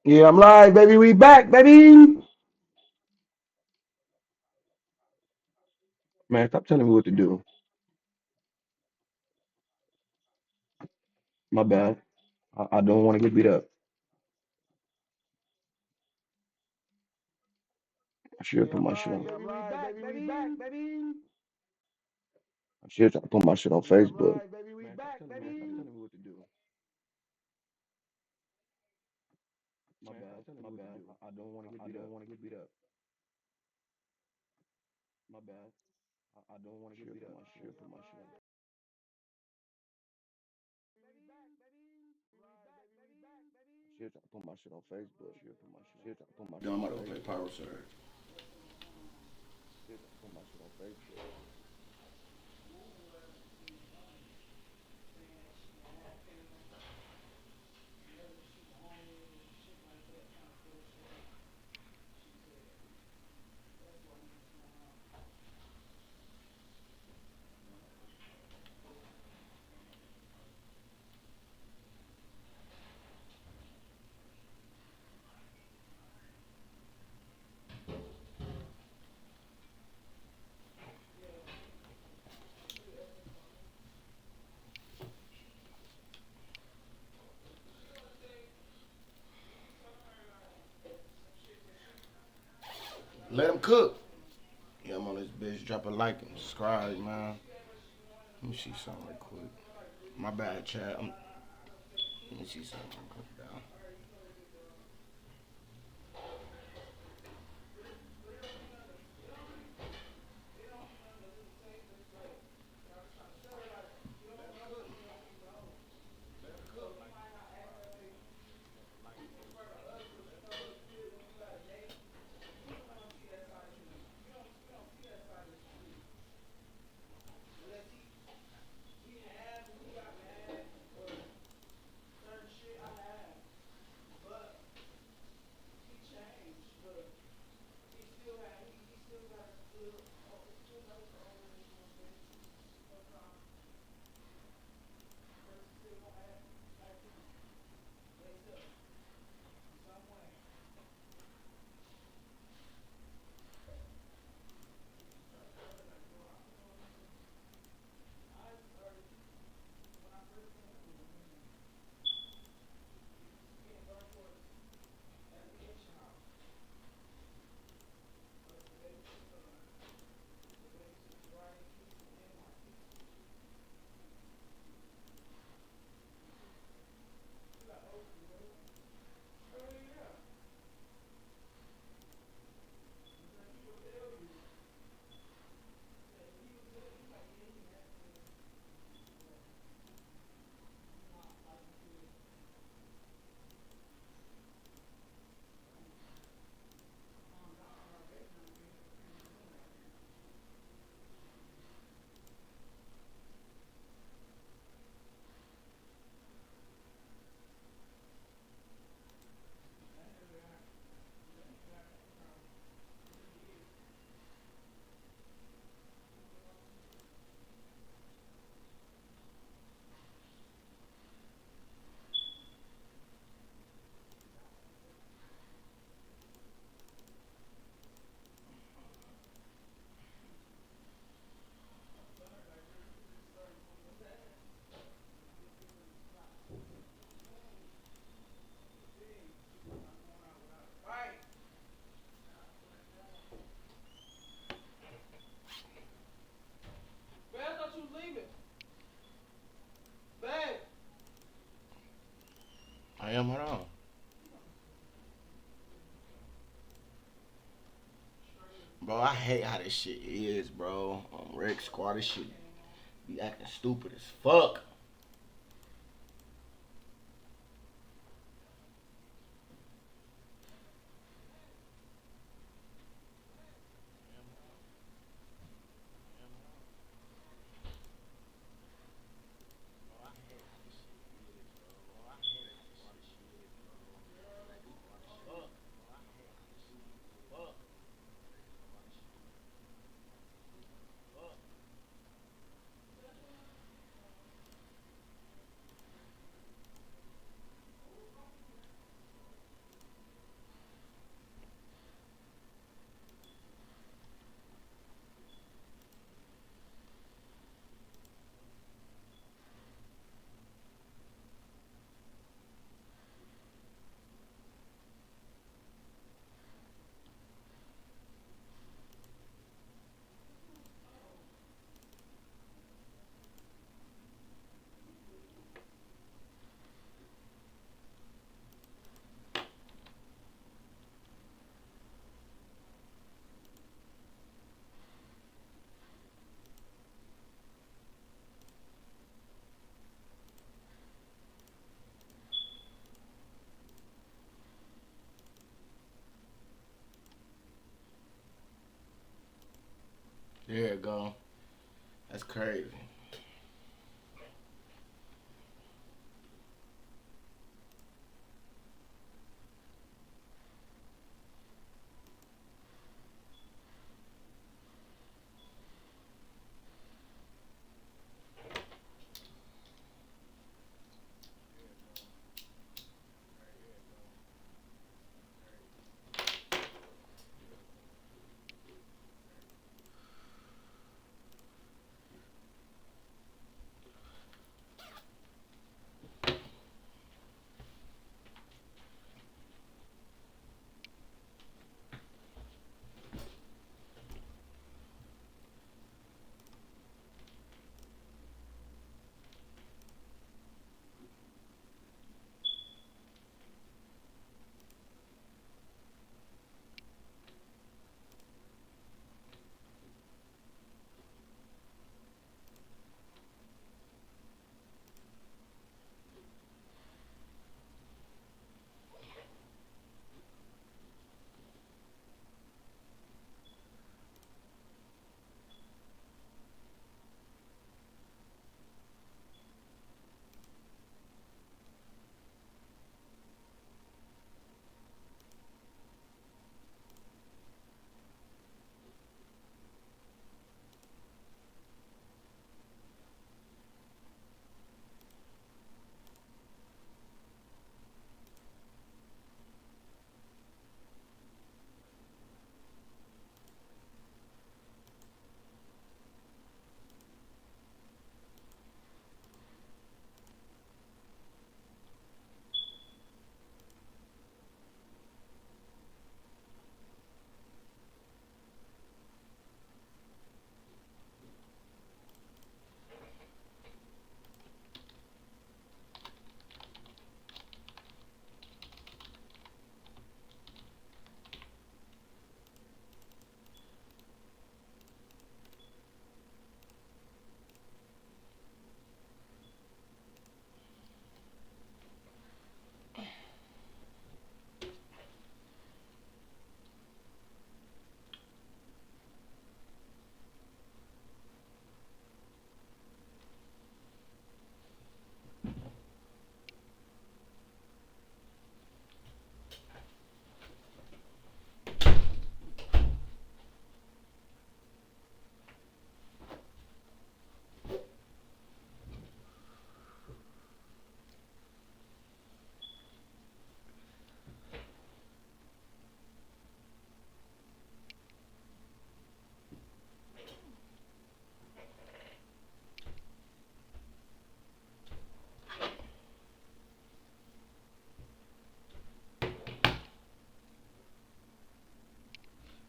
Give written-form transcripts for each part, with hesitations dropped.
Yeah, I'm live, baby. We back, baby. Man, stop telling me what to do. My bad. I don't want to get beat up. I should put my shit on. I'm live, baby. We back, baby. I should try to put my shit on Yeah, I'm Facebook. live, baby. We back, Man, stop baby. telling me what to do. My bad. My bad. I don't want to get beat up. My bad. I don't want to get beat up. I should put my shit on. I should try to put my shit on Facebook. Should try to put my No, shit I'm on about to go play Facebook. Power Surge. Should try to put my shit on Facebook. Let him cook. Yeah, I'm on this bitch. Drop a like and subscribe, man. Let me see something real quick. My bad, chat. Let me see something real quick, down. Babe, I thought you was leaving. Babe. I am, hold on. Bro, I hate how this shit is, bro. On Rick Squad, this shit be acting stupid as fuck. go. That's crazy.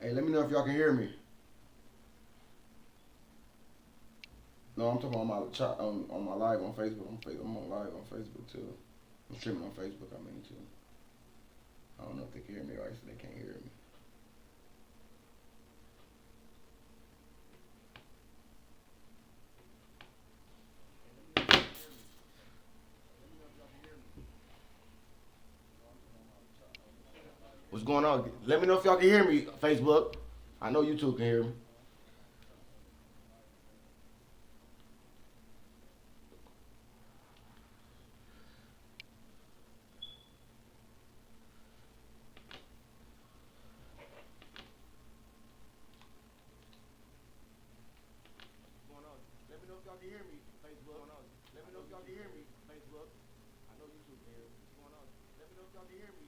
Hey, let me know if y'all can hear me. No, I'm talking about on my live on Facebook. I'm on live on Facebook too. I'm streaming on Facebook. I mean too. I don't know if they can hear me or if they can't hear me. What's going on? Let me know if y'all can hear me. Facebook. I know YouTube can hear me. Let me know if y'all can hear me. Facebook. Let me know if y'all can hear me. Facebook. I know YouTube can hear me. What's going on? Let me know if y'all can hear me. Facebook. I know YouTube can hear me.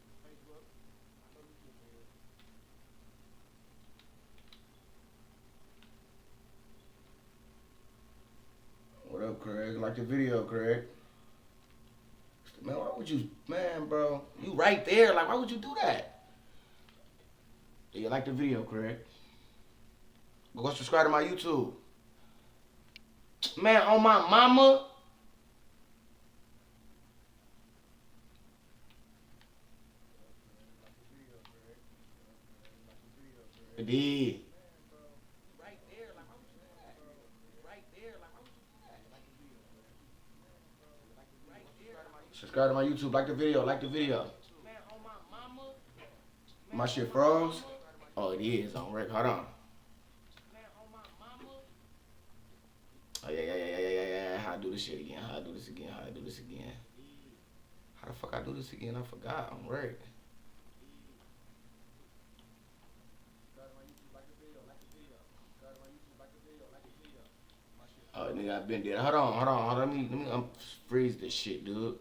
What up, Craig? Like the video, Craig. Man, why would you, man, bro? You right there. Like, why would you do that? Do you like the video, Craig? Go subscribe to my YouTube. Man, on my mama. It did. Right there, like, why would you do that? Right there, like, why would you do that? Like the video, right there. Subscribe to my YouTube. Like the video. Like the video. Man, on my mama. My shit froze. Oh, it is on record. Hold on. Man, on my mama. Oh yeah. How I do this shit again? How I do this again? How I do this again? How the fuck I do this again? I forgot. I'm right. Oh nigga, I been there. Hold on. Let me freeze this shit, dude.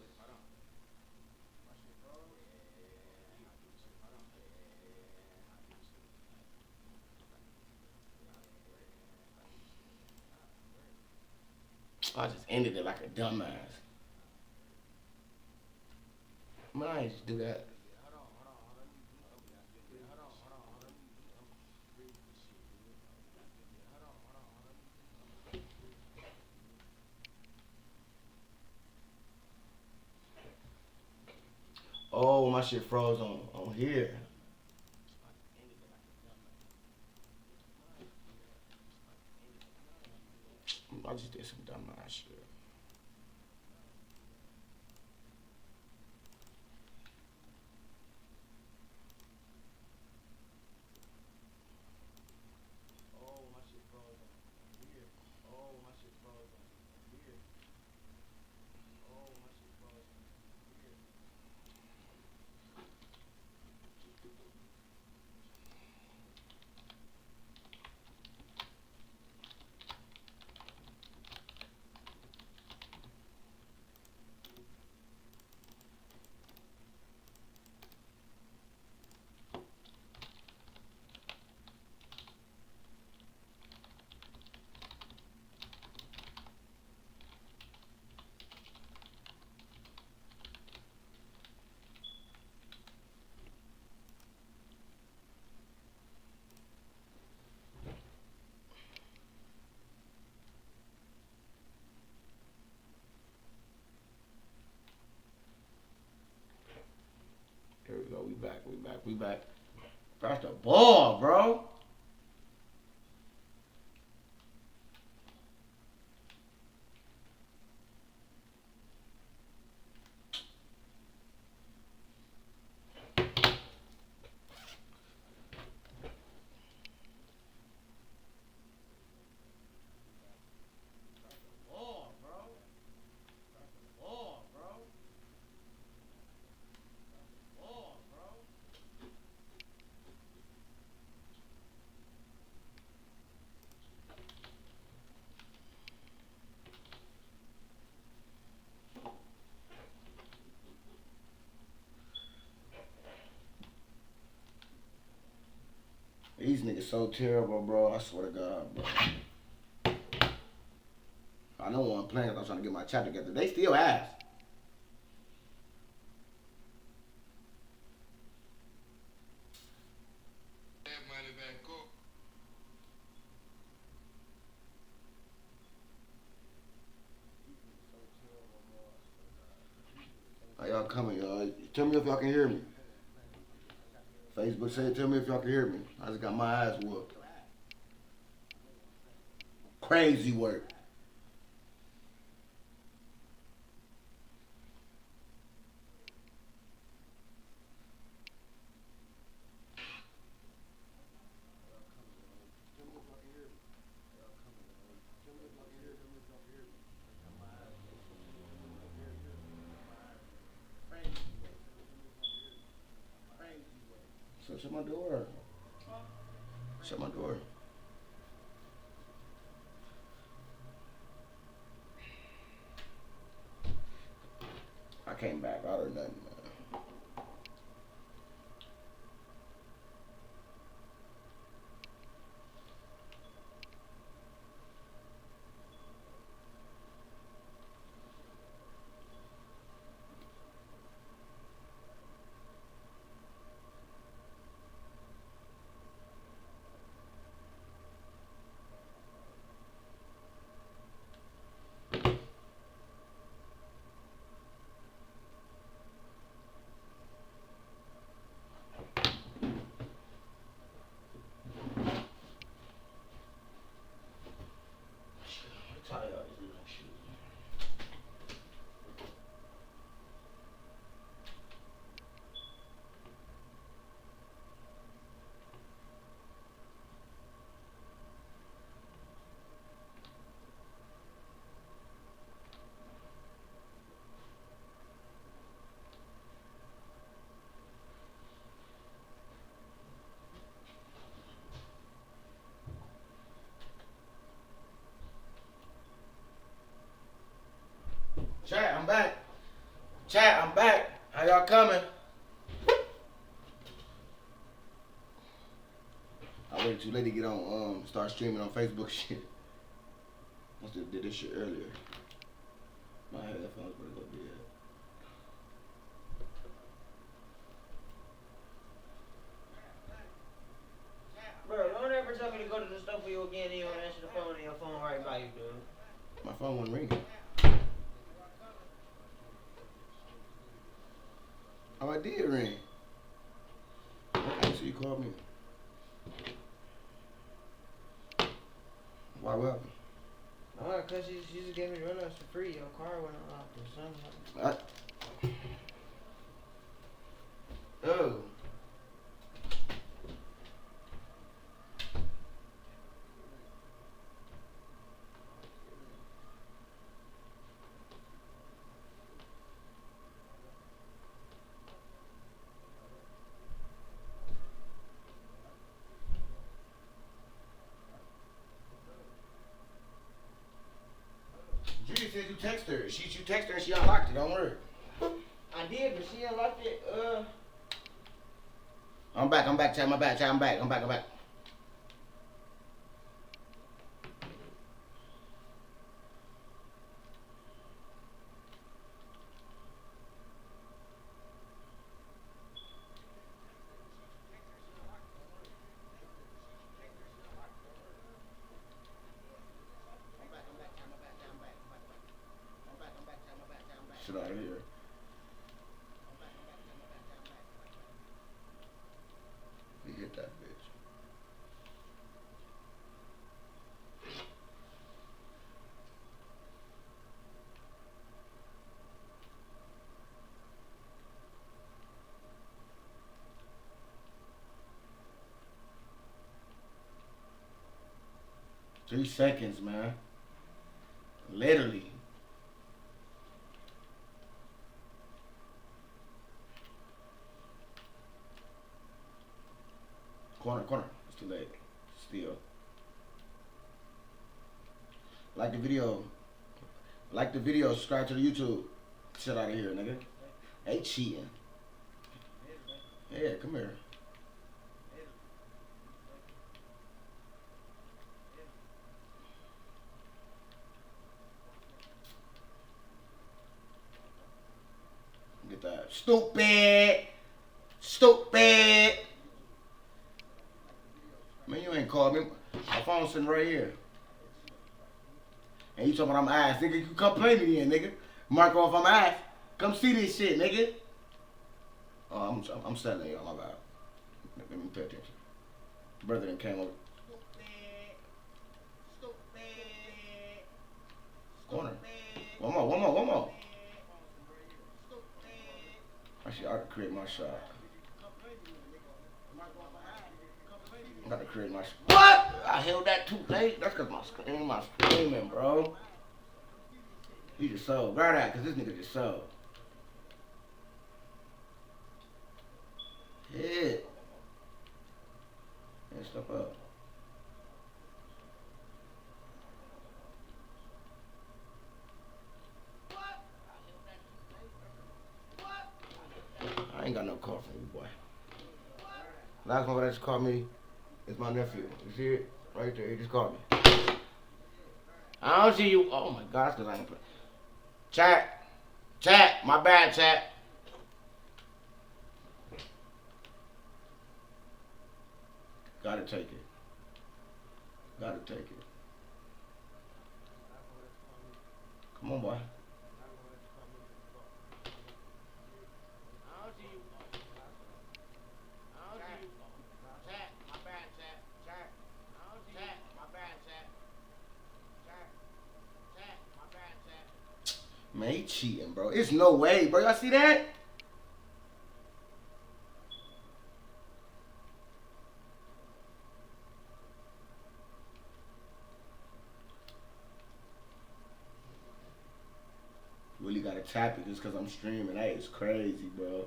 I just ended it like a dumbass. Man, I ain't just do that. Oh, my shit froze on here. I just did some dumbass shit. Here we go. We back. That's the ball, bro. These niggas so terrible, bro. I swear to God, bro. I know one playing. I'm trying to get my chat together. They still ass. How y'all coming, y'all? Tell me if y'all can hear me. Facebook say, tell me if y'all can hear me. I just got my ass whooped. Crazy work. So shut my door. Shut my door. I came back out or nothing, man. too late to get on, start streaming on Facebook shit. Must have did this shit earlier. My headphones better go dead. Bro, don't ever tell me to go to the store for you again and you don't answer the phone and your phone right by you, dude. My phone wasn't ringing. Oh, I did ring. Okay, so you called me. Why, what happened? Oh, cause she just gave me run-ups for free. Your car went unlocked or something. Oh. Judy said you text her. You text her and she unlocked it. Don't worry. I did, but she unlocked it. I'm back, chat. My bad, chat. I'm back. Shit out of here. He hit that bitch. Three seconds, man. Literally. Corner. It's too late. Still. Like the video. Subscribe to the YouTube. Shit out of here, nigga. They cheating. Yeah, come here. Get that. Stupid. Man, you ain't called me. My phone's sitting right here. And you talking about I'm ass. Nigga, you come play me then, nigga. Marco, if I'm ass, come see this shit, nigga. Oh, I'm selling y'all, my bad. Let me pay attention. Brother then came over. Stupid. Corner. One more. Actually, I gotta create my shot. I gotta create my shot. What? I held that too late. That's cause my screaming, bro. He just sold. Right at, cause this nigga just sold. Hit. And step up. I ain't got no call from you, boy. Last one that just called me is my nephew. You see it? Right there. He just called me. I don't see you. Oh my gosh, cause I ain't playing. Chat. My bad, chat. Gotta take it. Come on, boy. Man, he cheating, bro. It's no way, bro. Y'all see that? Really gotta tap it just cause I'm streaming. That is crazy, bro.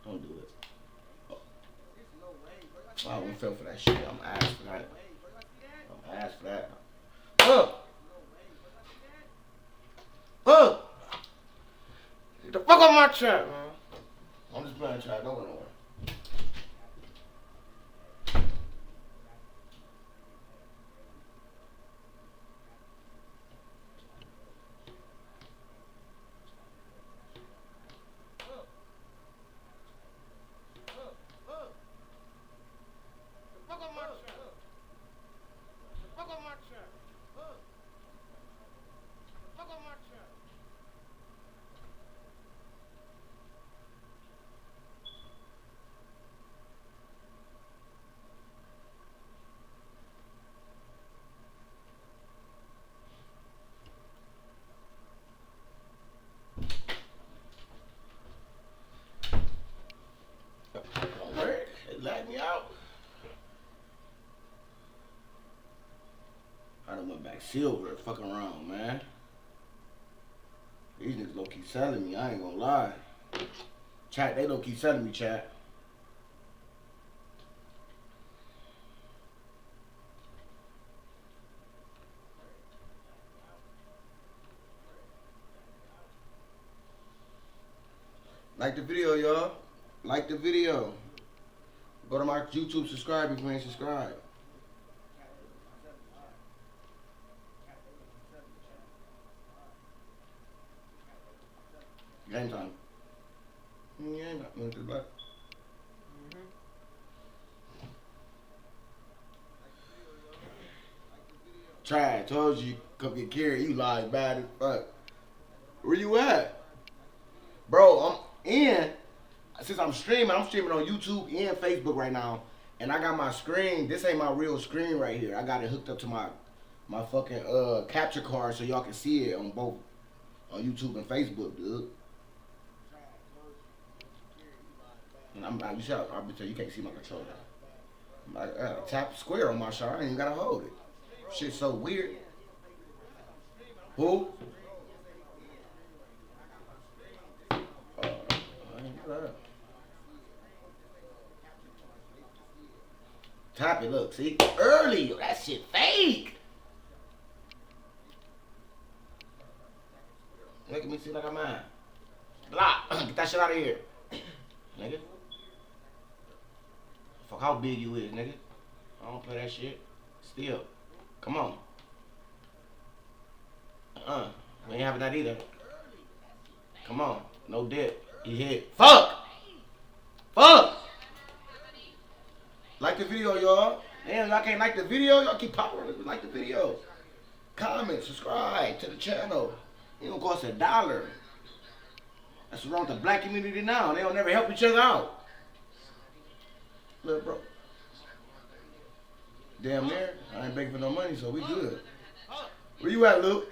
Don't do it. Oh. I won't fell for that shit. I'm ass for that. Get the fuck off my trap, man. I'm just playing trap. Don't go nowhere. Going back silver, fucking around, man. These niggas low key selling me. I ain't gonna lie. Chat, they low key selling me, chat. Like the video, y'all. Like the video. Go to my YouTube, subscribe if you ain't subscribed. Game time. Yeah, not going to the back. Try, told you, come get carried. You lied bad as fuck. Where you at? Bro, I'm in. Since I'm streaming on YouTube and Facebook right now. And I got my screen. This ain't my real screen right here. I got it hooked up to my fucking capture card so y'all can see it on both on YouTube and Facebook, dude. And you should, I'll be tell you can't see my controller. I tap square on my shot. I ain't even gotta hold it. Shit's so weird. Who? I ain't know that. Tap it, look, see? Early, that shit fake. Making me seem like I'm mad. Block, get that shit out of here. Nigga. Fuck how big you is, nigga. I don't play that shit. Still. Come on. We ain't having that either. Come on. No dip. He hit. Fuck! Fuck! Like the video, y'all. Damn, y'all can't like the video? Y'all keep popping like the video. Comment, subscribe to the channel. It don't cost $1. That's what's wrong with the black community now. They don't never help each other out. Look, bro. Damn near. I ain't begging for no money, so we good. Where you at, Luke?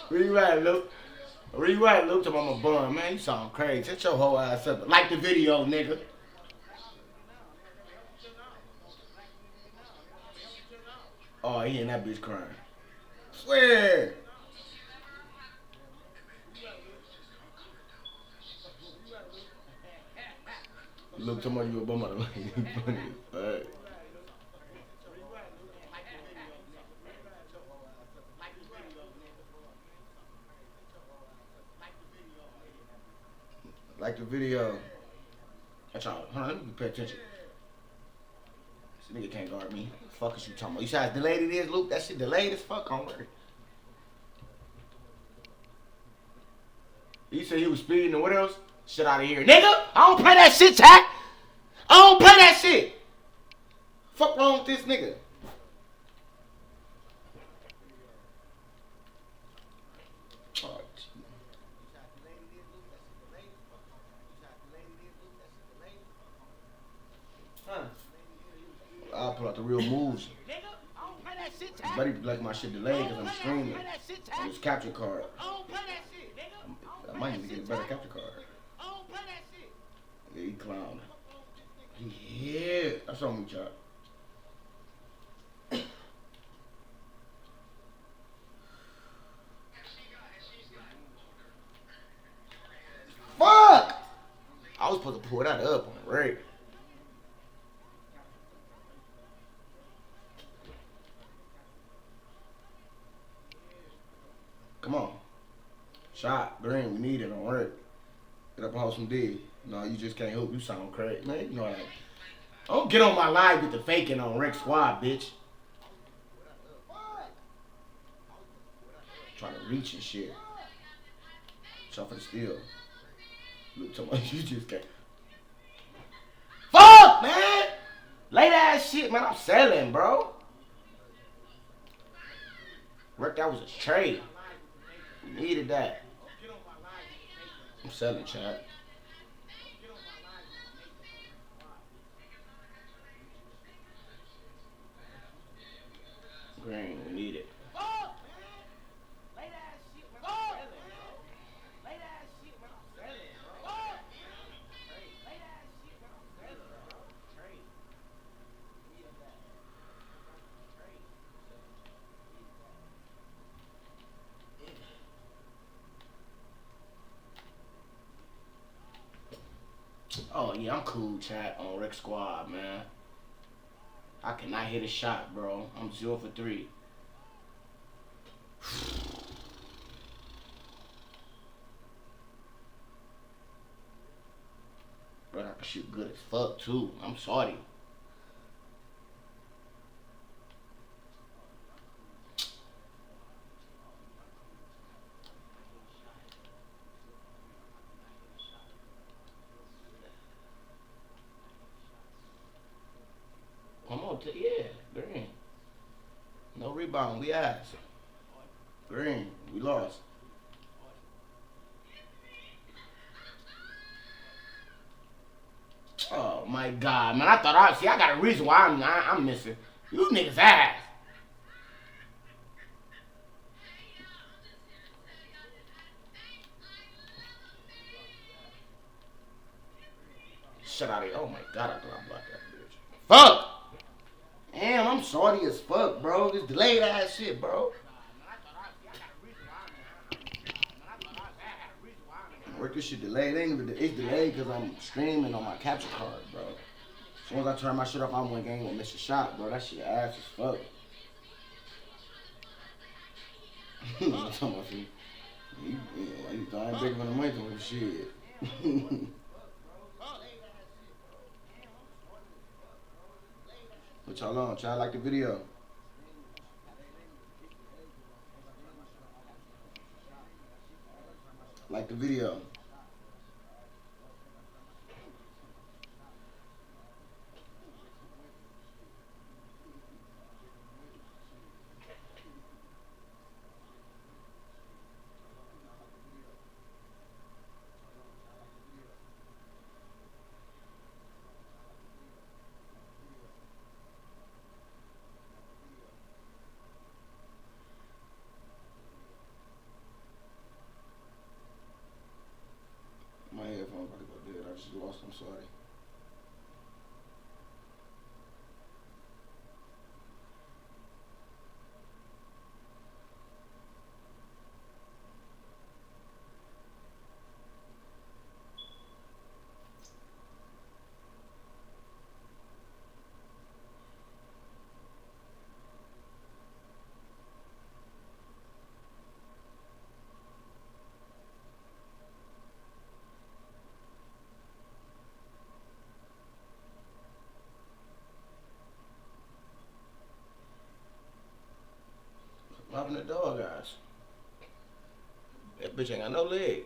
Where you at, Luke? Where you at, Luke? Talking about my bun, man. You sound crazy. Set your whole ass up. Like the video, nigga. Oh, he and that bitch crying. Swear. Look, talking about you a bum out of line. Funny. Alright. Like the video. That's all. Hold on, let me pay attention. This nigga can't guard me. What the fuck is you talking about? You see how delayed it is, Luke? That shit delayed as fuck on work. He said he was speeding and what else? Shit out of here. Nigga, I don't play that shit, chat. I don't play that shit. Fuck wrong with this nigga? Oh, huh. I'll pull out the real moves. You better like my shit delayed because I'm streaming on this capture card. I might need to get a better capture card. Yeah, he clown. Yeah, that's on me, chop. Fuck! I was supposed to pull that up on the right. Come on. Shot, green, we need it on right. Get up on some D. No, you just can't hoop. You sound crazy. Man, you know that. Don't get on my live with the faking on Rick Squad, bitch. Trying to reach and shit. Shot for the steal. Look, tell me, you just can't. Fuck, man! Late ass shit, man. I'm selling, bro. Rick, that was a trade. We needed that. I'm selling, chat. Green, we need it. yeah, I'm cool, chat, on Rick Squad, man. I cannot hit a shot, bro. I'm 0 for 3. Bro, I can shoot good as fuck, too. I'm sorry. Come on, yeah, green. No rebound, we ass. Green, we lost. Oh my god, man! I got a reason why I'm missing. You niggas ass. Shut out of here! Oh my god, I thought I blocked that bitch. Fuck! Damn, I'm salty as fuck, bro. This delayed ass shit, bro. Work this shit delayed. It's delayed because I'm streaming on my capture card, bro. As soon as I turn my shit off, I'm one game and miss a shot, bro. That shit ass as fuck. You thought I'm bigger than the money with shit. What y'all on? Try to like the video. Like the video. My headphones about to go dead. I just lost. I'm sorry. Loving the dog guys. That bitch ain't got no leg.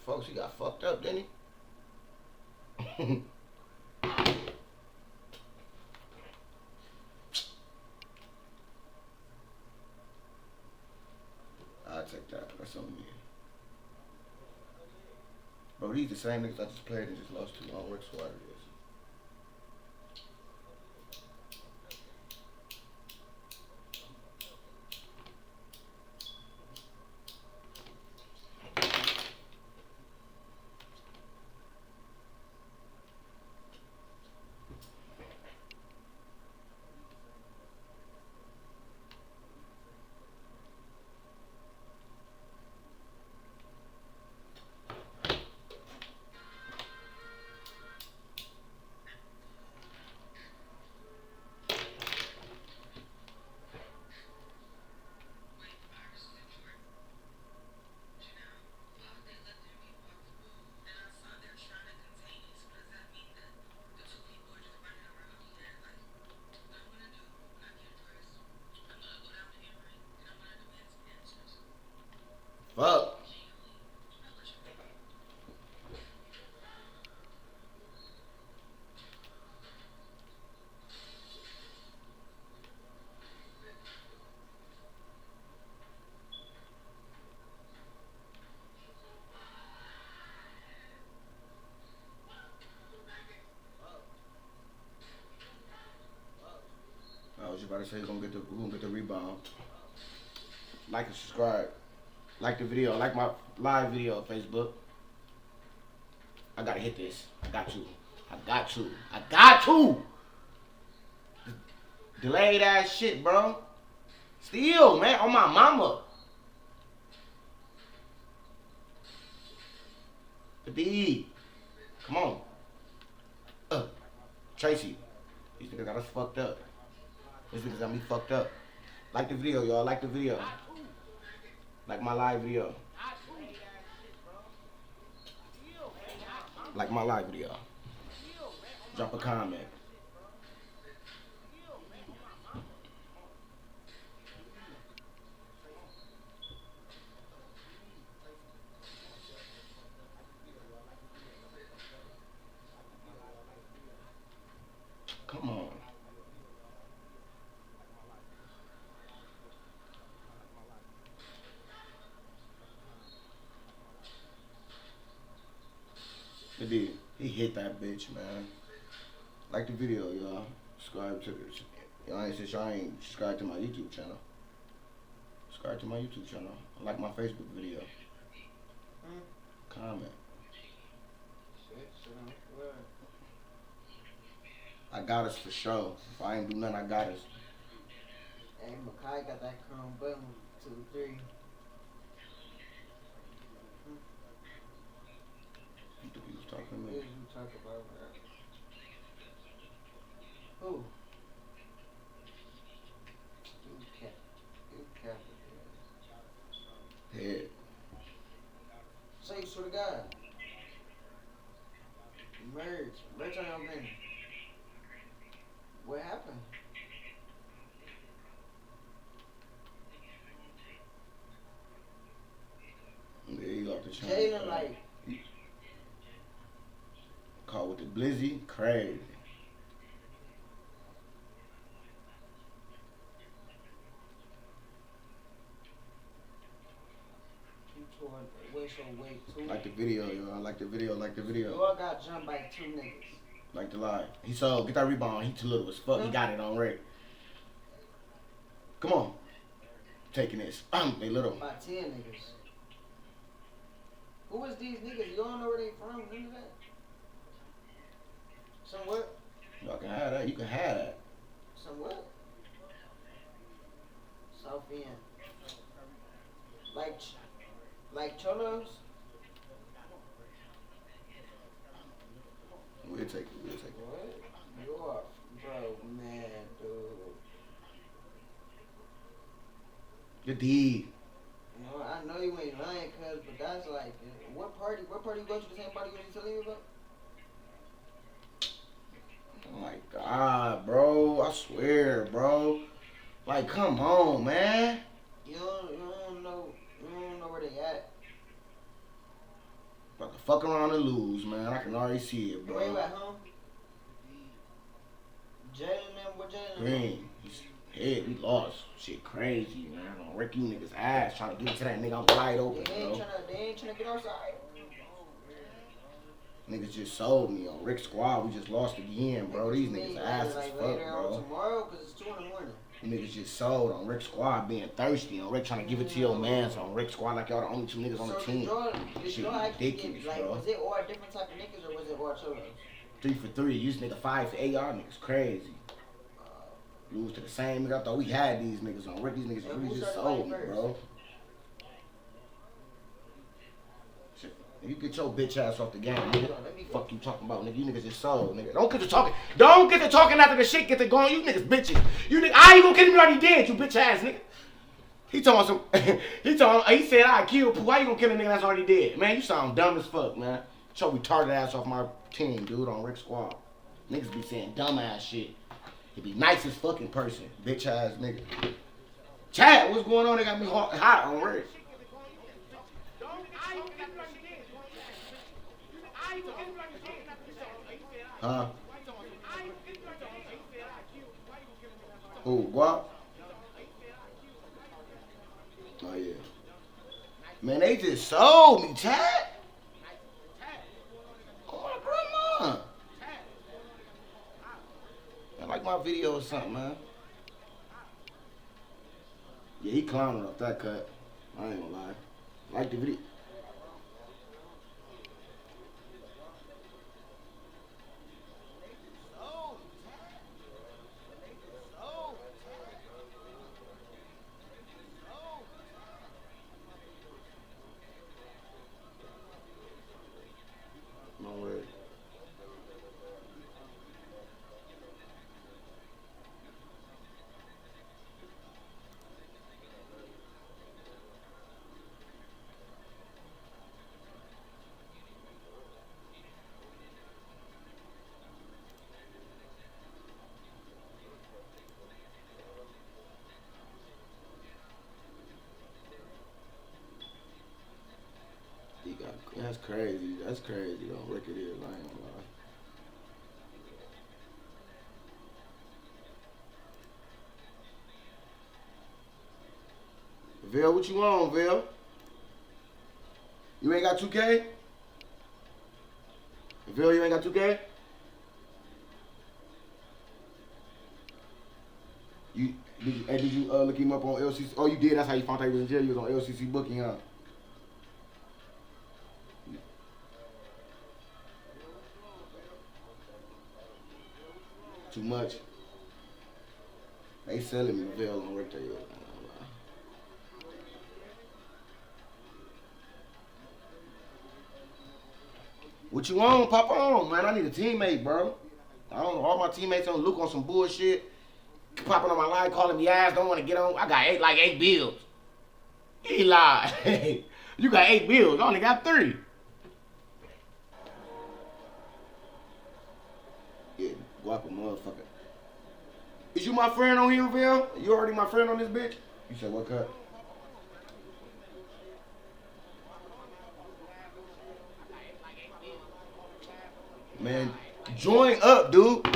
Folks, he got fucked up, didn't he? I'll take that. That's on me. Bro, these the same niggas I just played and just lost to on Rick Squad it is. Fuck. I was just about to say we're gonna get the rebound. Like and subscribe. Like the video. Like my live video on Facebook. I gotta hit this. I got to. I got to. I got to! Delayed ass shit, bro. Still, man, on my mama. D. Come on. Tracy. These niggas got us fucked up. These niggas got me fucked up. Like the video, y'all. Like the video. Like my live video. Like my live video. Drop a comment. Come on. He hit that bitch, man. Like the video, y'all. Subscribe to this. Y'all ain't subscribed to my YouTube channel. Subscribe to my YouTube channel. Like my Facebook video. Comment. I got us for sure. If I ain't do nothing, I got us. Hey, Makai got that chrome button 2, 3. You think he was talking to me? What did you talk about, bro? Who? You cap it, Head. Say you swear to God. Merge on your thing. What happened? Yeah, he off the channel. Jalen, like. Caught with the blizzy, crazy. Like the video, yo. I like the video, like the video. You all got jumped by 2 niggas. Like the lie. He saw, get that rebound. He too little as fuck. He got it on Rick. Come on. Taking this. They little. By 10 niggas. Who is these niggas? You don't know where they from? None of that? Somewhat? Y'all can have that. You can have that. Somewhat? South End. Like Cholos? We'll take it. We'll take it. What? You are, bro, man, dude. The D. You know, I know you ain't lying, cuz, but that's like, what party you go to, the same party you was telling me about? Oh my God, bro. I swear, bro. Like, come on, man. You don't know where they at. About to fuck around and lose, man. I can already see it, bro. Where you at home? Jalen them, what Jalen them? Green. Head, we lost. Shit crazy, man. I'm gonna wreck you niggas' ass trying to get to that nigga. I'm wide open, They bro. ain't trying to get our side. Niggas just sold me on Rick Squad. We just lost again, bro. These niggas ass as fuck, later on bro. tomorrow, cause it's 2 in the morning. Niggas just sold on Rick Squad being thirsty. On Rick trying to give it to your man. So on Rick Squad like y'all the only 2 niggas on the team. Did Shit y'all actually ridiculous, get, like, bro. was it all different type of niggas or was it all cholos? 3 for 3. You nigga 5 for 8. Y'all niggas crazy. Lose to the same nigga. I thought we had these niggas on Rick. These niggas really just sold me, bro. Shit. You get your bitch ass off the game, nigga. Fuck you talking about, nigga. You niggas just sold, nigga. Don't get to talking. Don't get to talking after the shit get to going. You niggas bitches. You niggas. I ain't gonna kill him already dead, you bitch ass nigga. He talking some. He said I kill Pooh. Why you gonna kill a nigga that's already dead? Man, you sound dumb as fuck, man. Get your retarded ass off my team, dude, on Rick Squad. Niggas be saying dumb ass shit. He be nice as fucking person, bitch ass nigga. Chad, what's going on? They got me hot on Rick. Huh? Who? Guap? Oh yeah. Man, they just sold me, Chad. Oh my grandma. I like my video or something, man. Yeah, he clowning off that cut. I ain't gonna lie. Like the video. crazy. That's crazy though. Rick it is. I ain't gonna lie. Vil, what you on, Vil? You ain't got 2K? Vil, you ain't got 2K? Did you look him up on LCC? Oh, you did. That's how you found out he was in jail. You was on LCC booking, huh? Too much. They selling me Vil on Rick Taylor. What you on? Pop on, man. I need a teammate, bro. I don't. All my teammates on Luke on some bullshit. Popping on my line, calling me ass. Don't want to get on. I got eight bills. He lied. You got 8 bills. I only got 3. Yeah, guapa motherfucker. Is you my friend on here, Vil? You already my friend on this bitch? You said what cut? Man, join up, dude.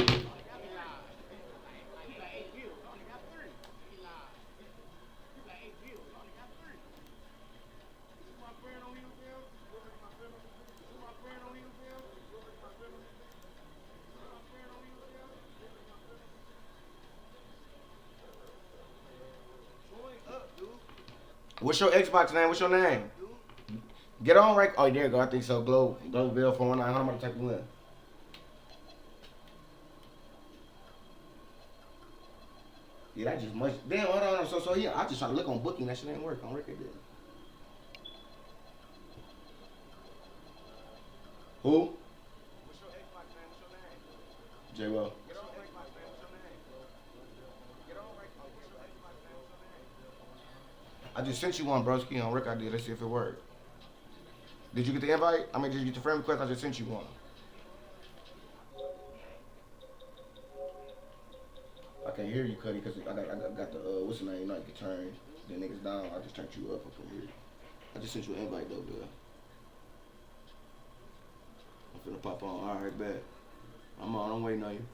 What's your Xbox name? What's your name? Get on right. Oh, there you go. I think so. Globeville 419. I'm gonna type you in. Yeah, that just much. Damn, hold on. So yeah, I just try to look on booking. That shit ain't work on record. Who? What's your Xbox name? What's your name? J-Well. I just sent you one, broski, on Rick ID. Let's see if it worked. Did you get the invite? I mean, did you get the friend request? I just sent you one. I can't hear you, Cuddy, because I got the, what's the name? You know, I can turn the niggas down. I just turned you up. I can hear you. I just sent you an invite, though, Bill. I'm finna pop on. All right, bet. I'm on. I'm waiting on you.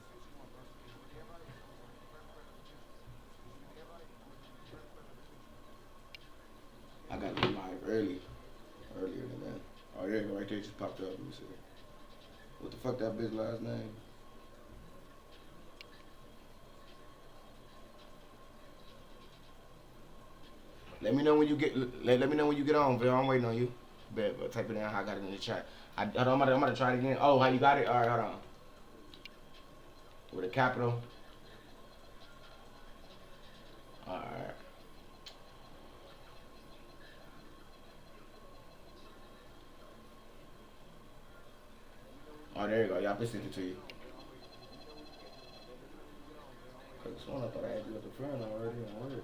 I got it live earlier than that. Oh, there you go, right there, just popped up. Let me see. What the fuck that bitch last name? Let me know when you get. Let me know when you get on, Vil. I'm waiting on you. Bet, but type it down. I got it in the chat. I'm gonna try it again. Oh, how you got it? All right, hold on. With a capital. All right. Oh, there you go. Y'all been sent it to you. This one I thought I had you as a friend already. Weird.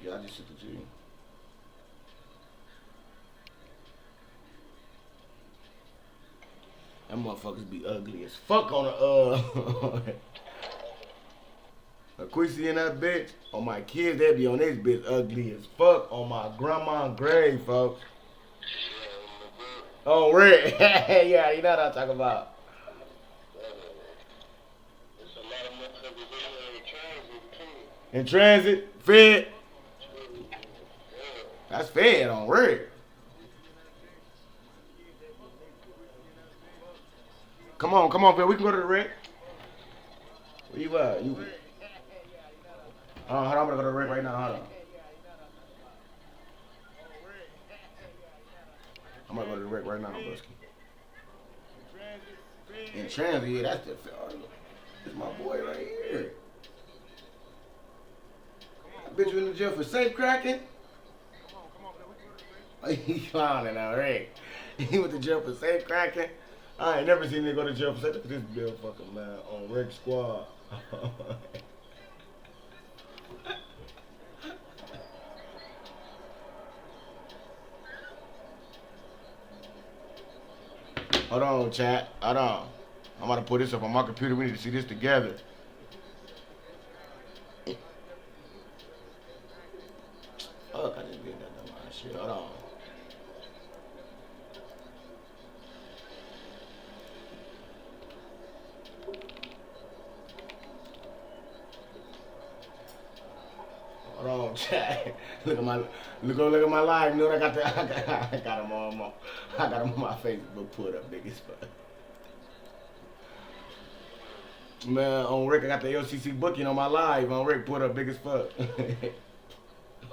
Yeah, I just sent it to you. Them motherfuckers be ugly as fuck on the a Quincy in that bitch. On my kids, they be on this bitch ugly as fuck. On my grandma's grave, folks. Oh, Rick. Yeah, you know what I'm talking about. In transit, fed. That's fed on Rick. Come on, Phil. We can go to the Rick. Where you at? You. Hold on, I'm gonna go to the Rick right now. Hold on. I'm gonna go to the Rick right now, Brusky. In transit, yeah, that's the. That's my boy right here. That bitch in the jail for safe cracking. He clowning now, Rick. He went to jail for safe cracking. I ain't never seen him go to jail for safe. Look at this bill fucking man on Rick Squad. Hold on, chat. Hold on. I'm about to put this up on my computer. We need to see this together. Fuck, I just did that dumb ass shit. Hold on. Hold on, chat. Look at my live. Dude, I got him on my Facebook put up, niggas. Man, on Rick, I got the LCC booking on my live. On Rick, put up big as fuck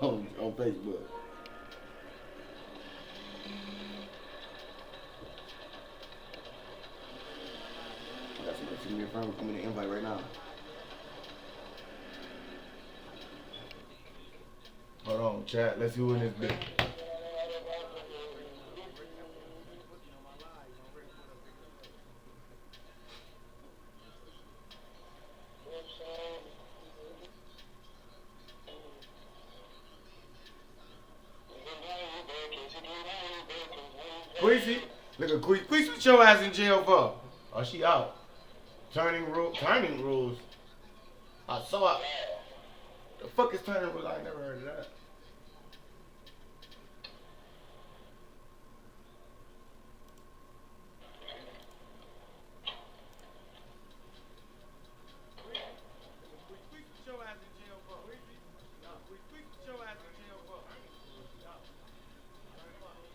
on Facebook. I got somebody send me a friend. Come in the invite right now. Hold on, chat. Let's see who in this bitch. Queasy, look at Queasy. Queasy, what your ass in jail for? Oh, she out. Turning rules. I saw it. The fuck is turning rules? I ain't never heard of that.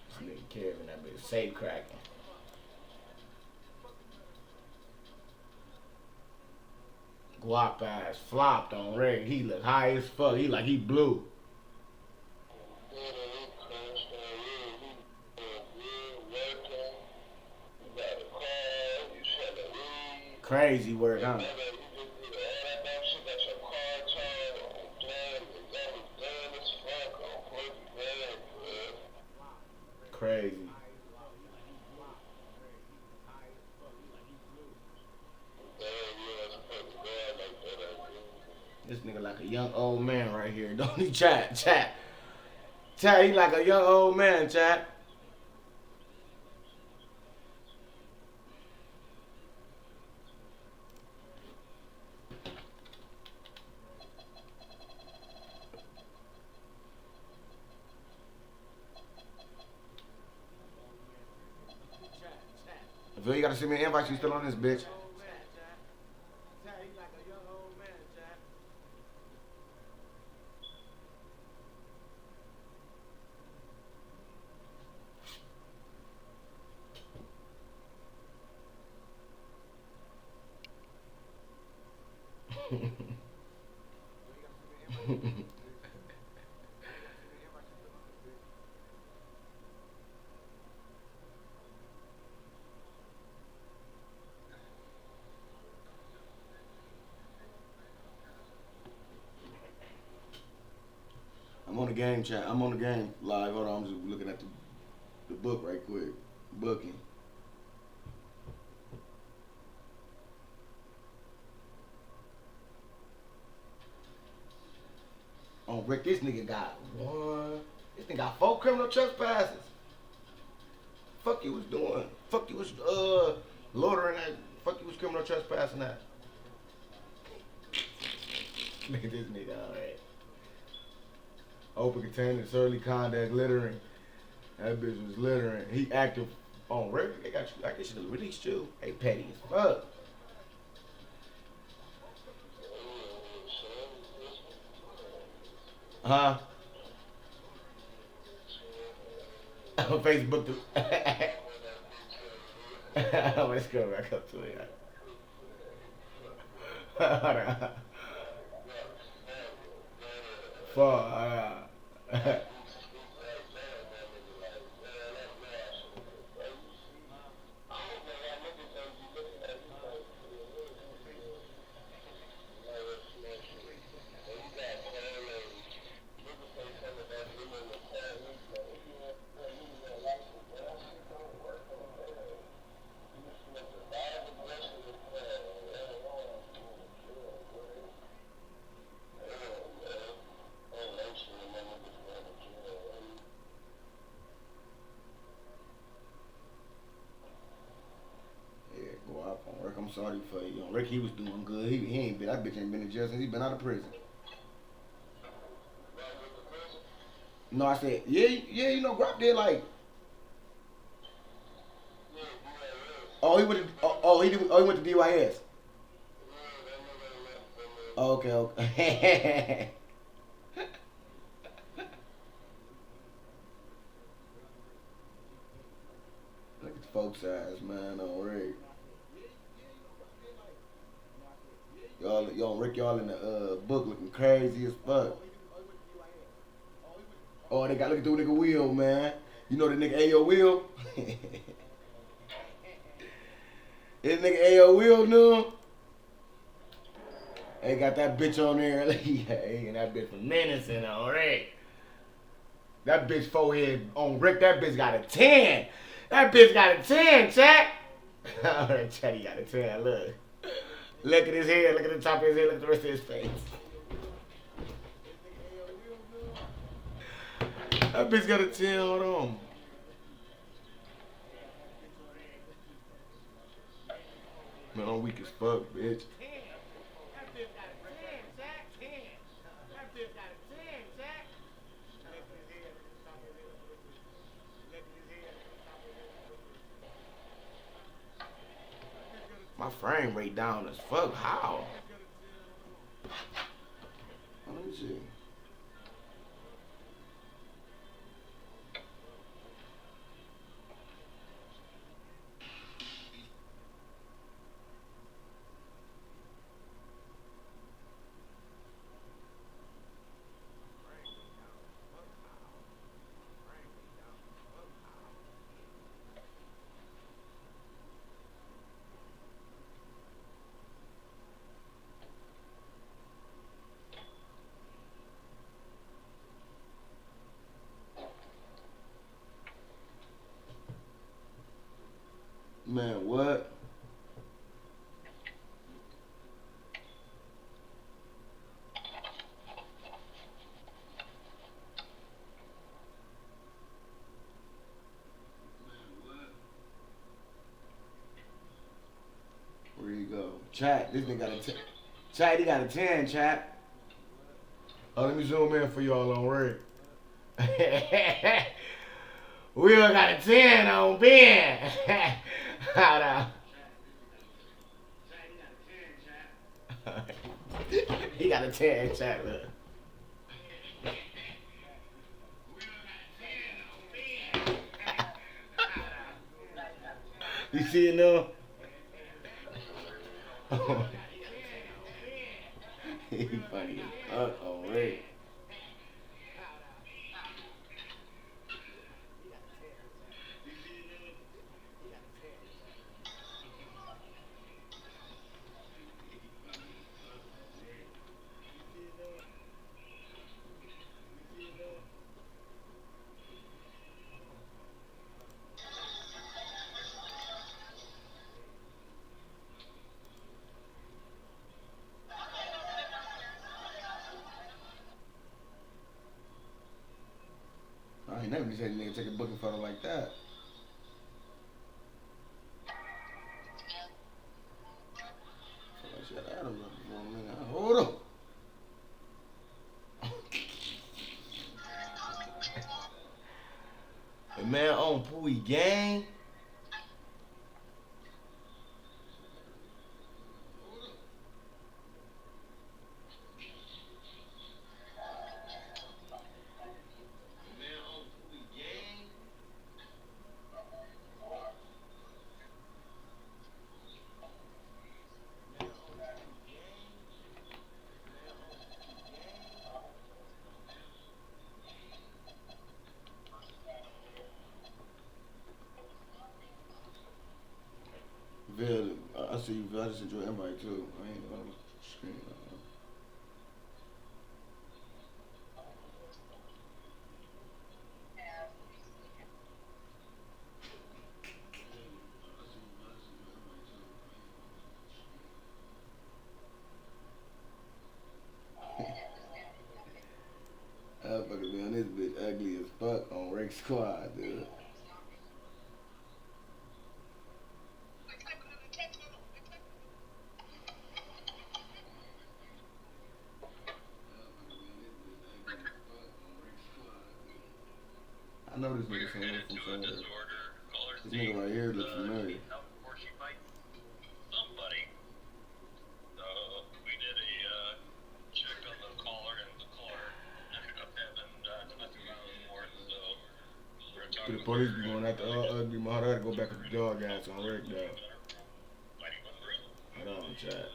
This nigga Kevin, that bitch safe cracking. Guap ass flopped on Ray. He look high as fuck. He like he blue. Crazy work, huh? Crazy. This nigga like a young old man right here. Don't he? Chat. He like a young old man, chat. Phil, you gotta send me an invite. You still on this bitch? I'm on the game, chat. I'm on the game live. Hold on, I'm just looking at the book right quick. Booking. Oh, Rick, this nigga got one. This nigga got 4 criminal trespasses. Fuck you was doing. Fuck you was loitering that. Fuck you was criminal trespassing that. Look at this nigga, alright. Open container, disorderly conduct, littering. That bitch was littering. He active on Rick. They got you. I guess should have released you. Hey, petty as fuck. Huh? On Facebook. Let's go back up to it. Fuck. On Rick, I'm sorry for you. On Rick, he was doing good. He ain't been, that bitch ain't been in jail since he been out of prison. No, I said, yeah, yeah, you know, Grop did like, oh, he went to, he went to DYS. Oh, okay, okay. Look at the folks' eyes, man, on Rick. Y'all, Rick, y'all in the book looking crazy as fuck. Oh, they got look at the nigga Will, man. You know the nigga Ayo Will? This nigga Ayo Will knew. They got that bitch on there. He and that bitch from menacing on Rick. That bitch forehead on Rick, that bitch got a 10. That bitch got a 10, chat. Alright, chat, he got a 10. Look. Look at his head, look at the top of his head, look at the rest of his face. That bitch got a 10 on him. Man, I'm weak as fuck, bitch. My frame rate down as fuck. How? Let me see. Man, what? Where you go? Chat, this nigga got a 10. Chat, he got a 10, chat. Oh, let me zoom in for y'all on Rick. We all got a 10 on Ben. Hold on. He got a 10, chat, look. You see it now? He funny as fuck on Rick. I ain't never just had a nigga take a booking photo like that. Shut Adam up for a minute. Hold on. The man on Pooey gang. Bill, I see you, Bill. I just sent you an invite too. I ain't on the screen. I fucking be on this bitch ugly as fuck on Rick Squad, dude. I know this nigga somewhere from somewhere. This nigga right here looks familiar. The police be going out the ugly mother. I gotta go back to the dog ass on Rick though. Hold on, chat.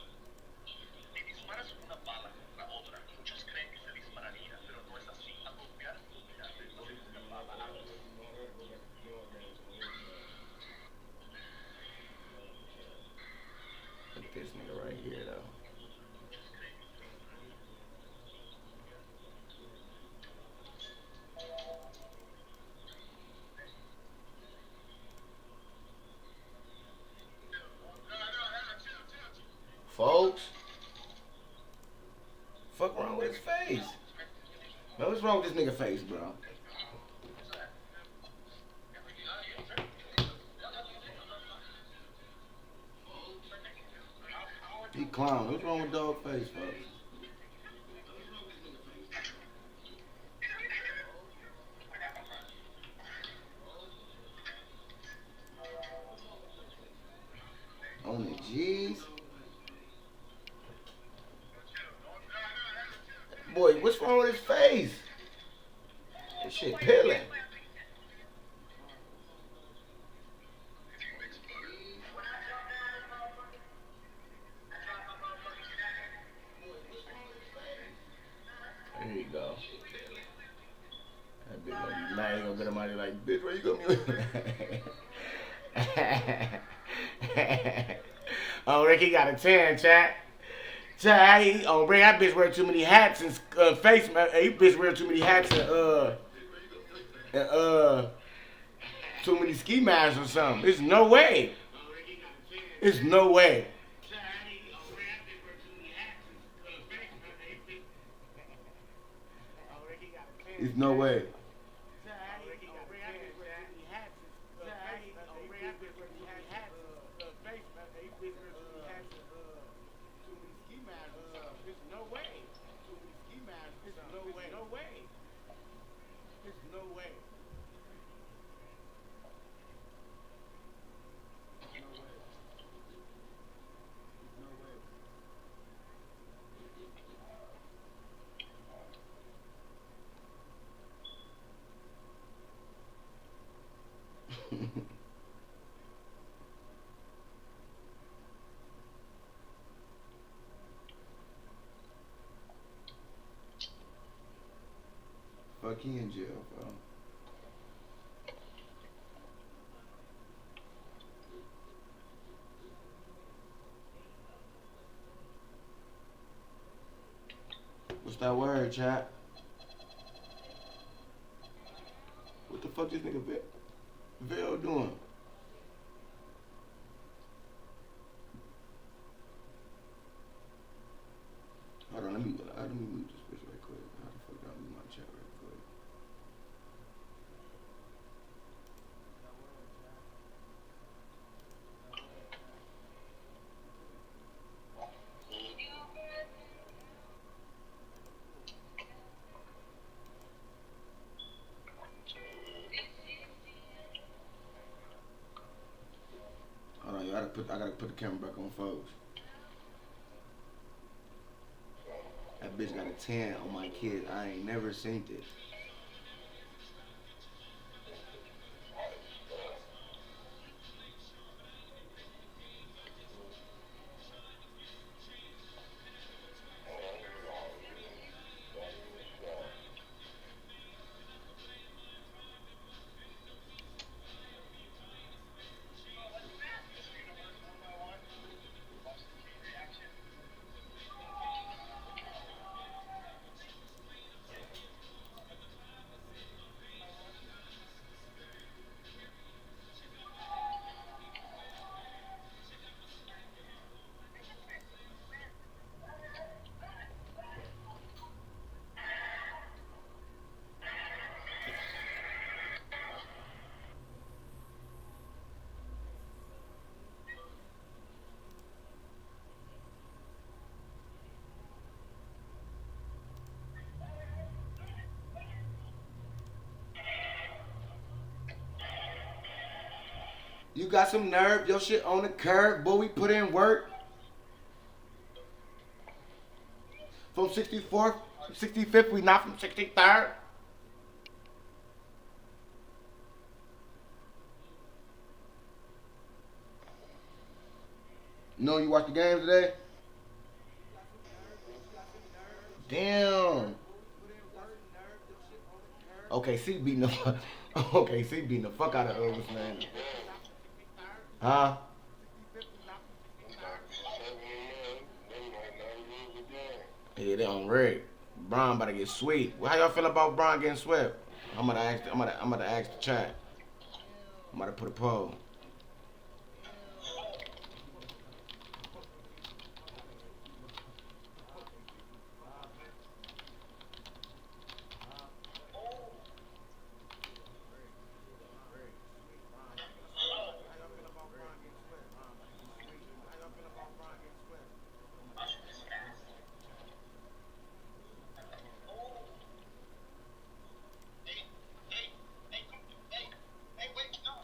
Look at this nigga right here though. Folks, fuck wrong with his face? Man, what's wrong with this nigga face, bro? He clown. What's wrong with dog face, folks? On the G's? Boy, what's wrong with his face? This shit peeling. There you go. That bitch gonna be mad. He gonna get him out here like, bitch, where you gonna be? Oh, Ricky got a 10, chat. Chat, Rick, that bitch wear too many hats and face, man. He bitch wear too many hats and too many ski masks or something. There's no way. There's no way. There's no way. Fuck, he in jail, bro. What's that word, chat? What the fuck this nigga Bill doing? Hold on, let me mute this bitch right quick. How the fuck do I mute my chat right quick? Hold on, I gotta put the camera back on, folks. That bitch got a 10 on my kid. I ain't never seen this. got some nerve. Your shit on the curb. Boy, we put in work. From 64th, 65th, we not from 63rd. No, you watch the games today? Damn. Okay, C beating the okay, C beating the fuck out of what's man. Huh? Yeah, they on red. Brian about to get sweet. Well, how y'all feel about Brian getting swept? I'm gonna ask the chat. I'm gonna put a poll.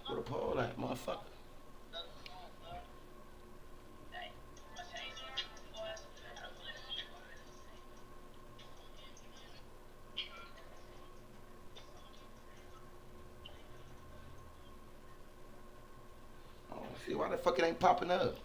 Put a poll at, motherfucker. Oh, see why the fuck it ain't popping up?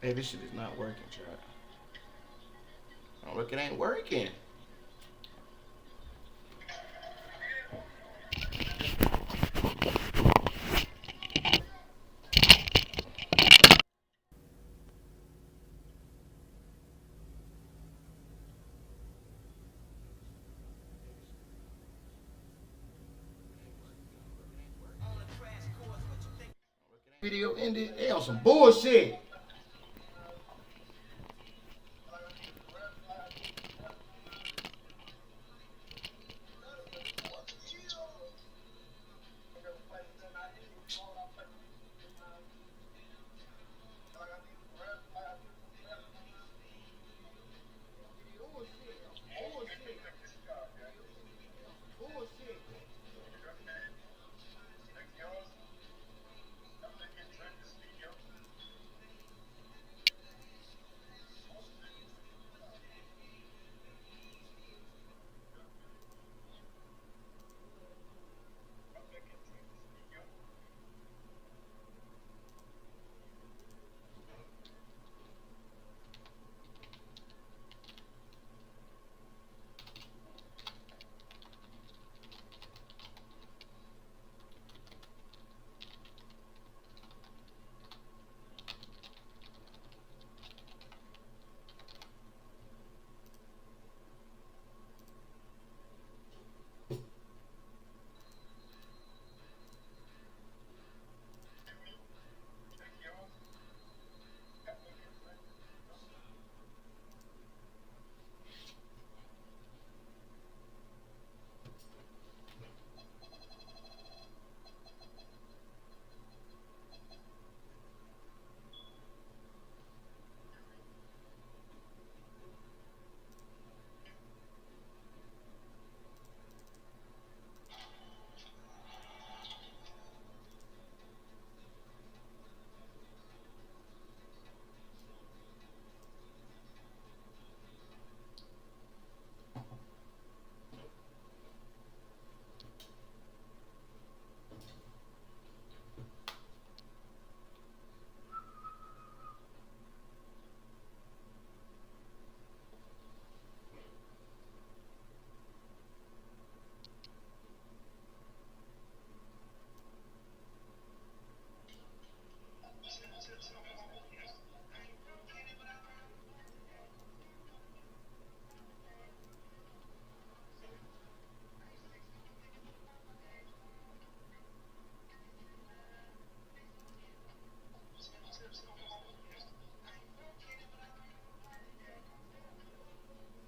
Hey, this shit is not working, chat. Oh, look, it ain't working. Video ended. They on some bullshit.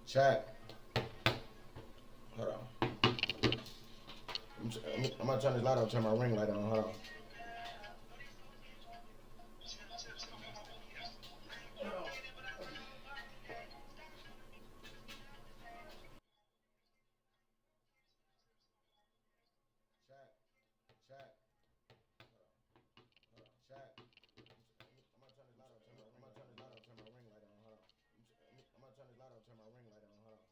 Chat. Hold on. I'm gonna turn this light on, turn my ring light on. Hold on. Chat. Chat. Hold on. Chat. I'm gonna turn this light on, turn my ring light on. Hold on. I'm gonna turn this light on, turn my ring light on. Hold on.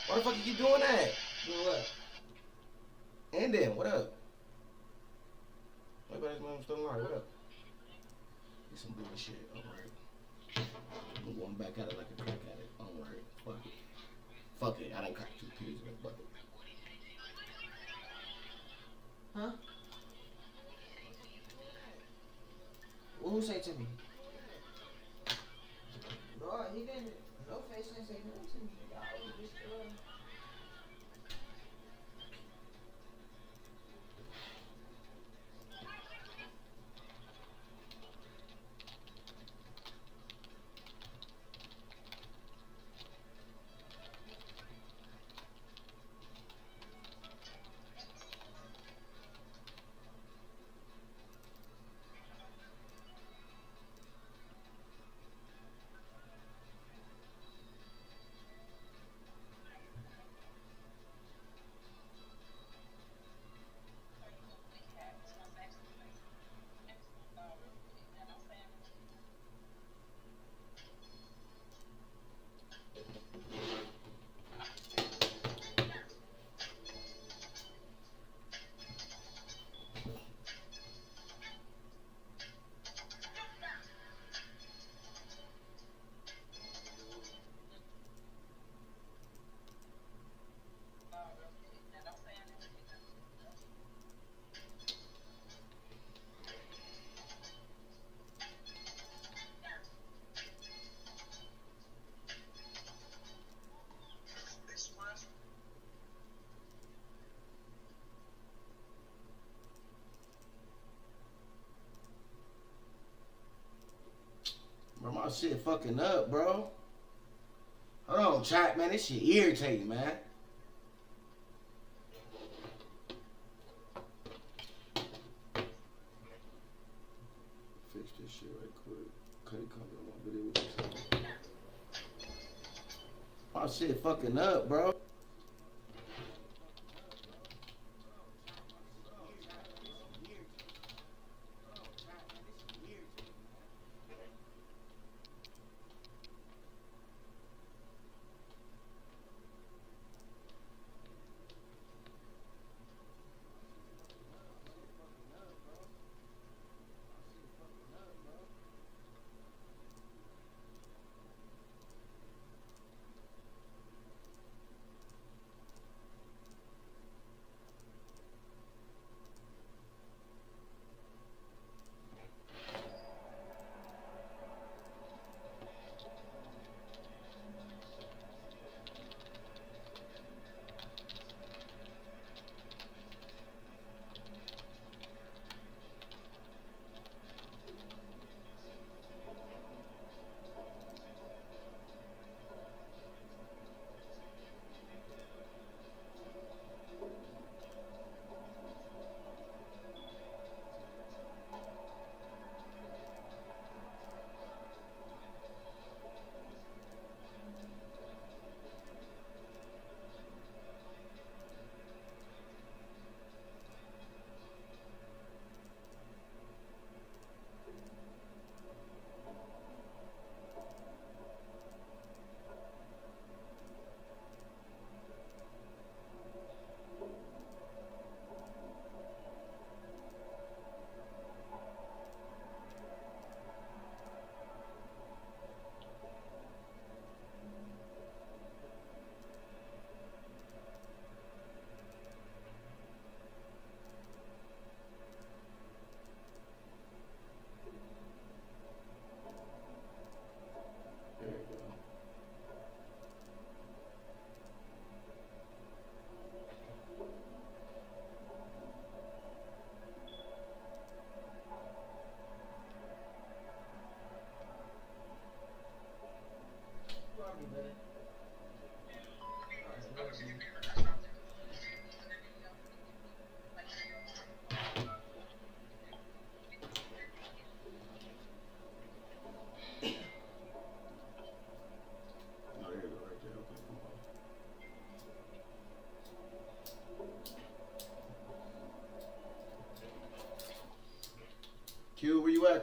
Why the fuck you keep doing that? Do what? And then, what up? What about this man still alive? What up? Get some bullshit. Alright. I'm going back at it like a crack addict. Alright. Fuck it. Fuck it. I done cracked 2 pigs in that bucket. Huh? Who say to me? Bro, he didn't. No face ain't say nothing to me. Y'all just Bro, my shit fucking up, bro. Hold on, chat, man. This shit irritating, man. Fix this shit right quick. Cut it, come on my video with this. My shit fucking up, bro.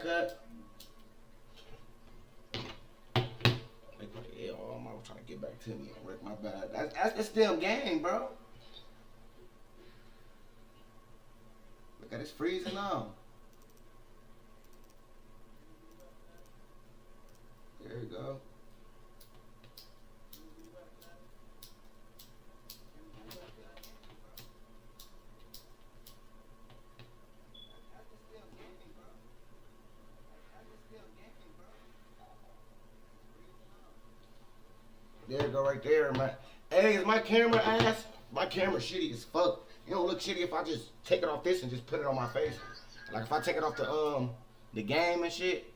cut. Yeah, oh, I'm trying to get back to me. Wreck my bad. That's damn game, bro. Look at it's freezing now. There you go. There you go, right there, man. Hey, is my camera ass? My camera shitty as fuck. You don't look shitty if I just take it off this and just put it on my face. Like if I take it off the game and shit,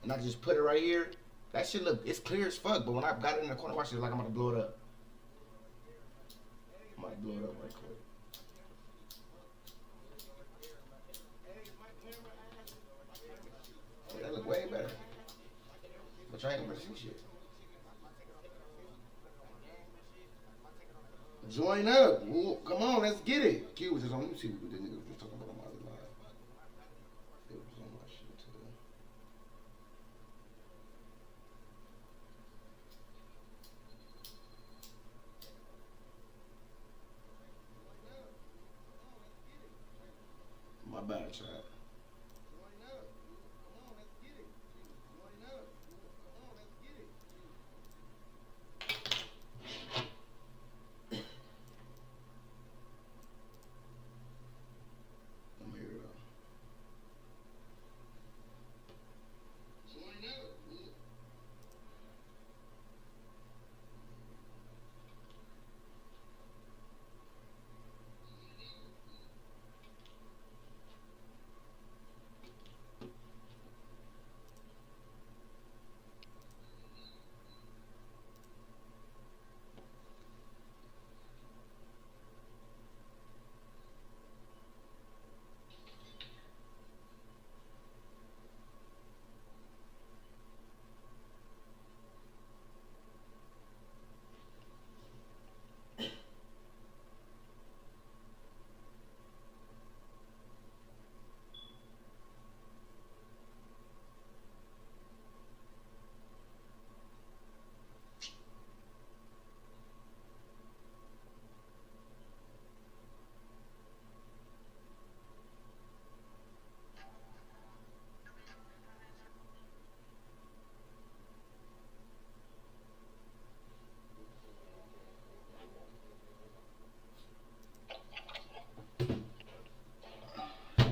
and I just put it right here, that shit look, it's clear as fuck. But when I got it in the corner, watch it, like I'm about to blow it up. I'm about to blow it up right quick. Oh, that look way better. But you ain't gonna see shit. Join up. Ooh, come on, let's get it. Q was just on. Let me see what the nigga was talking about on my other live. It was on my shit too. My bad, chat. I'm here though.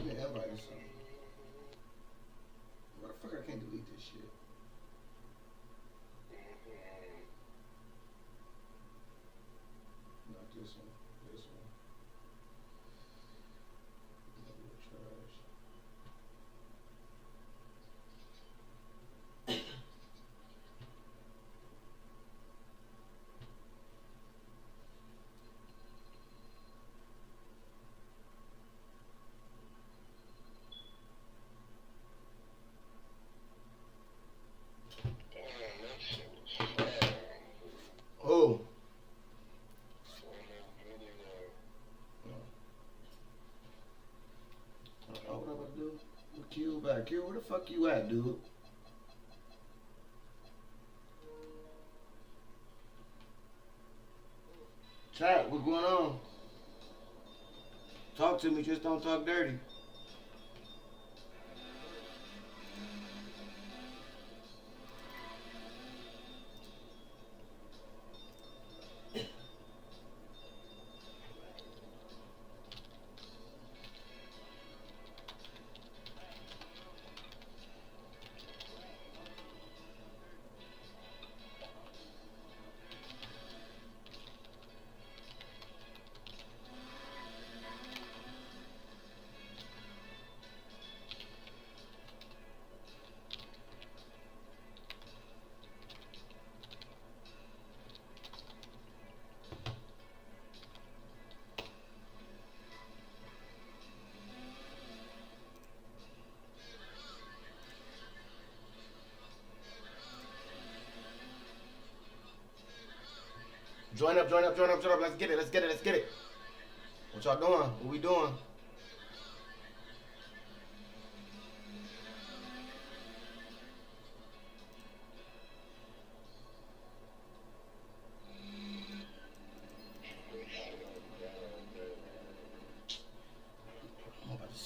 Yeah, everybody something. Why the fuck I can't delete this shit? Not this one. This one. Trash. Oh. Oh, what I'm about to do? Q back. Q, where the fuck you at, dude? Chat, what's going on? Talk to me, just don't talk dirty. Join up, join up, join up, join up. Let's get it, let's get it, let's get it. What y'all doing? What we doing?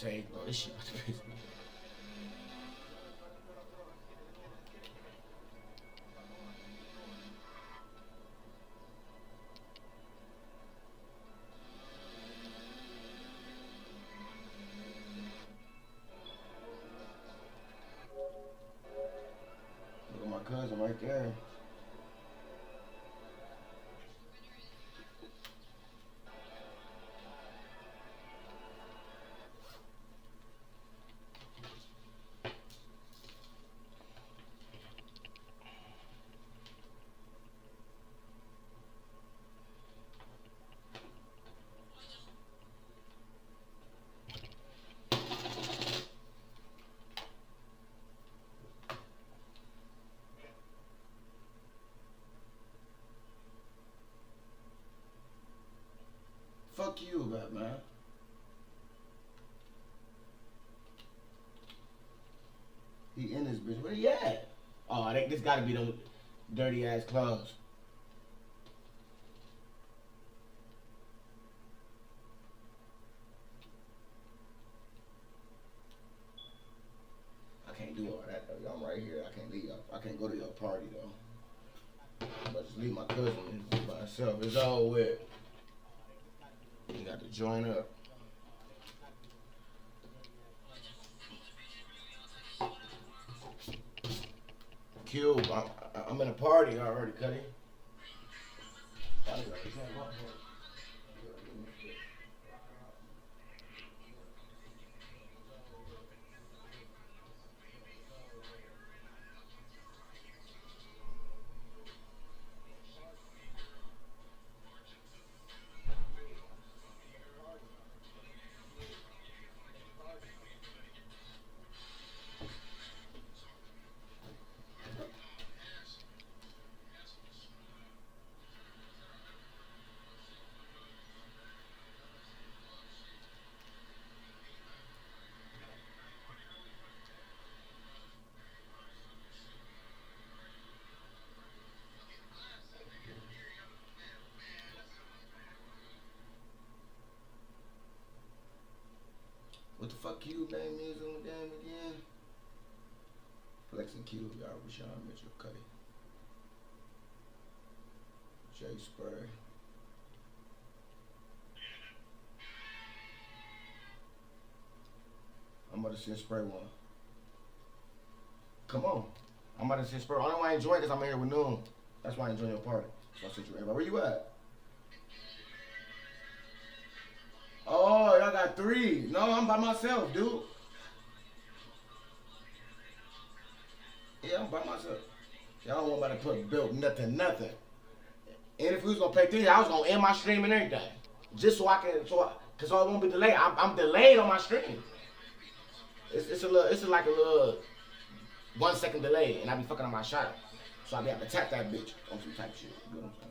take, bro. This shit about to piss me. Look at my cousin right there. Fuck you, Batman. He in this bitch. Where he at? Oh, this gotta be them dirty ass clubs. I can't do all that though. I'm right here. I can't leave. I can't go to your party though. But just leave my cousin by himself. It's all with. You got to join up. Cube, I'm in a party already, Cuddy. What the fuck Cube name is on the game again? Flex and Cube, y'all. Rashawn Mitchell, Cuddy. Jay Spray. I'm about to send Spray one. Come on. I'm about to send Spray. Only why I enjoy it because I'm here with Noon. That's why I enjoy your party. So I sent you everybody. Where you at? Oh, y'all got 3. No, I'm by myself, dude. Yeah, I'm by myself. Y'all don't want to put built nothing. And if we was gonna play 3, I was gonna end my stream and everything, just so I can, cause I won't be delayed. I'm delayed on my stream. It's like a little 1 second delay, and I be fucking on my shot, so I be able to tap that bitch on some type shit. You know what I'm saying?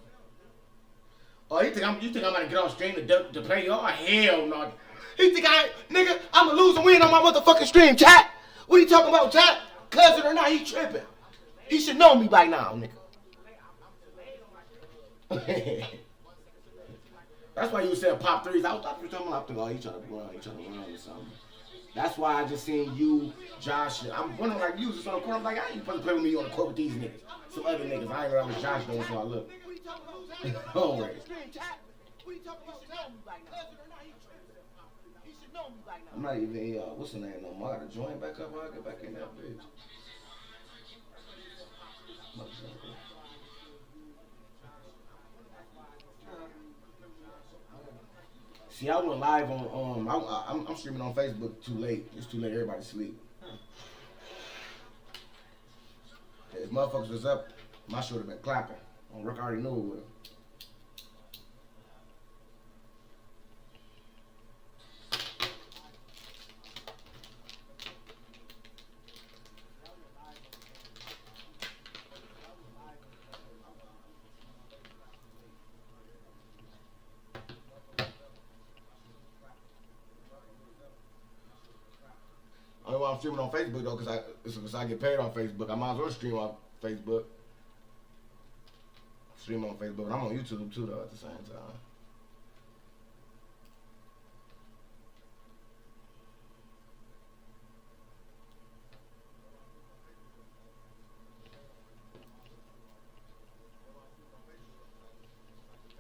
Oh, you think I'm gonna get on stream to play y'all? Hell no. He think nigga, I'ma lose and win on my motherfucking stream, chat. What are you talking about, chat? Cousin or not, he tripping. He should know me by now, nigga. That's why you said pop 3s. I thought you were talking about, oh, each other around or something. That's why I just seen you, Josh. I'm wondering like you was just on the court. I'm like, I ain't supposed to play with me on the court with these niggas. Some other niggas. I ain't know that was Josh though, so I look. Always. I'm not even, what's the name no more? I gotta join back up. I'll get back in that bitch. See, I went live on, I'm streaming on Facebook too late. It's too late, everybody sleep. If motherfuckers was up, my shit would have been clapping. Rick already knew it would have. Only why I'm streaming on Facebook though, because I get paid on Facebook. I might as well stream on Facebook. Stream on Facebook, and I'm on YouTube too though at the same time.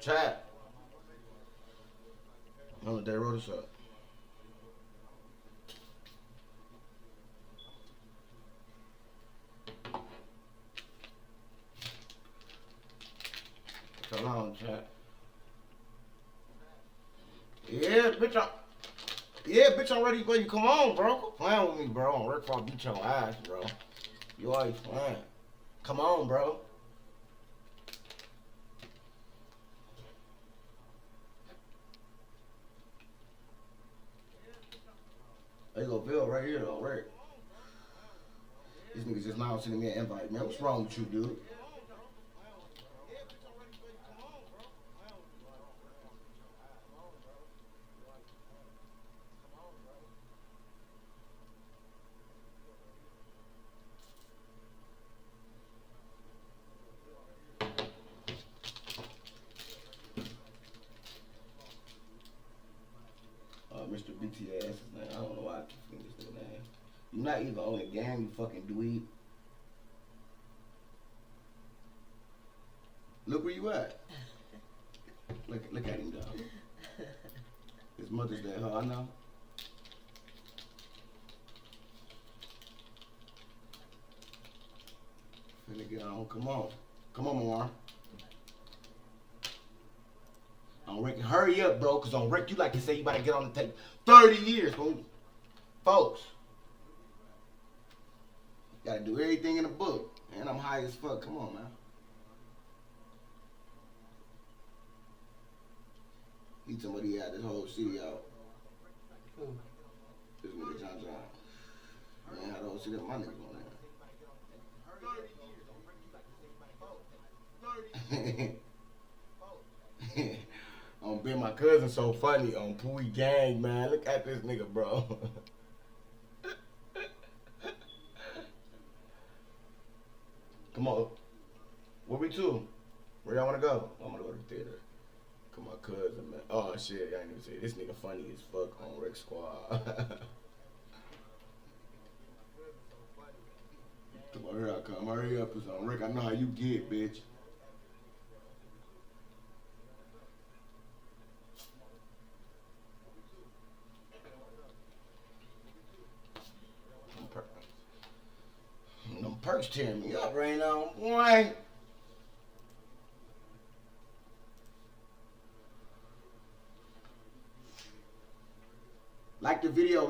Chat. Don't let that roll this up. Come on, chat. Yeah, bitch, I'm ready for you. Come on, bro. Quit playing with me, bro. I'm ready for beat your ass, bro. You always playing. Come on, bro. There you go, Bill, right here, though, Rick. These niggas just now sending me an invite, man. What's wrong with you, dude? Mr. BTS, his name. I don't know why I keep thinking this name. You're not even on the gang, you fucking dweeb. Look where you at. Look at him, dog. His mother's there, huh? I know. Finna get on. Come on. Come on, Mar. On Rick, hurry up, bro, because on Rick, you like to say you about to get on the tape. 30 years, fool. Folks. Gotta do everything in the book. And I'm high as fuck. Come on, man. He somebody had this whole city out. Who? This nigga John. Man, had the whole city of my niggas on there. On Ben, my cousin so funny on Pooey Gang, man. Look at this nigga, bro. Come on. Where we to? Where y'all wanna go? I'm gonna go to the theater. Come on, cousin, man. Oh shit, I ain't even say this nigga funny as fuck on Rick Squad. Come on, here I come. Hurry up, it's on Rick. I know how you get, bitch. Them perks tearing me up right now, boy. Like the video,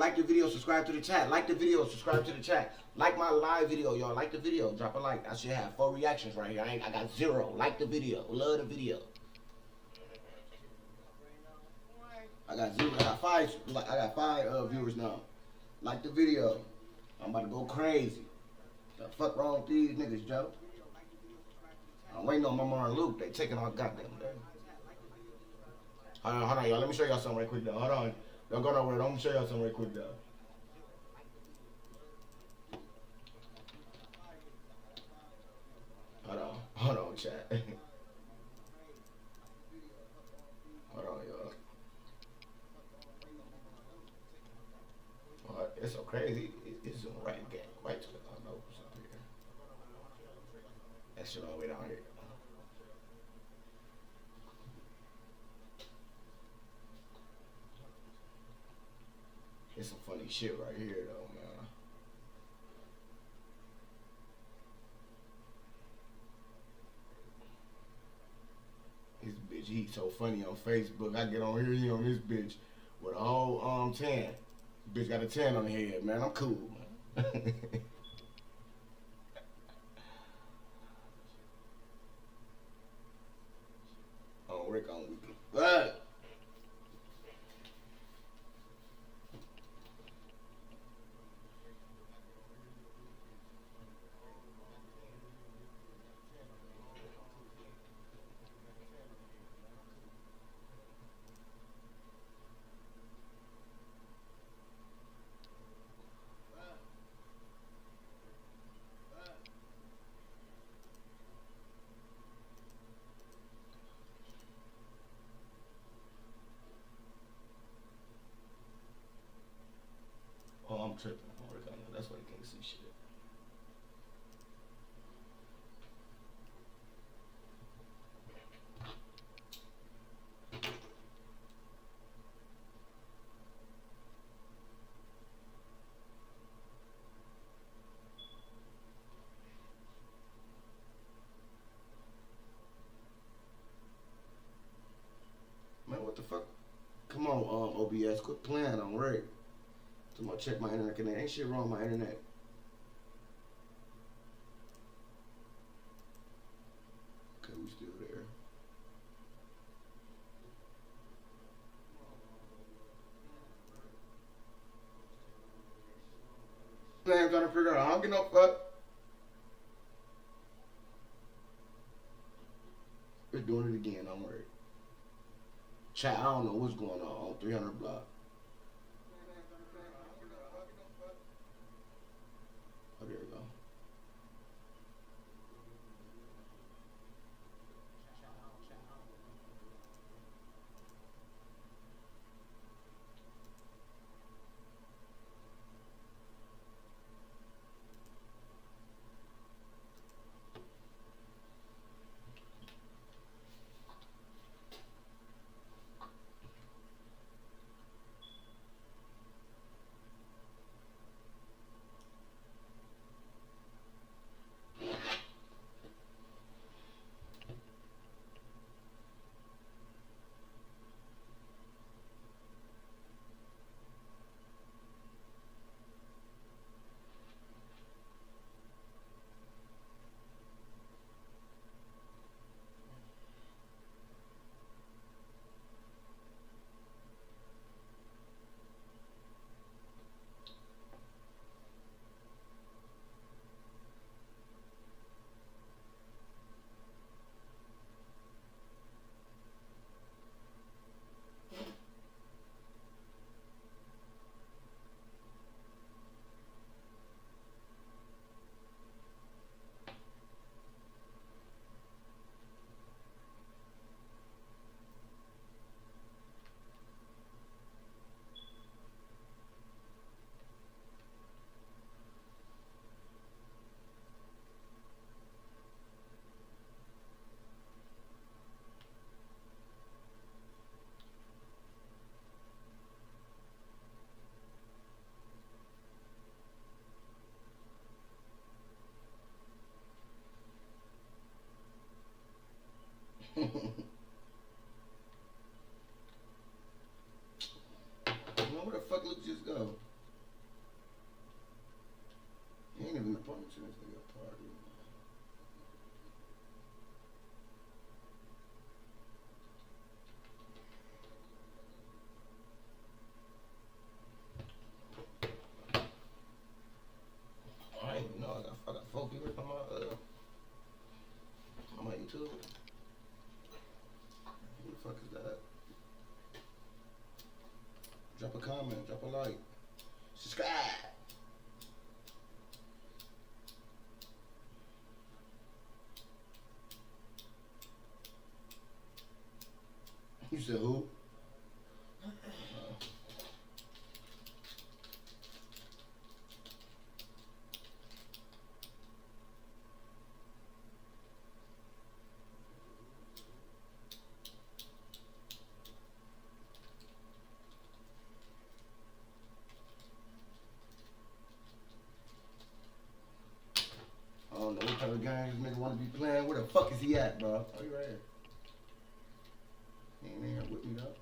subscribe to the chat. Like the video, subscribe to the chat. Like my live video, y'all. Like the video, drop a like. I should have 4 reactions right here. I got 0. Like the video, love the video. I got 0. I got 5 viewers now. Like the video. I'm about to go crazy. The fuck wrong with these niggas, Joe? I'm waiting on Mama and Luke. They taking all goddamn day. Hold on, y'all. Let me show y'all something right quick, though. Hold on. Don't go nowhere. Let me show y'all something right quick, though. Hold on, chat. Hold on, y'all. Well, it's so crazy. It's zooming right again. Right to the nose up here. That shit all the way down here. It's some funny shit right here, though, man. This bitch, he so funny on Facebook. I get on here, he on this bitch with a whole 10. Bitch got a 10 on the head, man. I'm cool, man. On Rick on weekly. But I'm tripping. That's why you can't see shit. OBS. Quit playing on Rick. So I'm gonna check my internet connection. Ain't shit wrong with my internet. Okay, we still there. I'm trying to figure out. I don't get no fuck. It's doing it again. I'm worried. Chat, I don't know what's going on 300 block. Oh, there we go. Where the fuck Luke just go? He ain't even the punch in this nigga party. I ain't even know I got 4 viewers on my YouTube. Who the fuck is that? Drop a comment, drop a like, subscribe. You said who? I don't know what type of game this nigga want to be playing. Where the fuck is he at, bro? Oh, he right here. He ain't in here with me though.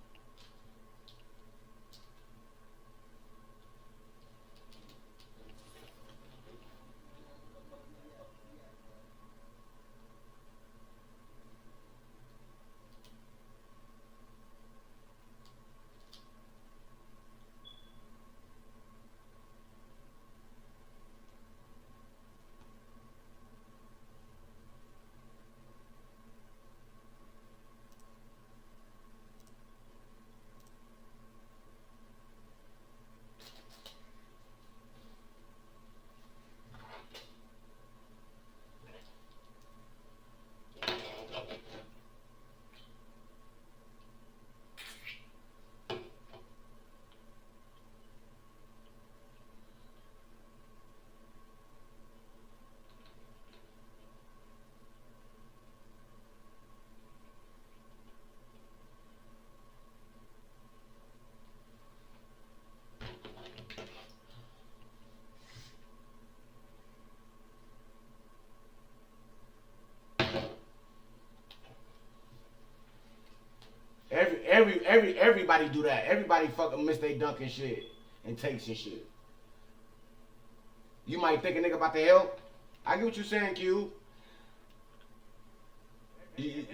everybody do that. Everybody fucking miss they dunk and shit and takes and shit. You might think a nigga about to help. I get what you're saying, Q. You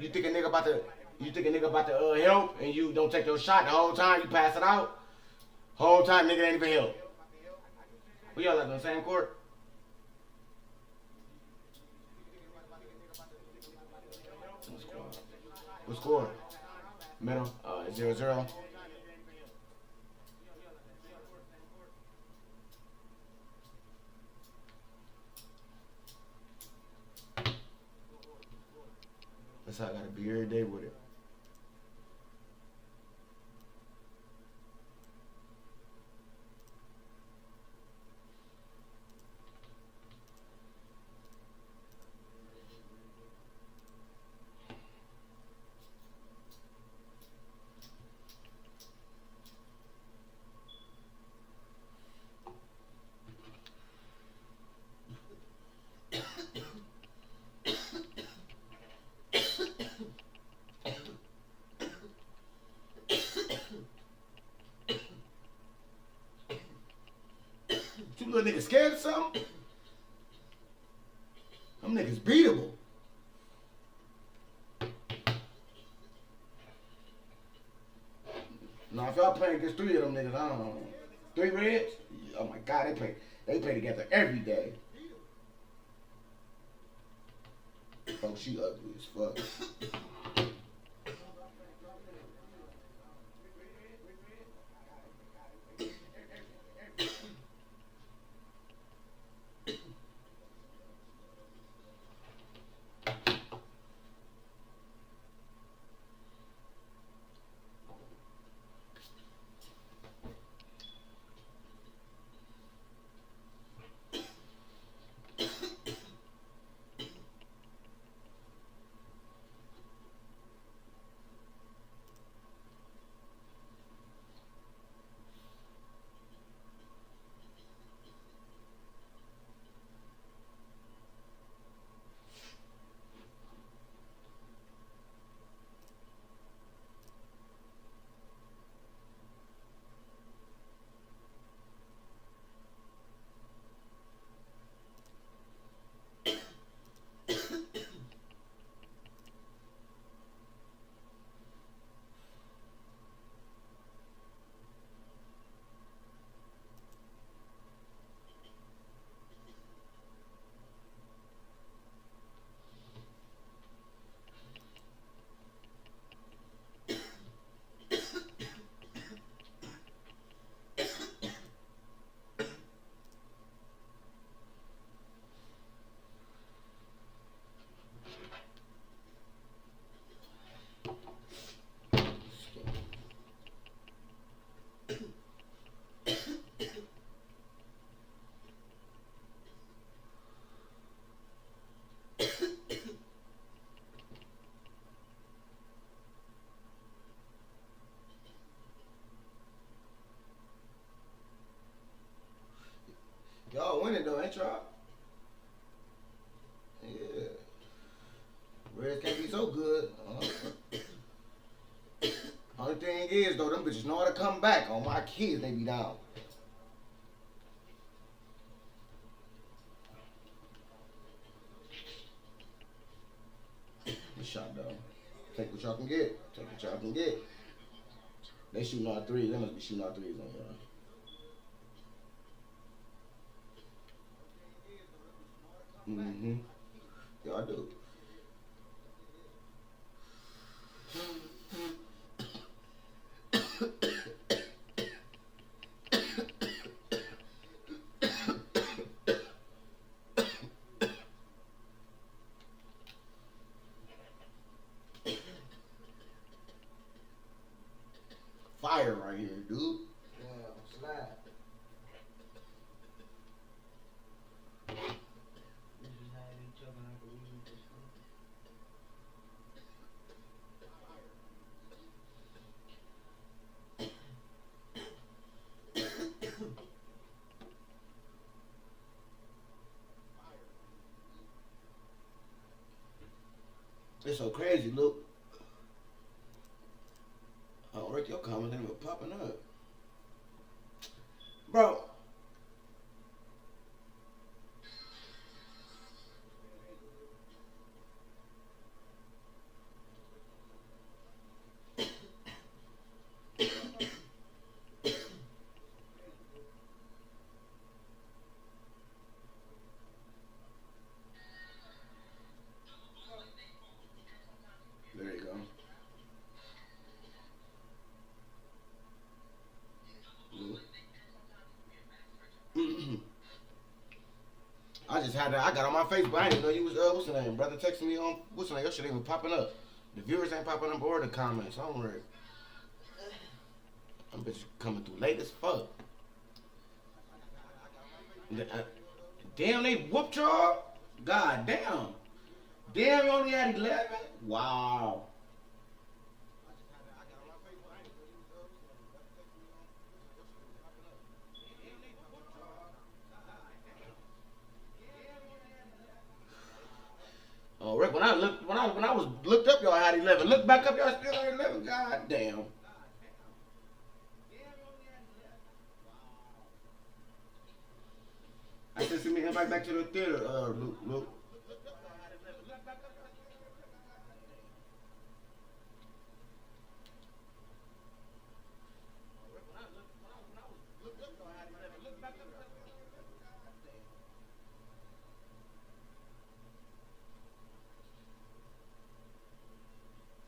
think a nigga about to help and you don't take your shot the whole time you pass it out. Whole time nigga ain't even help. We all like on the same court. What score? Middle. 0-0. That's how I gotta be every day with it. You little niggas scared of something? Them niggas beatable. Now if y'all playing against 3 of them niggas, I don't know. 3 Reds? Oh my god, they play together every day. Oh, she ugly as fuck. Y'all winning though, ain't y'all? Yeah. Reds can't be so good. Only thing is though, them bitches know how to come back. On my kids, they be down. Good shot though. Take what y'all can get. Take what y'all can get. They shooting all 3s. They must be shooting all 3s on y'all. Mm-hmm. Y'all do. Fire right here, dude. Yeah, slap. This is how they choking like a weed this one. It's so crazy, look. Oh, Rick, your comments ain't even popping up. Bro. There you go. I just had that. I got on my Facebook. I didn't know you was what's the name, brother? Texting me on what's the name? Your shit ain't even popping up. The viewers ain't popping up or the comments. I'm worried. I'm bitch coming through late as fuck. Uh, Damn, they whooped y'all. God damn. Damn, you only had 11. Wow. Oh, Rick, when I was looked up, y'all had 11. Look back up, y'all still had 11. God damn. I said, send me invite back to the theater, Luke.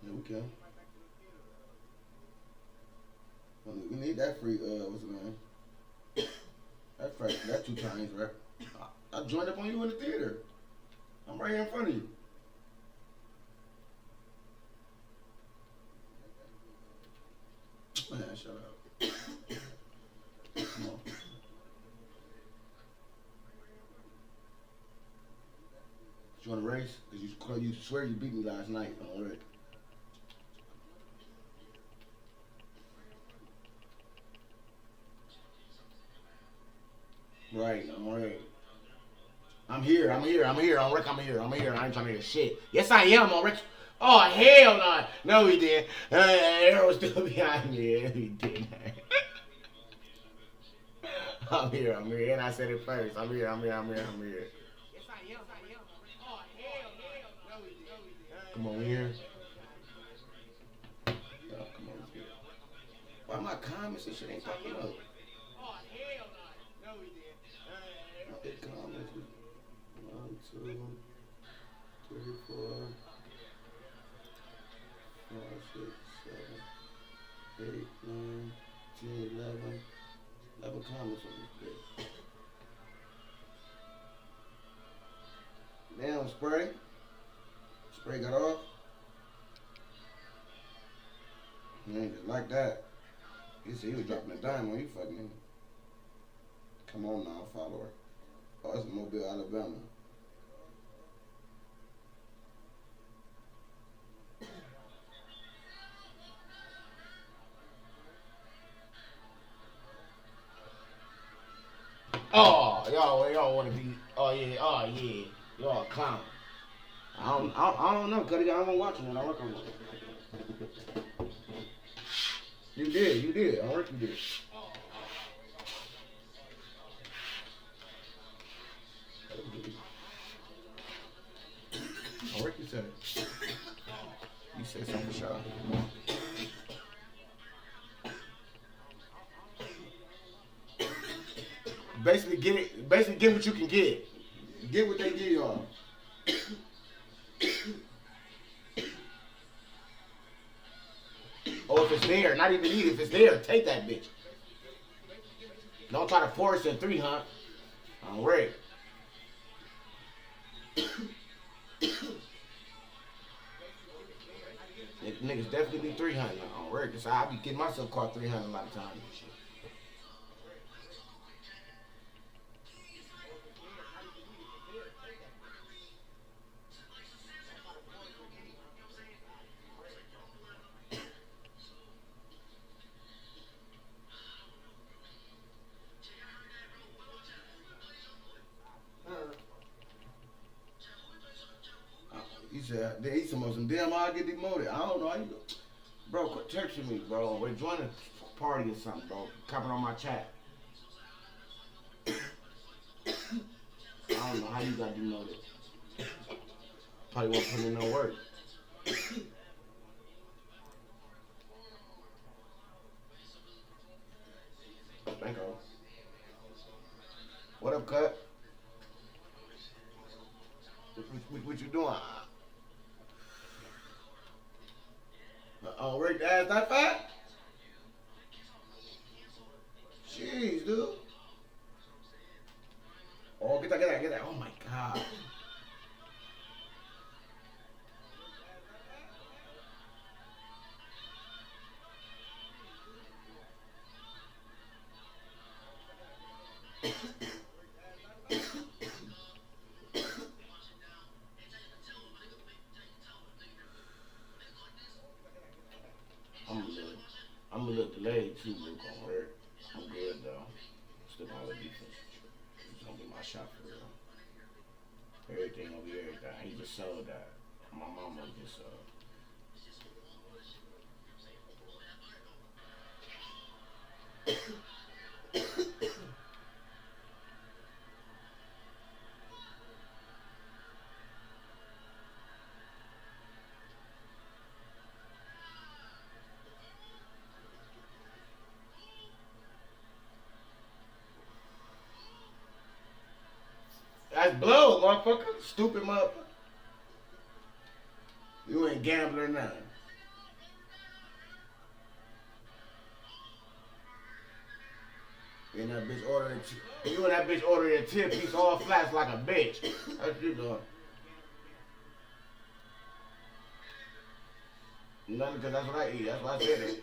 Yeah, we can. We need that free, what's the name? That's right. That 2 times, right? I joined up on you in the theater. I'm right here in front of you. Man, shut up. Come on. You want to race? Because you swear you beat me last night. All right. Right, all right. I'm here. I'm here. I'm Rick. I'm here. I ain't trying to hear shit. Yes, I am. I'm Rick. Oh, hell no. No, he did. Arrow was still behind me. Yeah, he did. I'm here. And I said it first. I'm here. Come on, here. Oh, come on, let's get it. Why my comments and shit ain't popping up? My comments. 1, 2, 3, 4, 5, 6, 7, 8, 9, 10, 11. 11 comments on this bitch. Damn, Spray. Spray got off. He ain't just like that. He said he was dropping a dime when you fucking. Come on now, follower. Oh, that's Mobile, Alabama. Oh, y'all want to be? Oh yeah, y'all a clown. I don't know, cause I wasn't watching it. I work on it. You did. I work you did. I work you said it. You said something, Shaw. Basically, get it. Basically, get what you can get. Get what they give y'all. Or if it's there, not even need it. If it's there, take that bitch. Don't try to force a 300. All right. Niggas definitely be 300 on right. Cause I be getting myself caught 300 a lot of times and shit. He said, they eat some damn, I'll get demoted. I don't know how you go. Bro, quit texting me, bro. We're joining a party or something, bro. Comment on my chat. I don't know how you got demoted. Probably won't put in no work. Thank you. What up, cut? What you doing? Oh, Rick, ass that fat? Jeez, dude. Oh, get that. Oh my God. I'm a little, I'm a little delayed too, Luke, on work. I'm good though. Still gonna have a defense. It's gonna be my shot for real. Everything will be everything. He just sold that. My mama just That's blow, motherfucker. Stupid motherfucker. You ain't gambling or nothing. And that bitch ordering you and that bitch ordering a 10-piece all flats like a bitch. That's what you doing. Nothing, because that's what I eat. That's why I said it.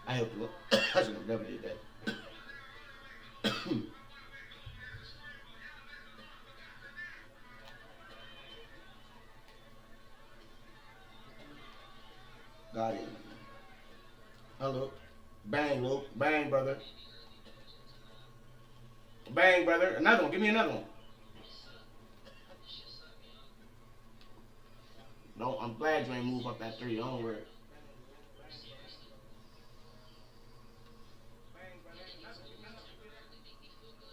I hope you I should have never did that. Got it. Hello. Bang, Luke. Bang, brother. Bang, brother. Another one. Give me another one. No, I'm glad you ain't move up that 3. Don't worry.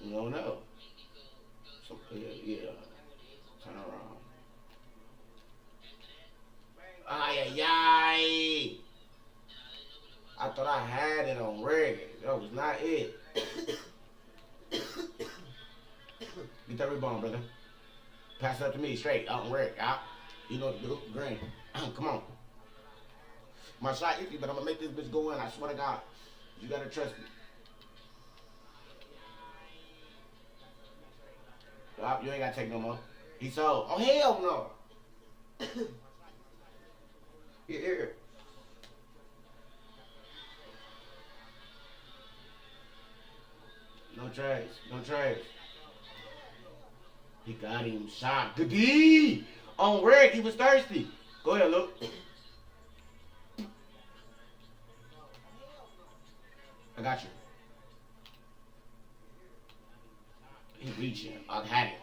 You don't know. So, yeah. Turn around. Ay, ay, ay. I thought I had it on red. That was not it. Get that rebound, brother. Pass it up to me straight. Out and red. Out. You know what to do. Green. Come on. My shot iffy, but I'm going to make this bitch go in. I swear to God. You got to trust me. Oh, you ain't got to take no more. He sold. Oh, hell no. Here. No trades. No trades. He got him shot. Good D. On red. He was thirsty. Go ahead, look. I got you. He reaching. I had it.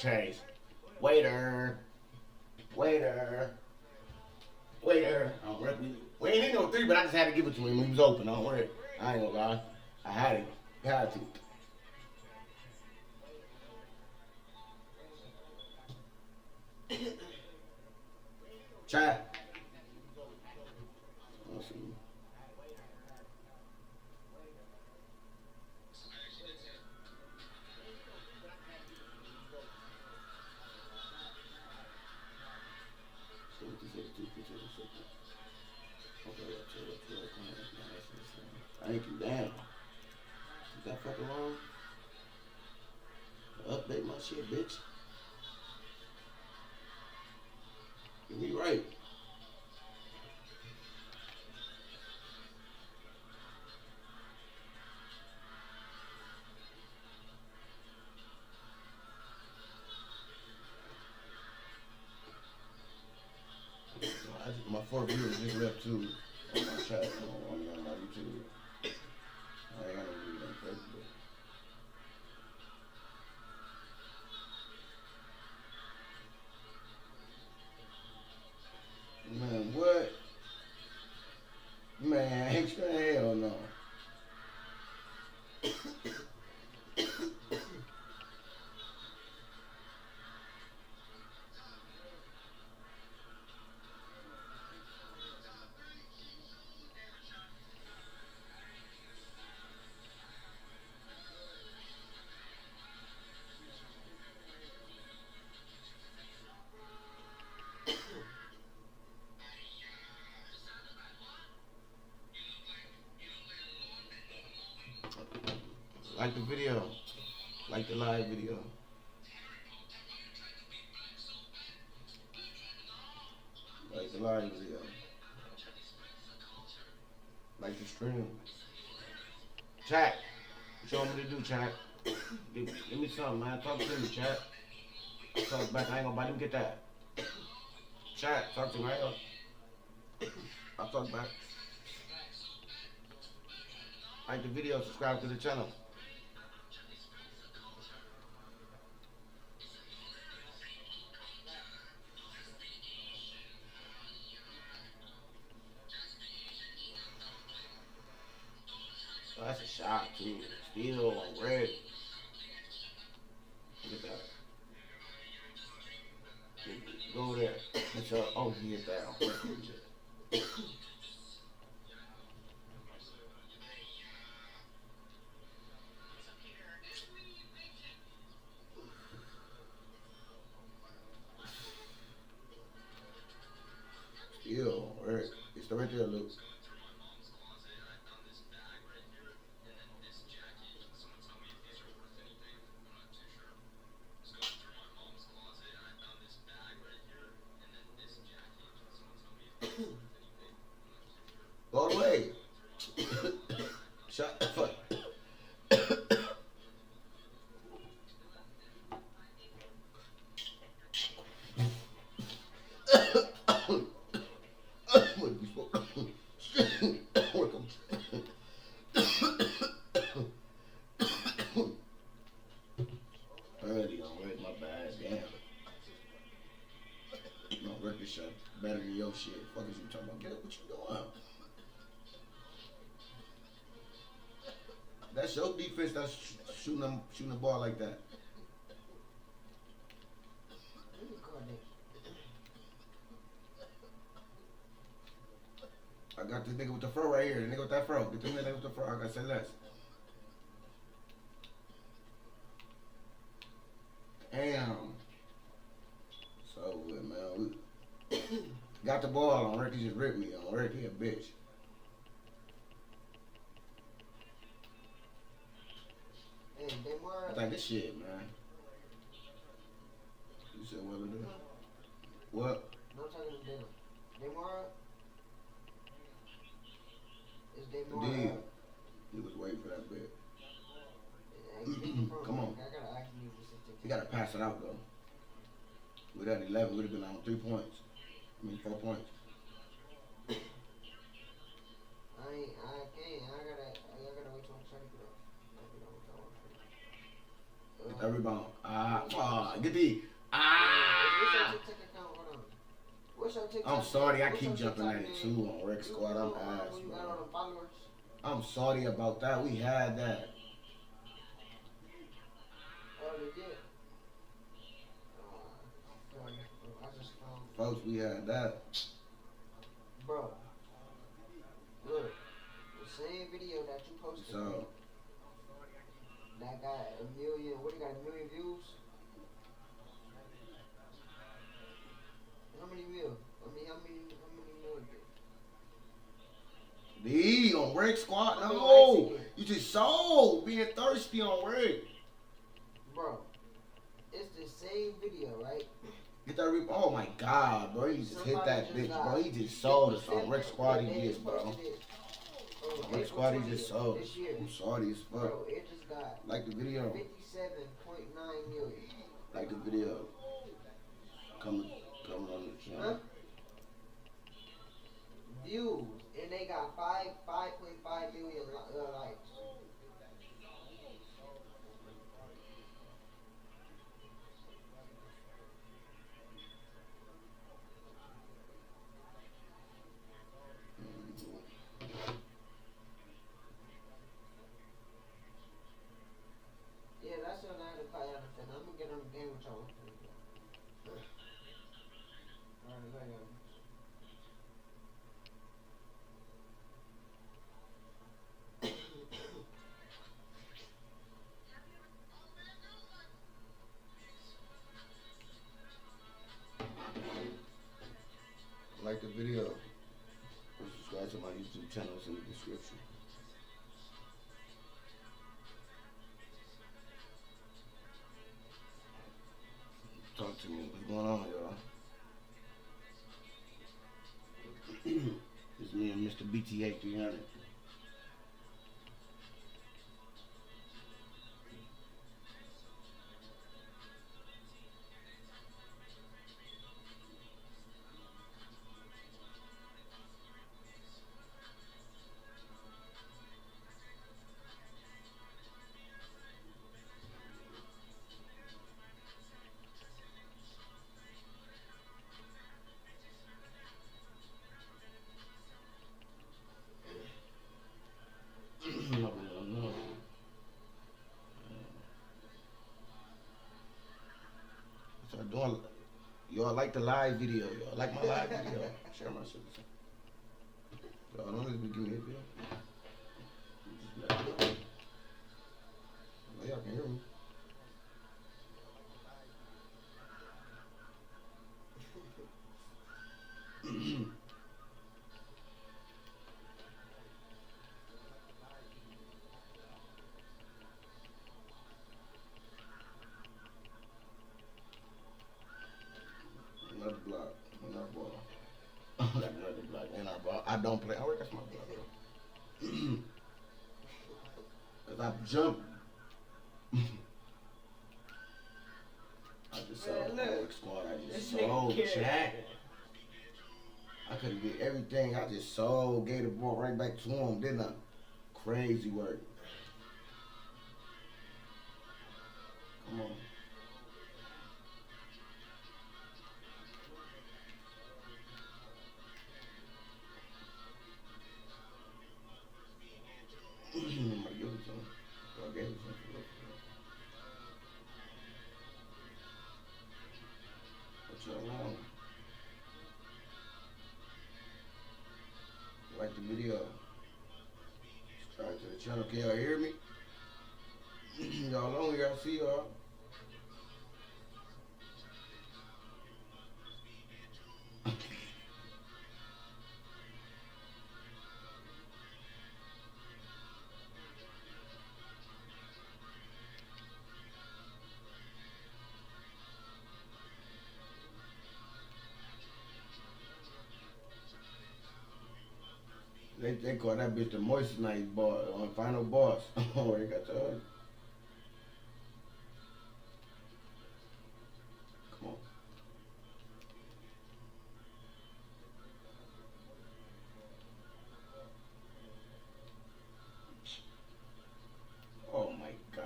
Trades. Waiter. Waiter. Waiter. We ain't in no 3, but I just had to give it to him when he was open. Don't worry. I ain't gonna lie. I had it. Had to. Chat. Let's see. Thank you, damn. Is that fucking wrong? Update my shit, bitch. Get me right. My 4 viewers just left too on my chat on my YouTube. Man, extra hell no. Like the video. Like the live video. Like the live video. Like the stream. Chat. What you want me to do, chat? Give me something, man. Talk to me, chat. Talk back. I ain't gonna buy them get that. Chat. Talk to me. I'll talk back. Like the video. Subscribe to the channel. Oh, that's a shot, too. Still on red. Look at that. Go there. It's a, oh, he hit that. Still on red. It's right there, Luke. Go away. Shut the fuck. Early on, right? My bad. Damn. No, record shot better than your shit. Fuck is you talking about? Get up, what you doing? That's your defense. That's shooting the ball like that. I got this nigga with the fro right here. The nigga with that fro. Get the nigga with the fro. I gotta say less. Damn. So good, man. We got the ball on Rick. He just ripped me on Rick. He a bitch. I think this shit, man. You said what it is? What? No talking to Dale. Demora? Is Demora? Indeed. He was waiting for that bit. Come on. I gotta ask you this. He gotta pass it out though. With that 11, would have been on 3 points. I mean 4 points. I can't. I gotta wait till I'm trying to get up. Get that rebound. Get the. I'm sorry, I keep jumping at it too on Rec Squad. I'm ass, bro. I'm sorry about that. We had that. Folks, we had that. Bro, look, the same video that you posted So, that got a million, what, it got a million views? How many mil? How many mil? D on Rec Squad? No! You just so being thirsty on Rec. Bro, it's the same video, right? Get that rebound. Oh my god, bro. He just hit that bitch, bro. He just sold us on Rec Squad. He did, bro. Rec Squad, he just sold us. I'm sorry as fuck. Bro, it just got like the video. 57.9 million. Like the video. Coming on the channel. Huh? Views, and they got 5.5 million likes. channel is in the description. Talk to me. What's going on, y'all? It's me and Mr. BTA 300. No. So doing, y'all like the live video. Y'all like my live video. Share my shit. Y'all don't let me give me a bill. Just let me know. Y'all can hear me. Another block. Another ball. Got another block. And our ball. I don't play. Oh, that's my block, bro. As I jump, I just saw the squad. I just sold chat. I couldn't get everything. I just sold, gave the ball right back to him, didn't I? Crazy work. Come on. I give it to him. I gave it to him. What you on? Like the video. Subscribe to the channel. Can y'all hear me? Y'all on here. I see y'all. They call that bitch the moissanite boss on final boss. Oh, they got the other. Come on. Oh my god.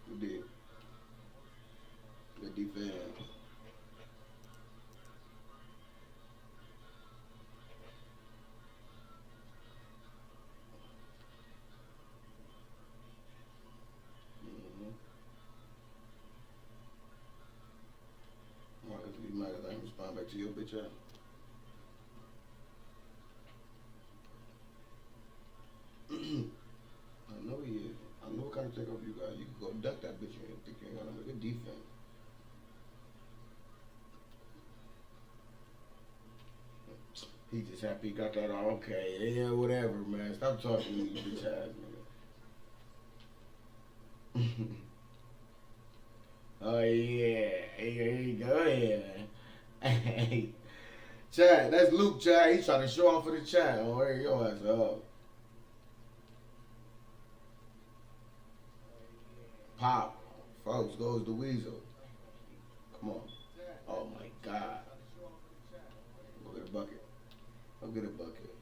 Who did? The defense. Why does it matter? I ain't respond back to your bitch ass. I know he is. I know what kind of takeoff you got. You can go duck that bitch and think you ain't gonna make a defense. He just happy he got that all okay. Yeah, whatever, man. Stop talking to me, you bitch ass nigga. Oh yeah. Hey, go ahead. Hey. Chad, that's Luke, Chad. He's trying to show off for the chat. Oh, hey, your ass up. Pop. Folks, goes the weasel. Come on. Oh my god. Go get a bucket. Go get a bucket.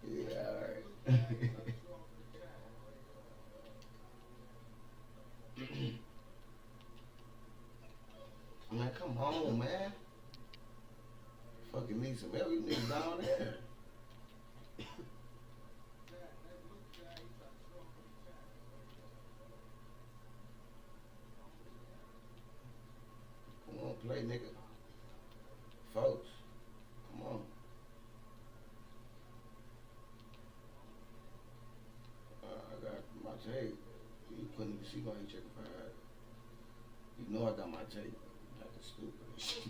Yeah, alright. Man, come on, man. Fucking need some help. You niggas down there. Come on, play, nigga. see why you checking for her. You know I got my tape. Like a stupid shit.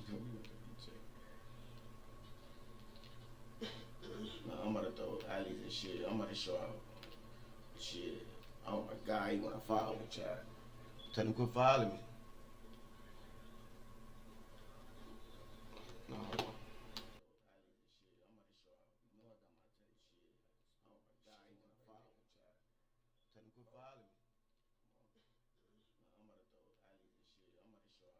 Nah, I'm about to throw alleys and shit. I'm about to show out. Shit. Oh my God, he wanna follow me, child. Tell him quit following me. No. Tell him quit following me. I'm about to throw alleys and shit. I'm about to show out.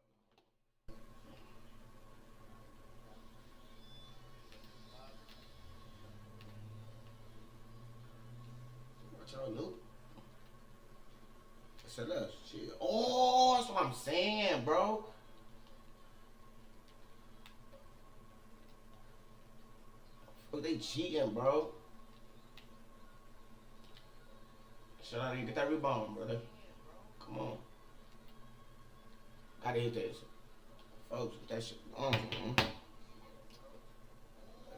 What y'all knew? Said that shit. Oh, that's what I'm saying, bro. Fuck, they cheating, bro. Shout out, get that rebound, brother. Come on. Gotta hit this. Folks, get that shit.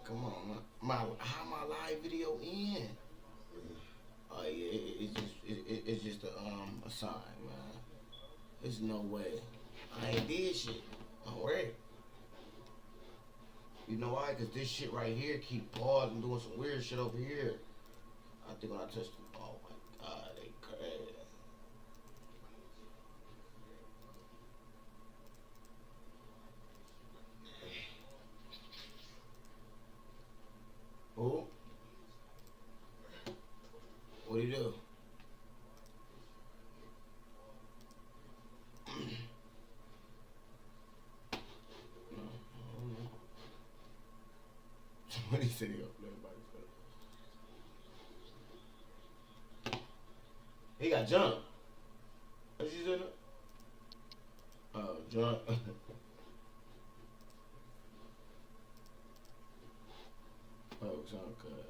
Come on, man. How my live video in? It's just a sign, man. There's no way. I ain't did shit. I'm ready. You know why? Cause this shit right here keep pausing, doing some weird shit over here. I think when I touch the oh my God, they crazy. Who? What do you do? Somebody said he gonna play everybody's face. He got jumped. What you said? Oh, jump. Oh, jump cut.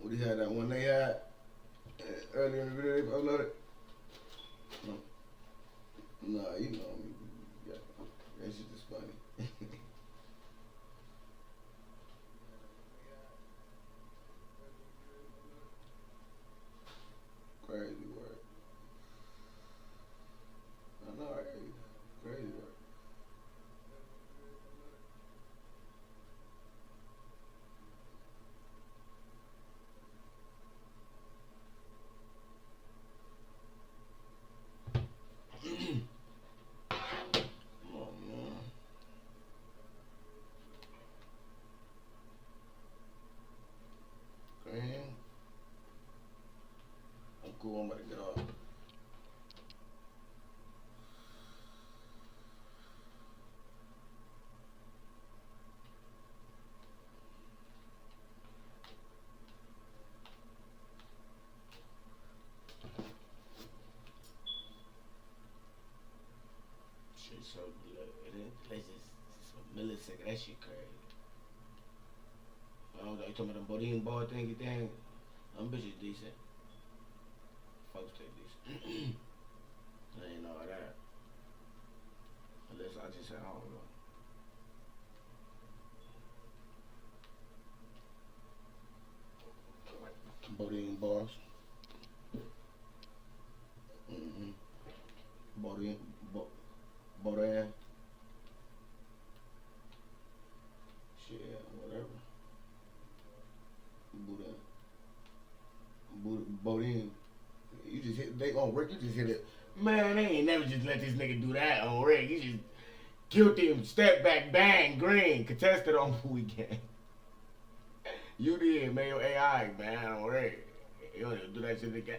What he had that one they had earlier in the video they uploaded? No. Nah, you know me. Yeah, that shit is funny. Crazy work. I know, right? Crazy work. Come on, man. Graham. I'm cool. I'm about to get off. Shit, so good. It's just a millisecond. That shit crazy. I don't know. You talking about the Bodine ball thing? Them bitches decent. Folks take decent. I ain't know that. Unless I just said, I don't know. Bodine bars. Mm-hmm. Bodine. Bodine. Shit, whatever. Bodine. You just hit Rick, you just hit it. Man, they ain't never just let this nigga do that on Rick. You just killed him, step back, bang, green, contested on the weekend. You did, man, your AI, man, on Rick. You don't even do that shit again.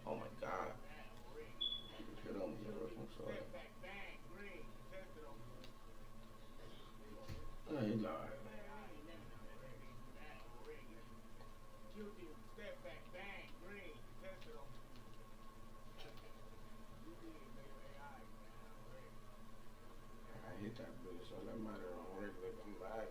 Oh my God. Hit on me, Rick. I'm sorry. Oh, he lied. I hit that bitch, so that matter on Rick. I'm back.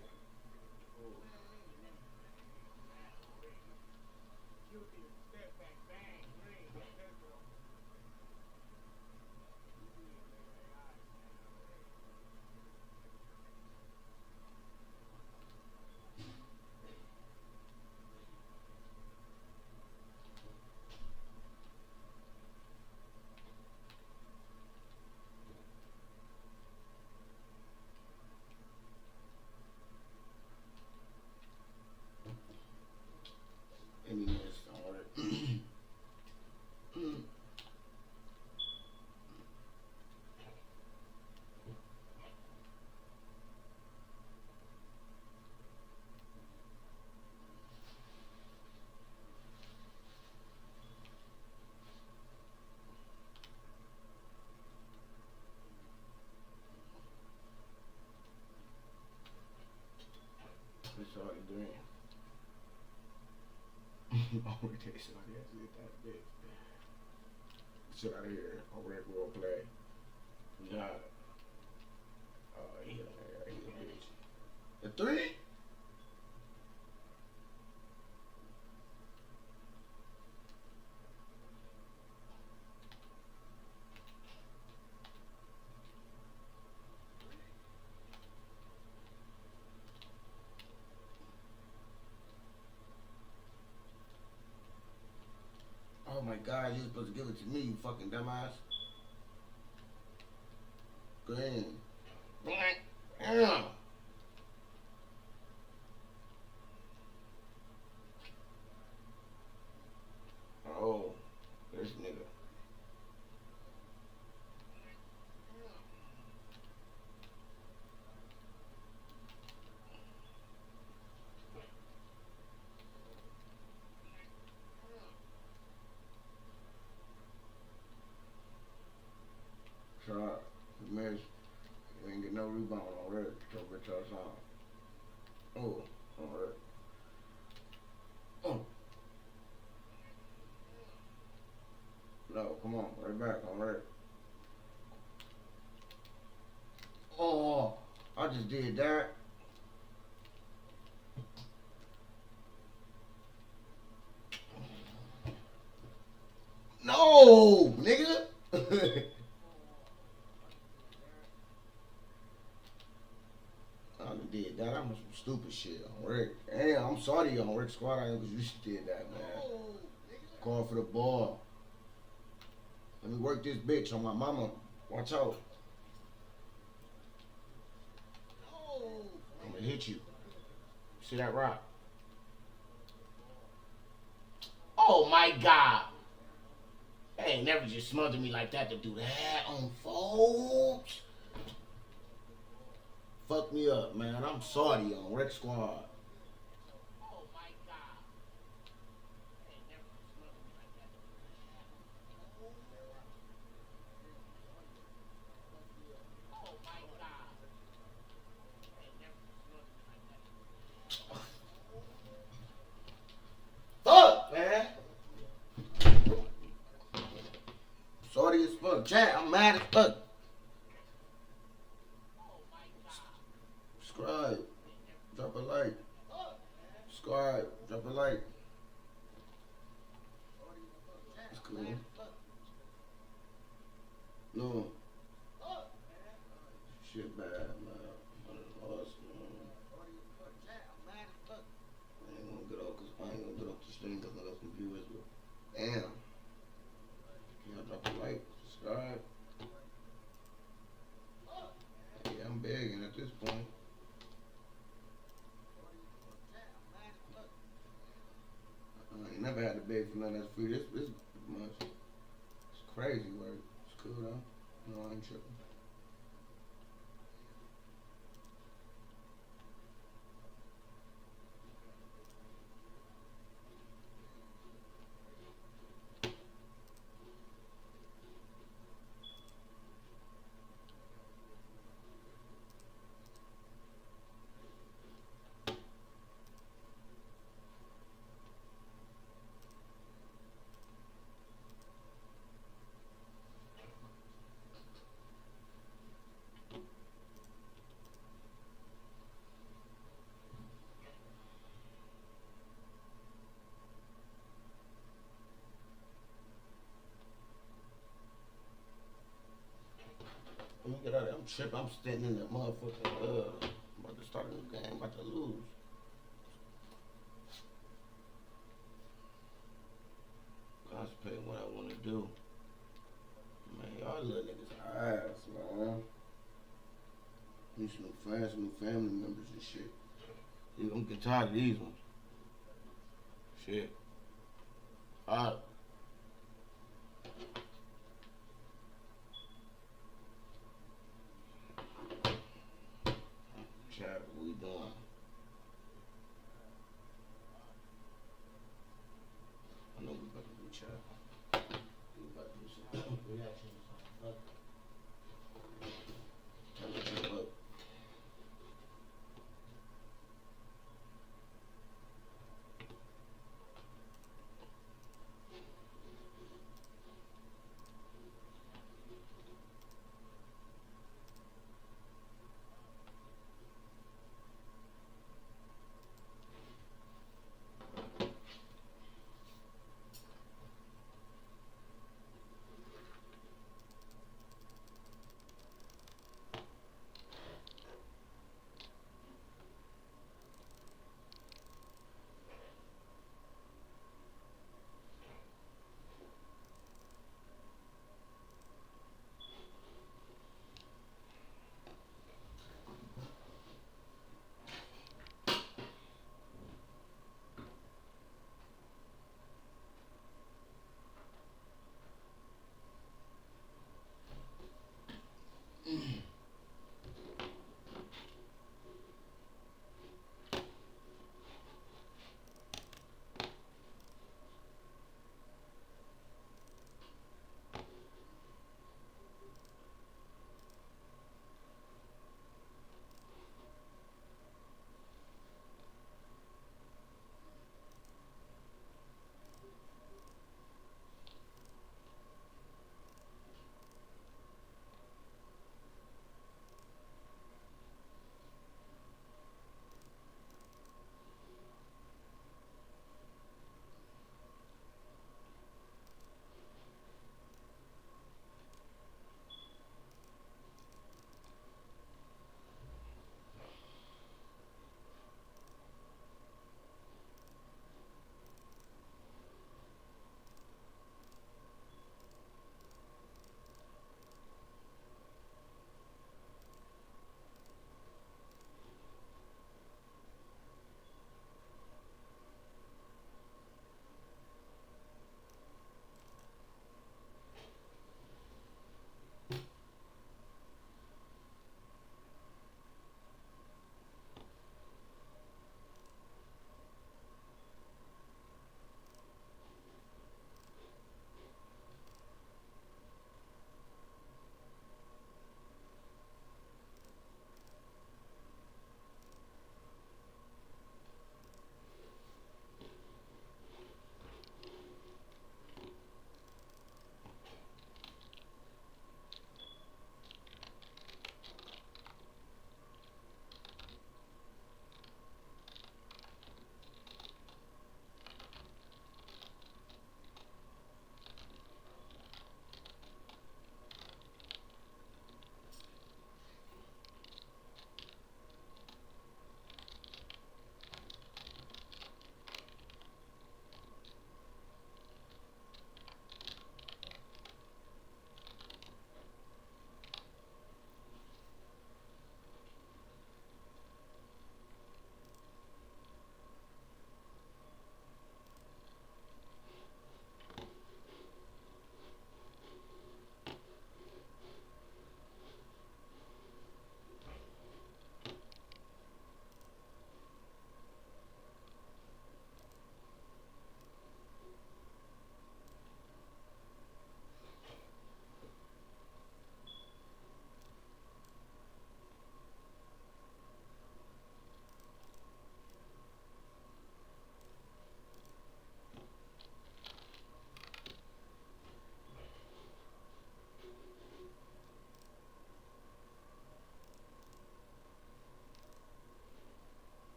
Any minutes on Rick. It's already doing. Oh, we take somebody else to hit that bitch. Shit out of here. Oh, Rick will play. Yeah. Oh, he hit a bitch. The three? Oh my God, you supposed to give it to me, you fucking dumbass. Green. Damn. Oh, this nigga. Shot. Miss. You ain't get no rebound on Rick. So bitch ass on. Oh, on Rick. Oh. No, come on. Right back on Rick. Oh, I just did that. No, nigga. I done did that. I'm some stupid shit on Rick. Damn, I'm sorry on Rick Squad because you did that, man. Call for the ball. Let me work this bitch on my mama. Watch out. I'm gonna hit you. See that rock? Oh my God. They ain't never just smothered me like that to do that on folks. Fuck me up, man. I'm sorry on Rick Squad. Fuck, man. Sorry as fuck. Chat, I'm mad as fuck. Subscribe. Drop a like. Subscribe. Drop a like. It's cool. No. Shit bad, man. I done lost, man. I ain't gonna get off the stream because I got some viewers, but damn. Can y'all drop a like, subscribe? Yeah, I'm begging at this point. I ain't never had to beg for nothing that's free. This much. It's crazy work. It's cool though. No, I ain't tripping. Let me get out of there. I'm tripping. I'm standing in that motherfucking, I'm about to start a new game. I'm about to lose. Concentrating what I want to do. Man, y'all little niggas ass, man. Need some new friends, some new family members and shit. Yeah, I'm getting tired of these ones. Shit. Alright. Chat, what we doing? I know we about to do chat. We about to do some reaction or something. Turn the shit up.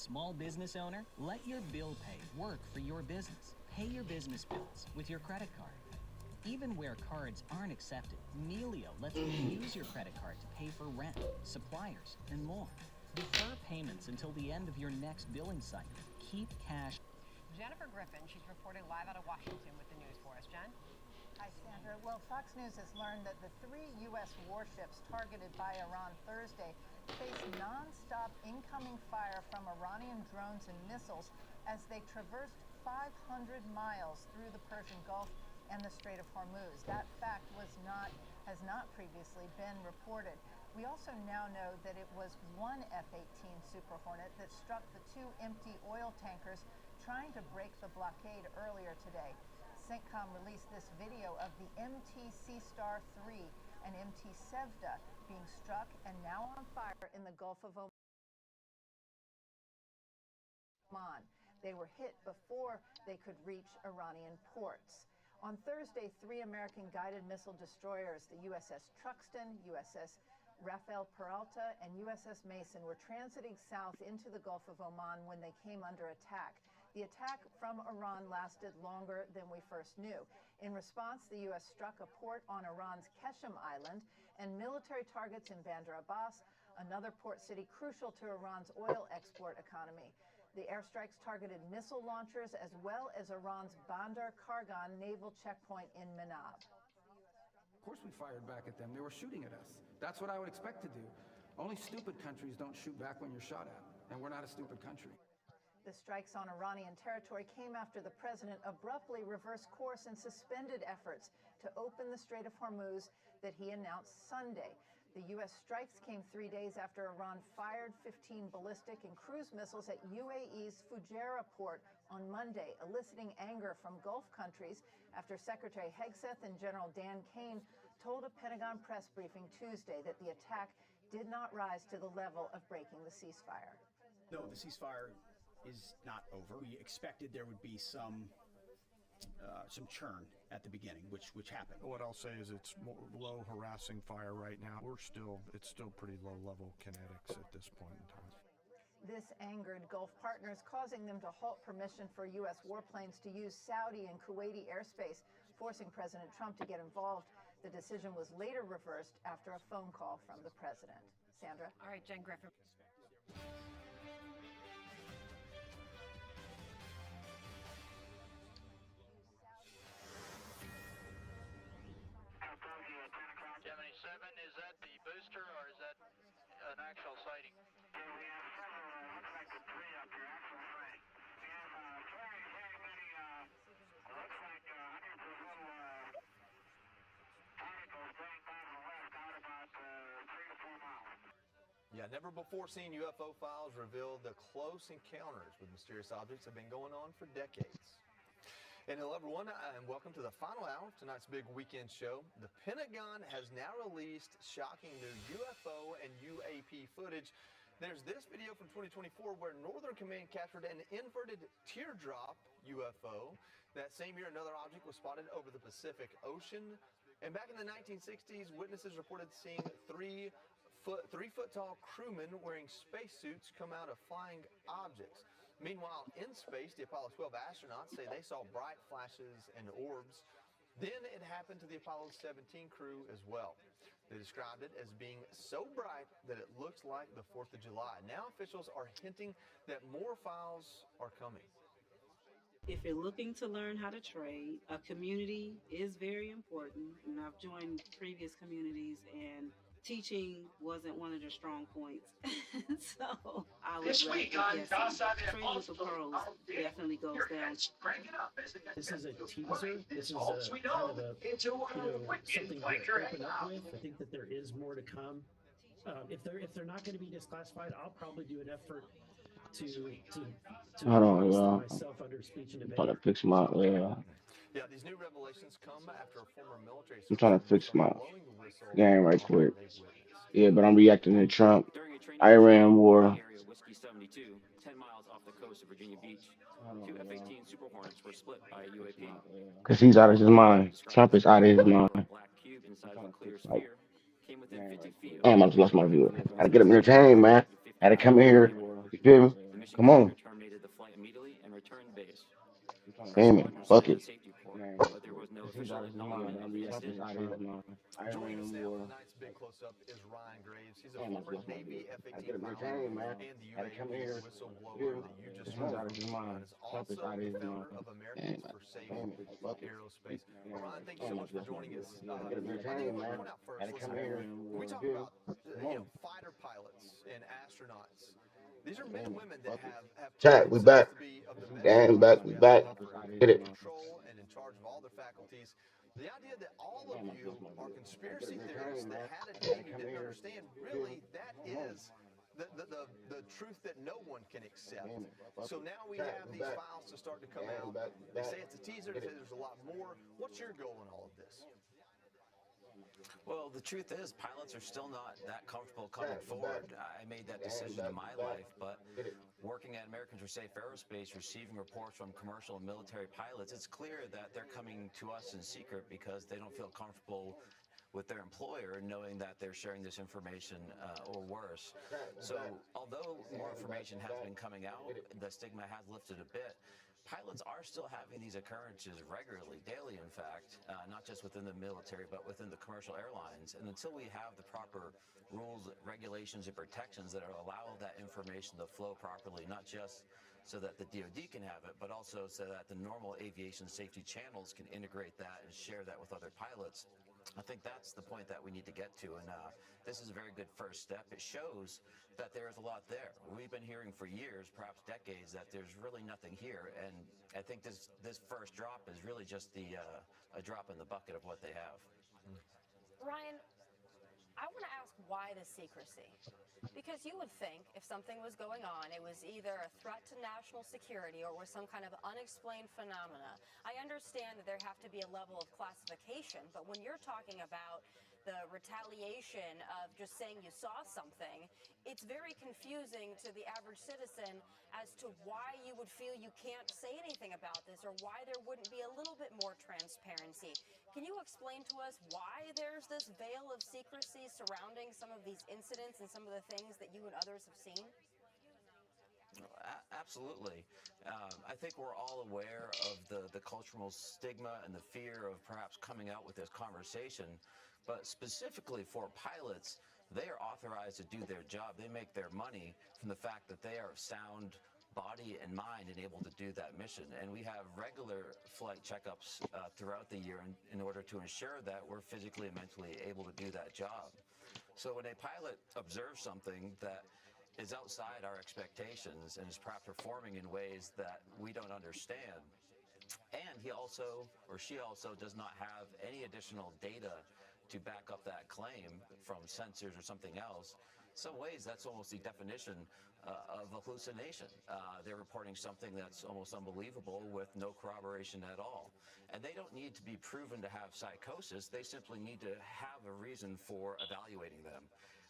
Small business owner, let your bill pay work for your business. Pay your business bills with your credit card. Even where cards aren't accepted, Melio lets you use your credit card to pay for rent, suppliers, and more. Defer payments until the end of your next billing cycle. Keep cash. Jennifer Griffin, she's reporting live out of Washington with the news for us. Jen? Hi, Sandra. Well, Fox News has learned that the 3 U.S. warships targeted by Iran Thursday face non-stop incoming fire from Iranian drones and missiles as they traversed 500 miles through the Persian Gulf and the Strait of Hormuz. That fact has not previously been reported. We also now know that it was one F-18 Super Hornet that struck the 2 empty oil tankers trying to break the blockade earlier today. CENTCOM released this video of the MT Sea Star 3 and MT Sevda being struck and now on fire in the Gulf of Oman. They were hit before they could reach Iranian ports. On Thursday, 3 American guided missile destroyers, the USS Truxtun, USS Rafael Peralta, and USS Mason, were transiting south into the Gulf of Oman when they came under attack. The attack from Iran lasted longer than we first knew. In response, the U.S. struck a port on Iran's Keshem Island and military targets in Bandar Abbas, another port city crucial to Iran's oil export economy. The airstrikes targeted missile launchers as well as Iran's Bandar Kargan naval checkpoint in Manab. Of course we fired back at them. They were shooting at us. That's what I would expect to do. Only stupid countries don't shoot back when you're shot at, and we're not a stupid country. The strikes on Iranian territory came after the president abruptly reversed course and suspended efforts to open the Strait of Hormuz that he announced Sunday. The U.S. strikes came 3 days after Iran fired 15 ballistic and cruise missiles at UAE's Fujairah port on Monday, eliciting anger from Gulf countries after Secretary Hegseth and General Dan Kane told a Pentagon press briefing Tuesday that the attack did not rise to the level of breaking the ceasefire. No, the ceasefire is not over. We expected there would be some churn at the beginning, which happened. What I'll say is it's low harassing fire right now. It's still pretty low level kinetics at this point in time. This angered Gulf partners, causing them to halt permission for U.S. warplanes to use Saudi and Kuwaiti airspace, forcing President Trump to get involved. The decision was later reversed after a phone call from the president. Sandra? All right, Jen Griffin. Gemini 7, is that the booster or is that an actual sighting? We have several, looks like the 3 up here, actual sighting. We have very many, looks like hundreds of little particles going by to the left out about 3 to 4 miles. Yeah, never before seen UFO files reveal the close encounters with mysterious objects have been going on for decades. And hello everyone, and welcome to the final hour of tonight's big weekend show. The Pentagon has now released shocking new UFO and UAP footage. There's this video from 2024 where Northern Command captured an inverted teardrop UFO. That same year, another object was spotted over the Pacific Ocean. And back in the 1960s, witnesses reported seeing three foot tall crewmen wearing spacesuits come out of flying objects. Meanwhile, in space, the Apollo 12 astronauts say they saw bright flashes and orbs. Then it happened to the Apollo 17 crew as well. They described it as being so bright that it looks like the 4th of July. Now officials are hinting that more files are coming. If you're looking to learn how to trade, a community is very important. And I've joined previous communities, and teaching wasn't one of their strong points. So I would This week on trading with the pros definitely goes down. This is a teaser. This is a kind of a, something to open up with. I think that there is more to come. If they're not going to be disclassified, I'll probably do an effort to Hold on, post y'all. myself under speech and I'm debate. trying to fix my Yeah, these new revelations come after a former military I'm trying to spokesman fix my blowing the whistle game right on quick. what they've witnessed. Yeah, but I'm reacting to Trump, Iran war. Area Whiskey 72, 10 miles off the coast of Virginia Beach. 2 F-18 Super Hornets were split by a UAP. Cause he's out of his mind. Trump is out of his mind. Black cube inside of a clear Like, sphere came within 50 feet of damn, I just lost my viewer. Had to get him entertained, man. Had to come in here. You feel me? security guard terminated the flight immediately and returned base. Damn it. Fuck it. The safety report, but there was no official acknowledgement of the incident. Joining us now for tonight's big close-up is Ryan Graves. He's a former Navy F-18 pilot and the UAW whistleblower that you just heard from. And is also the founder of Americans for Safe Aerospace. Ryan, thank you so much for joining us. I think I want to point out first, listen, when we talk about fighter pilots and astronauts, these are men and women that have Chat, we back. Gang back, we back. Get it. control and in charge of all their faculties. The idea that all of you are conspiracy theorists that had a date you didn't understand, really, that is the truth that no one can accept. So now we have these files to start to come out. They say it's a teaser, they say there's a lot more. What's your goal in all of this? Well, the truth is, pilots are still not that comfortable coming forward. I made that decision in my life, but working at Americans for Safe Aerospace, receiving reports from commercial and military pilots, it's clear that they're coming to us in secret because they don't feel comfortable with their employer knowing that they're sharing this information or worse. So although more information has been coming out, the stigma has lifted a bit. Pilots are still having these occurrences regularly, daily in fact, not just within the military, but within the commercial airlines. And until we have the proper rules, regulations, and protections that allow that information to flow properly, not just so that the DoD can have it, but also so that the normal aviation safety channels can integrate that and share that with other pilots, I think that's the point that we need to get to, and this is a very good first step. It shows that there is a lot there. We've been hearing for years, perhaps decades, that there's really nothing here, and I think this first drop is really just a drop in the bucket of what they have. Ryan, I want to ask why the secrecy? Because you would think if something was going on, it was either a threat to national security or was some kind of unexplained phenomena. I understand that there have to be a level of classification, but when you're talking about the retaliation of just saying you saw something, it's very confusing to the average citizen as to why you would feel you can't say anything about this or why there wouldn't be a little bit more transparency. Can you explain to us why there's this veil of secrecy surrounding some of these incidents and some of the things that you and others have seen? Absolutely. I think we're all aware of the cultural stigma and the fear of perhaps coming out with this conversation. But specifically for pilots, they are authorized to do their job. They make their money from the fact that they are sound body and mind and able to do that mission. And we have regular flight checkups throughout the year in order to ensure that we're physically and mentally able to do that job. So when a pilot observes something that is outside our expectations and is perhaps performing in ways that we don't understand, and he also or she also does not have any additional data to back up that claim from sensors or something else, in some ways that's almost the definition of a hallucination. They're reporting something that's almost unbelievable with no corroboration at all. And they don't need to be proven to have psychosis, they simply need to have a reason for evaluating them.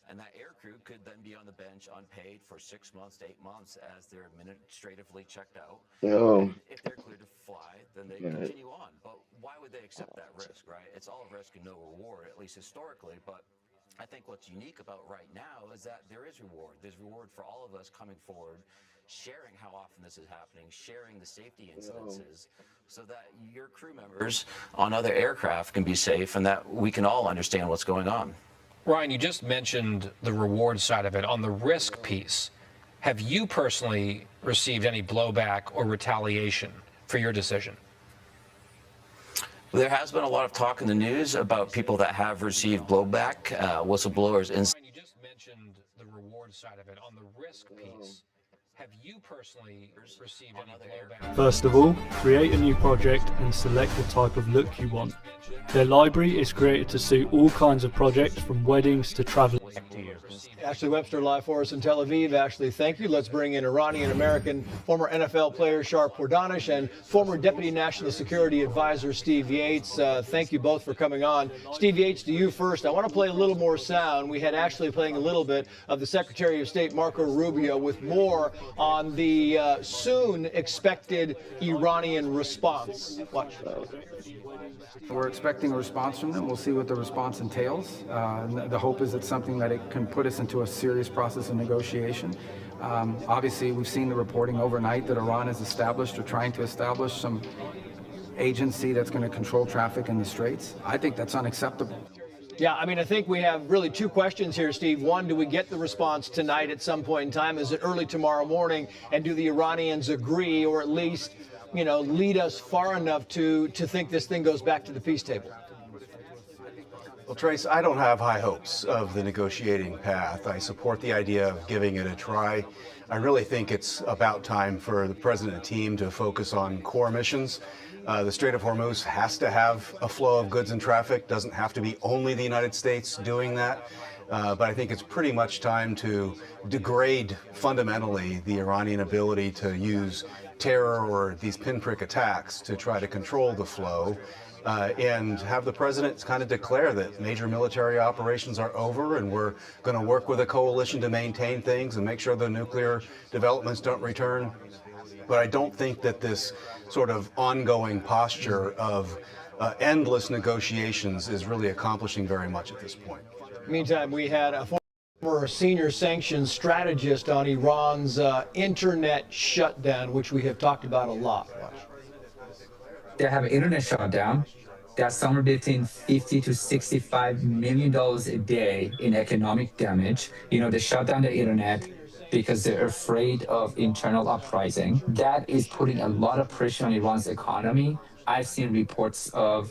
And that air crew could then be on the bench unpaid for 6 months to 8 months as they're administratively checked out. And if they're cleared to fly, then they continue on. But why would they accept that risk, right? It's all risk and no reward, at least historically. But I think what's unique about right now is that there is reward. There's reward for all of us coming forward, sharing how often this is happening, sharing the safety incidences, so that your crew members on other aircraft can be safe and that we can all understand what's going on. Ryan, you just mentioned the reward side of it. On the risk piece, have you personally received any blowback or retaliation for your decision? There has been a lot of talk in the news about people that have received blowback, whistleblowers. Ryan, you just mentioned the reward side of it. On the risk piece, have you personally received any blowback? First of all, create a new project and select the type of look you want. Their library is created to suit all kinds of projects from weddings to travel. Ashley Webster live for us in Tel Aviv. Ashley, thank you. Let's bring in Iranian-American former NFL player Sharp Pordanish and former Deputy National Security Advisor Steve Yates. Thank you both for coming on. Steve Yates, to you first. I want to play a little more sound. We had Ashley playing a little bit of the Secretary of State Marco Rubio with more on the soon expected Iranian response. Watch. We're expecting a response from them. We'll see what the response entails. The hope is it's something that it can put us into a serious process of negotiation. Obviously, we've seen the reporting overnight that Iran has established or trying to establish some agency that's going to control traffic in the Straits. I think that's unacceptable. Yeah, I mean, I think we have really two questions here, Steve. One, do we get the response tonight at some point in time? Is it early tomorrow morning? And do the Iranians agree, or at least, you know, lead us far enough to think this thing goes back to the peace table? Well, Trace, I don't have high hopes of the negotiating path. I support the idea of giving it a try. I really think it's about time for the president and team to focus on core missions. The Strait of Hormuz has to have a flow of goods and traffic. Doesn't have to be only the United States doing that. But I think it's pretty much time to degrade fundamentally the Iranian ability to use terror or these pinprick attacks to try to control the flow. And have the president kind of declare that major military operations are over and we're going to work with a coalition to maintain things and make sure the nuclear developments don't return. But I don't think that this sort of ongoing posture of endless negotiations is really accomplishing very much at this point. Meantime, we had a former senior sanctions strategist on Iran's internet shutdown, which we have talked about a lot. They have an internet shutdown. That's somewhere between $50 to $65 million a day in economic damage. You know, they shut down the internet because they're afraid of internal uprising. That is putting a lot of pressure on Iran's economy. I've seen reports of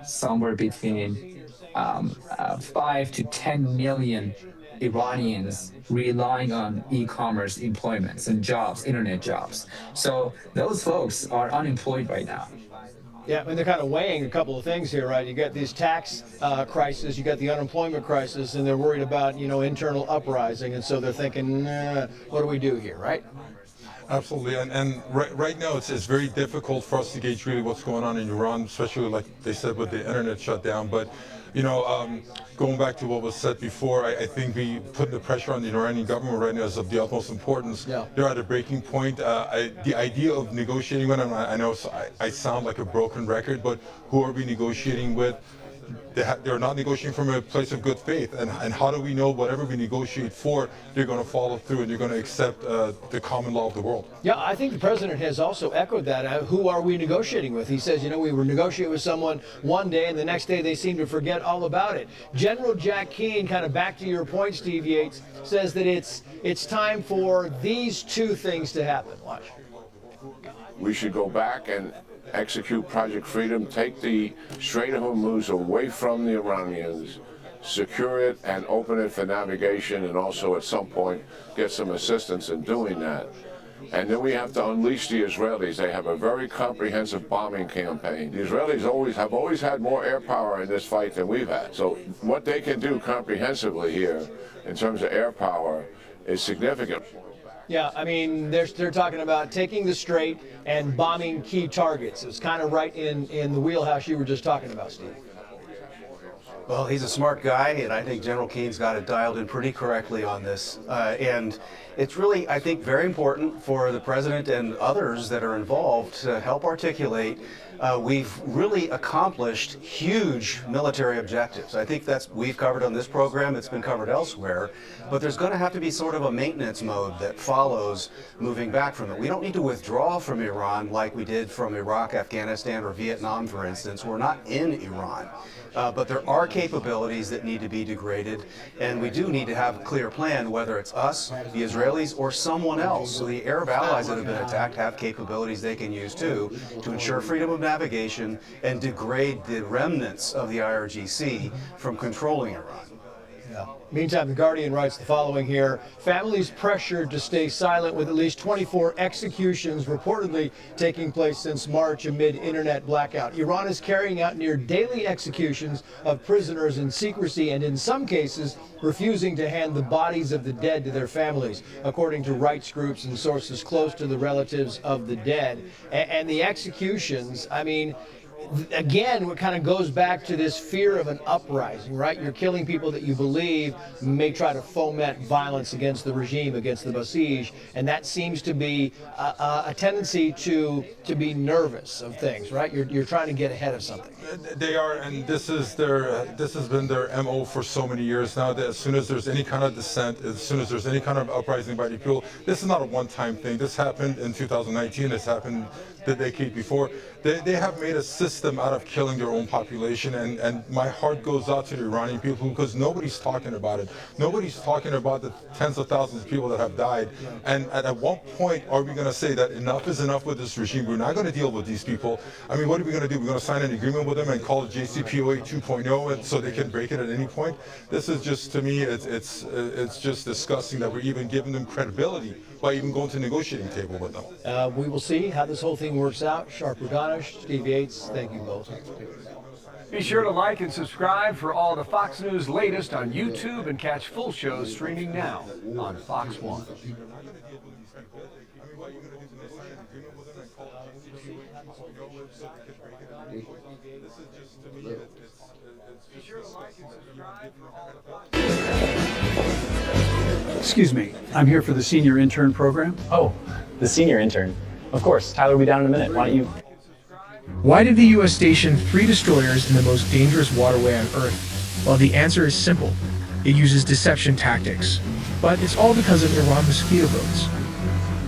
somewhere between 5 to 10 million Iranians relying on e-commerce employments and jobs, internet jobs. So those folks are unemployed right now. Yeah, and they're kind of weighing a couple of things here, right? You got these tax crisis, you got the unemployment crisis, and they're worried about, you know, internal uprising, and so they're thinking, what do we do here, right? Absolutely, and right now it's very difficult for us to gauge really what's going on in Iran, especially like they said with the internet shutdown. But you know, going back to what was said before, I think we put the pressure on the Iranian government right now is of the utmost importance. Yeah. They're at a breaking point. The idea of negotiating with them, I know I sound like a broken record, but who are we negotiating with? They're not negotiating from a place of good faith. And how do we know whatever we negotiate for, they're going to follow through and they're going to accept the common law of the world? Yeah, I think the president has also echoed that. Who are we negotiating with? He says, you know, we were negotiating with someone one day and the next day they seem to forget all about it. General Jack Keane, kind of back to your point, Steve Yates, says that it's time for these two things to happen. Watch. We should go back and execute Project Freedom, take the Strait of Hormuz away from the Iranians, secure it and open it for navigation, and also at some point get some assistance in doing that. And then we have to unleash the Israelis. They have a very comprehensive bombing campaign. The Israelis have always had more air power in this fight than we've had. So what they can do comprehensively here in terms of air power is significant. Yeah, I mean, they're talking about taking the Strait and bombing key targets. It's kind of right in the wheelhouse you were just talking about, Steve. Well, he's a smart guy, and I think General Keane's got it dialed in pretty correctly on this. And it's really, I think, very important for the president and others that are involved to help articulate we've really accomplished huge military objectives. I think we've covered on this program, it's been covered elsewhere, but there's going to have to be sort of a maintenance mode that follows moving back from it. We don't need to withdraw from Iran like we did from Iraq, Afghanistan, or Vietnam, for instance. We're not in Iran. But there are capabilities that need to be degraded, and we do need to have a clear plan, whether it's us, the Israelis, or someone else. So the Arab allies that have been attacked have capabilities they can use too to ensure freedom of navigation and degrade the remnants of the IRGC from controlling Iran. Yeah. Meantime, The Guardian writes the following here. Families pressured to stay silent with at least 24 executions reportedly taking place since March amid internet blackout. Iran is carrying out near daily executions of prisoners in secrecy and in some cases refusing to hand the bodies of the dead to their families, according to rights groups and sources close to the relatives of the dead. And the executions, I mean, again, what kind of goes back to this fear of an uprising, right? You're killing people that you believe may try to foment violence against the regime, against the Basij, and that seems to be a tendency to be nervous of things, right? You're trying to get ahead of something. They are, and this has been their MO for so many years now, that as soon as there's any kind of dissent, as soon as there's any kind of uprising by the people, this is not a one-time thing. This happened in 2019, this happened the decade before. They have made a system out of killing their own population, and my heart goes out to the Iranian people because nobody's talking about it. Nobody's talking about the tens of thousands of people that have died. And at what point are we going to say that enough is enough with this regime? We're not going to deal with these people. I mean, what are we going to do? We're going to sign an agreement with them and call it JCPOA 2.0 and so they can break it at any point? This is just, to me, it's just disgusting that we're even giving them credibility by even going to the negotiating table with them. We will see how this whole thing works out. Sharp Udanish, Steve Yates, thank you both. Be sure to like and subscribe for all the Fox News latest on YouTube and catch full shows streaming now on Fox 1. Excuse me, I'm here for the senior intern program. Oh, the senior intern. Of course, Tyler will be down in a minute. Why don't you... Why did the U.S. station 3 destroyers in the most dangerous waterway on Earth? Well, the answer is simple. It uses deception tactics. But it's all because of Iran mosquito boats.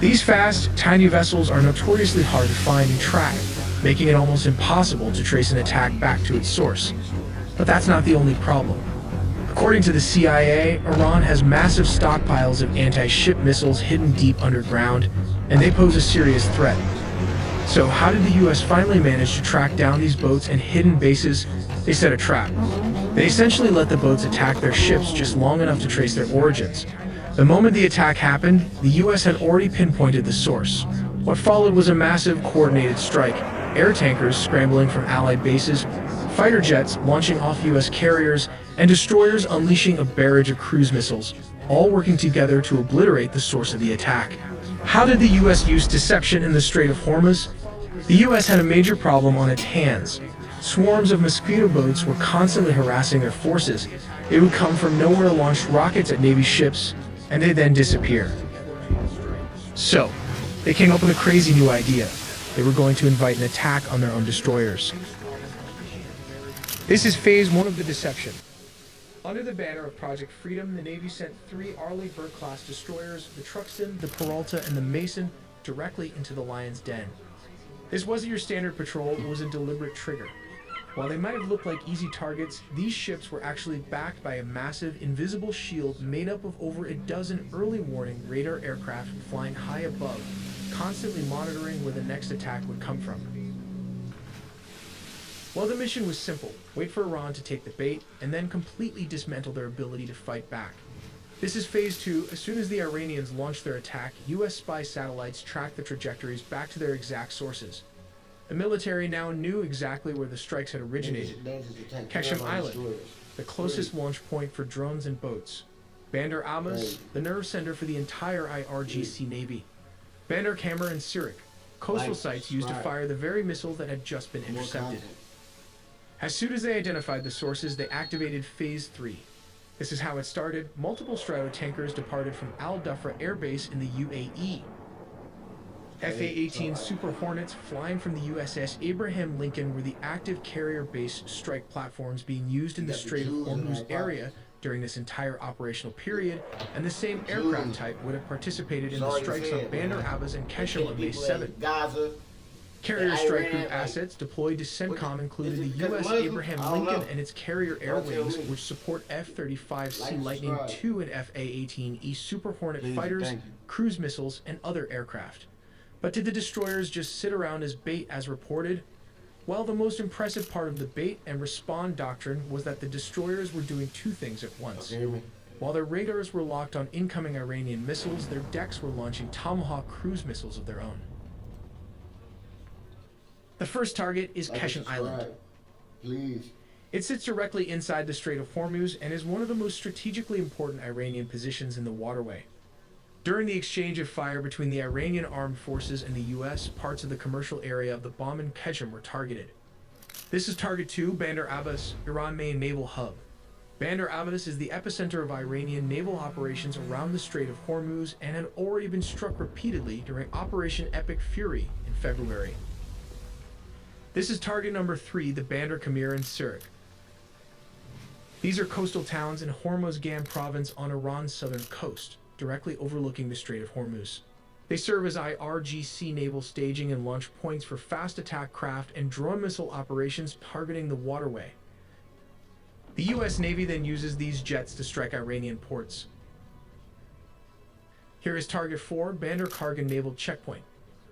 These fast, tiny vessels are notoriously hard to find and track, making it almost impossible to trace an attack back to its source. But that's not the only problem. According to the CIA, Iran has massive stockpiles of anti-ship missiles hidden deep underground, and they pose a serious threat. So how did the US finally manage to track down these boats and hidden bases? They set a trap. They essentially let the boats attack their ships just long enough to trace their origins. The moment the attack happened, the US had already pinpointed the source. What followed was a massive coordinated strike, air tankers scrambling from Allied bases, fighter jets launching off US carriers, and destroyers unleashing a barrage of cruise missiles, all working together to obliterate the source of the attack. How did the US use deception in the Strait of Hormuz? The US had a major problem on its hands. Swarms of mosquito boats were constantly harassing their forces. They would come from nowhere to launch rockets at Navy ships, and they'd then disappear. So, they came up with a crazy new idea. They were going to invite an attack on their own destroyers. This is phase 1 of the deception. Under the banner of Project Freedom, the Navy sent 3 Arleigh Burke-class destroyers, the Truxtun, the Peralta, and the Mason, directly into the Lion's Den. This wasn't your standard patrol, it was a deliberate trigger. While they might have looked like easy targets, these ships were actually backed by a massive, invisible shield made up of over a dozen early warning radar aircraft flying high above, constantly monitoring where the next attack would come from. Well, the mission was simple. Wait for Iran to take the bait, and then completely dismantle their ability to fight back. This is phase 2. As soon as the Iranians launched their attack, US spy satellites tracked the trajectories back to their exact sources. The military now knew exactly where the strikes had originated. Keshem Island, the closest launch point for drones and boats. Bandar Abbas, the nerve center for the entire IRGC Navy. Bandar Kamar and Sirik, coastal sites used to fire the very missiles that had just been intercepted. As soon as they identified the sources, they activated Phase 3. This is how it started. Multiple Stratotankers departed from Al Dhafra Air Base in the UAE. FA-18 Super Hornets flying from the USS Abraham Lincoln were the active carrier-based strike platforms being used in the Strait of Hormuz area during this entire operational period, and the same aircraft type would have participated in the strikes on Bandar Abbas and Keshem on May 7th. Carrier strike group assets deployed to CENTCOM included the U.S. Abraham Lincoln and its carrier air wings, which support F-35C Lightning II and FA-18E Super Hornet fighters, cruise missiles, and other aircraft. But did the destroyers just sit around as bait as reported? Well, the most impressive part of the bait and respond doctrine was that the destroyers were doing 2 things at once. While their radars were locked on incoming Iranian missiles, their decks were launching Tomahawk cruise missiles of their own. The first target is Keshem Island. It sits directly inside the Strait of Hormuz and is one of the most strategically important Iranian positions in the waterway. During the exchange of fire between the Iranian armed forces and the U.S., parts of the commercial area of the Bab and Keshem were targeted. This is Target 2, Bandar Abbas, Iran main naval hub. Bandar Abbas is the epicenter of Iranian naval operations around the Strait of Hormuz and had already been struck repeatedly during Operation Epic Fury in February. This is target number 3, the Bandar Kamir and Sirik. These are coastal towns in Hormozgan province on Iran's southern coast, directly overlooking the Strait of Hormuz. They serve as IRGC naval staging and launch points for fast attack craft and drone missile operations targeting the waterway. The U.S. Navy then uses these jets to strike Iranian ports. Here is Target 4, Bandar Kargan Naval Checkpoint.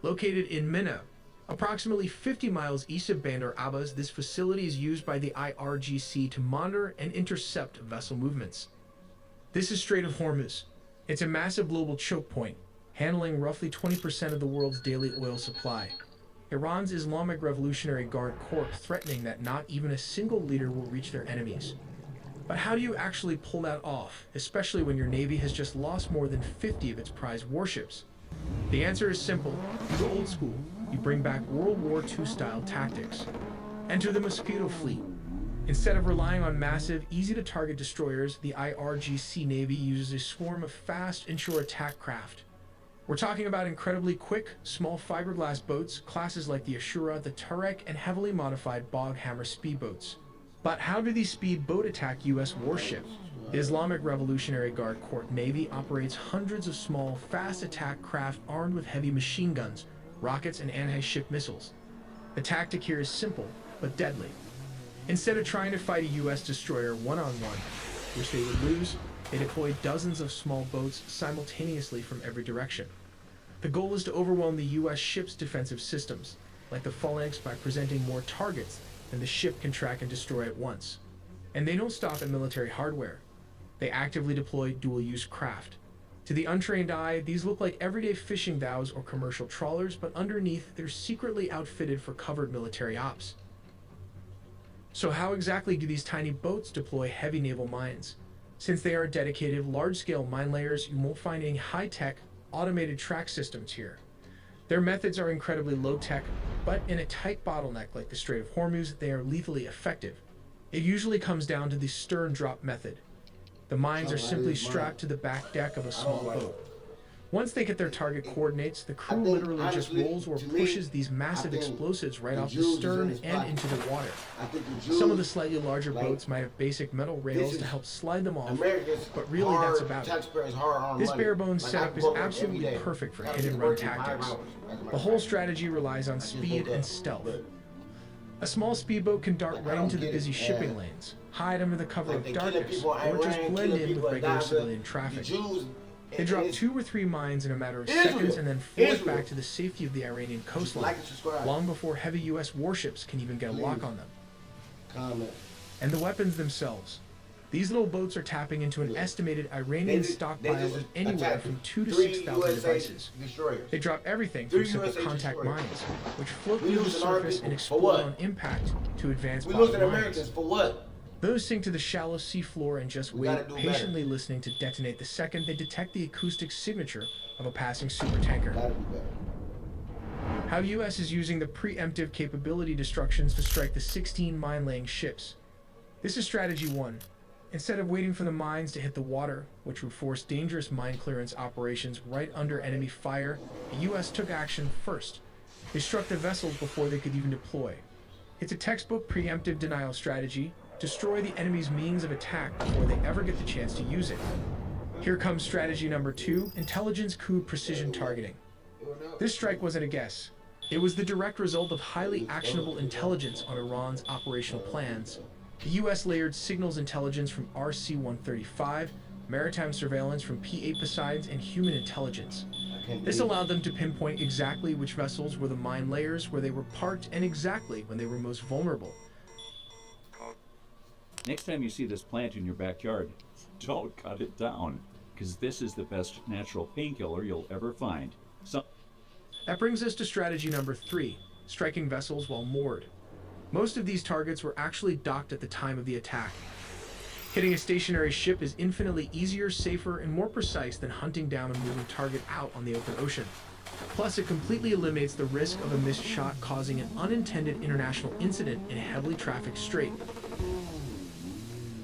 Located in Mina, approximately 50 miles east of Bandar Abbas, this facility is used by the IRGC to monitor and intercept vessel movements. This is Strait of Hormuz. It's a massive global choke point, handling roughly 20% of the world's daily oil supply. Iran's Islamic Revolutionary Guard Corps threatening that not even a single leader will reach their enemies. But how do you actually pull that off, especially when your Navy has just lost more than 50 of its prized warships? The answer is simple. You go old school. You bring back World War II style tactics. Enter the Mosquito Fleet. Instead of relying on massive, easy-to-target destroyers, the IRGC Navy uses a swarm of fast inshore attack craft. We're talking about incredibly quick, small fiberglass boats, classes like the Ashura, the Tarek, and heavily modified Bog Hammer speedboats. But how do these speedboat attack U.S. warships? The Islamic Revolutionary Guard Corps Navy operates hundreds of small, fast attack craft armed with heavy machine guns, rockets, and anti-ship missiles. The tactic here is simple, but deadly. Instead of trying to fight a U.S. destroyer one-on-one, which they would lose, they deploy dozens of small boats simultaneously from every direction. The goal is to overwhelm the U.S. ship's defensive systems, like the Phalanx, by presenting more targets than the ship can track and destroy at once. And they don't stop at military hardware. They actively deploy dual-use craft. To the untrained eye, these look like everyday fishing dhows or commercial trawlers, but underneath, they're secretly outfitted for covered military ops. So how exactly do these tiny boats deploy heavy naval mines? Since they are dedicated, large-scale mine layers, you won't find any high-tech, automated track systems here. Their methods are incredibly low-tech, but in a tight bottleneck like the Strait of Hormuz, they are lethally effective. It usually comes down to the stern drop method. The mines are simply strapped to the back deck of a small boat. Once they get their target coordinates, the crew literally just rolls or pushes these massive explosives right off the stern and into the water. Some of the slightly larger boats might have basic metal rails to help slide them off, but really that's about it. This bare-bones setup is absolutely perfect for hit-and-run tactics. The whole strategy relies on speed and stealth. A small speedboat can dart right into the busy shipping lanes, hide under the cover of darkness, or just blend in with regular civilian traffic. They drop 2 or 3 mines in a matter of seconds and then float back to the safety of the Iranian coastline, long before heavy U.S. warships can even get a lock on them. And the weapons themselves. These little boats are tapping into an estimated Iranian stockpile of anywhere from 2,000 to 6,000 devices. They drop everything from simple contact mines, which float near the surface and explode on impact, to advanced bottom mines. Those sink to the shallow seafloor and just wait, patiently listening to detonate the second they detect the acoustic signature of a passing supertanker. How U.S. is using the preemptive capability destructions to strike the 16 mine-laying ships. This is strategy 1. Instead of waiting for the mines to hit the water, which would force dangerous mine clearance operations right under enemy fire, the U.S. took action first. They struck the vessels before they could even deploy. It's a textbook preemptive denial strategy. Destroy the enemy's means of attack before they ever get the chance to use it. Here comes strategy number 2, intelligence coup precision targeting. This strike wasn't a guess. It was the direct result of highly actionable intelligence on Iran's operational plans. The U.S. layered signals intelligence from RC-135, maritime surveillance from P-8 Poseids, and human intelligence. This allowed them to pinpoint exactly which vessels were the mine layers where they were parked and exactly when they were most vulnerable. Next time you see this plant in your backyard, don't cut it down, because this is the best natural painkiller you'll ever find. That brings us to strategy number 3, striking vessels while moored. Most of these targets were actually docked at the time of the attack. Hitting a stationary ship is infinitely easier, safer, and more precise than hunting down a moving target out on the open ocean. Plus, it completely eliminates the risk of a missed shot causing an unintended international incident in a heavily trafficked strait.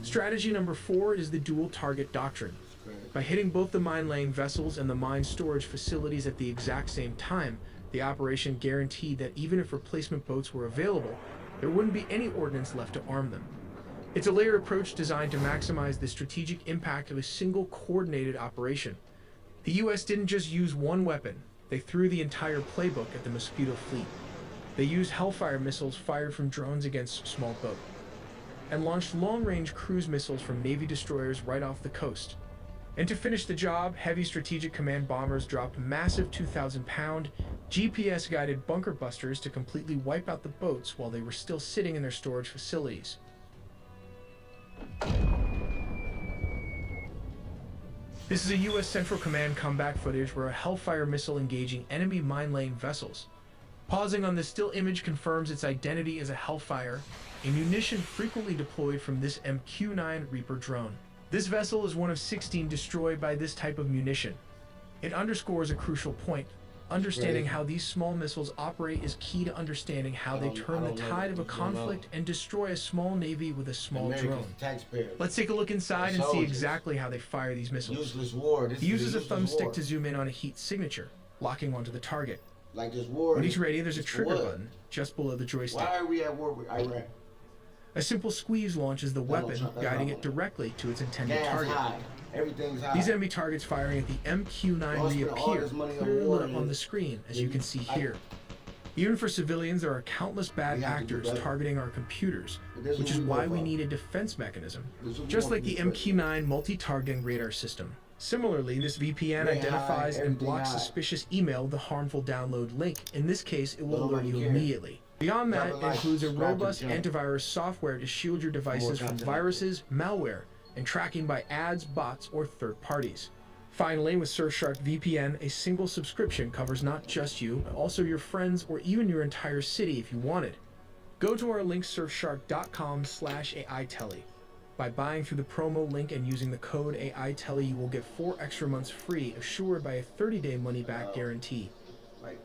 Strategy number 4 is the dual target doctrine. By hitting both the mine-laying vessels and the mine storage facilities at the exact same time, the operation guaranteed that even if replacement boats were available, there wouldn't be any ordnance left to arm them. It's a layered approach designed to maximize the strategic impact of a single coordinated operation. The US didn't just use one weapon, they threw the entire playbook at the Mosquito fleet. They used Hellfire missiles fired from drones against small boats, and launched long-range cruise missiles from Navy destroyers right off the coast. And to finish the job, heavy strategic command bombers dropped massive 2,000-pound, GPS-guided bunker busters to completely wipe out the boats while they were still sitting in their storage facilities. This is a US Central Command comeback footage where a Hellfire missile engaging enemy mine-laying vessels. Pausing on this still image confirms its identity as a Hellfire, a munition frequently deployed from this MQ-9 Reaper drone. This vessel is one of 16 destroyed by this type of munition. It underscores a crucial point. Understanding how these small missiles operate is key to understanding how they turn the tide of a conflict and destroy a small navy with a small drone. Let's take a look inside and see exactly how they fire these missiles. He uses a thumbstick to zoom in on a heat signature, locking onto the target. When he's ready, there's a trigger button just below the joystick. Why are we at war with Iran? A simple squeeze launches the weapon, guiding it directly to its intended target. Everything's high. These enemy targets firing at the MQ-9 reappear, clearly lit up on the screen, as you can see here. Even for civilians, there are countless bad actors targeting our computers, which is why we need a defense mechanism, just like the MQ-9 multi-targeting radar system. Similarly, this VPN identifies and blocks suspicious email with a harmful download link. In this case, it will alert you immediately. Beyond that, it includes a robust antivirus software to shield your devices from viruses, malware, and tracking by ads, bots, or third parties. Finally, with Surfshark VPN, a single subscription covers not just you, but also your friends or even your entire city if you wanted. Go to our link surfshark.com/AITELE. By buying through the promo link and using the code AITELE, you will get 4 extra months free, assured by a 30-day money-back guarantee.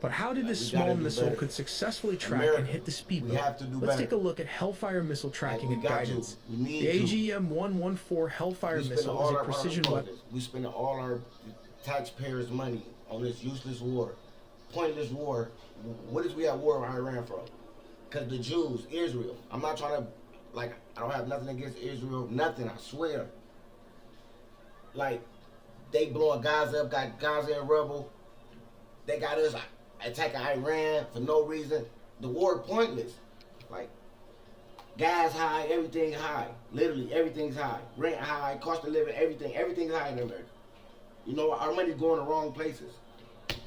But how did this small missile could successfully track and hit the speedboat? Let's take a look at Hellfire missile tracking and guidance. The AGM-114 Hellfire missile is a precision weapon. We spend all our taxpayers' money on this useless war, pointless war. What is we at war with Iran from? Because the Jews, Israel. I'm not trying to, I don't have nothing against Israel, nothing, I swear. They blowing Gaza up, got Gaza in rubble. They got us attacking Iran for no reason. The war pointless. Gas high, everything high. Literally, everything's high. Rent high, cost of living, everything's high in America. You know, our money's going the wrong places.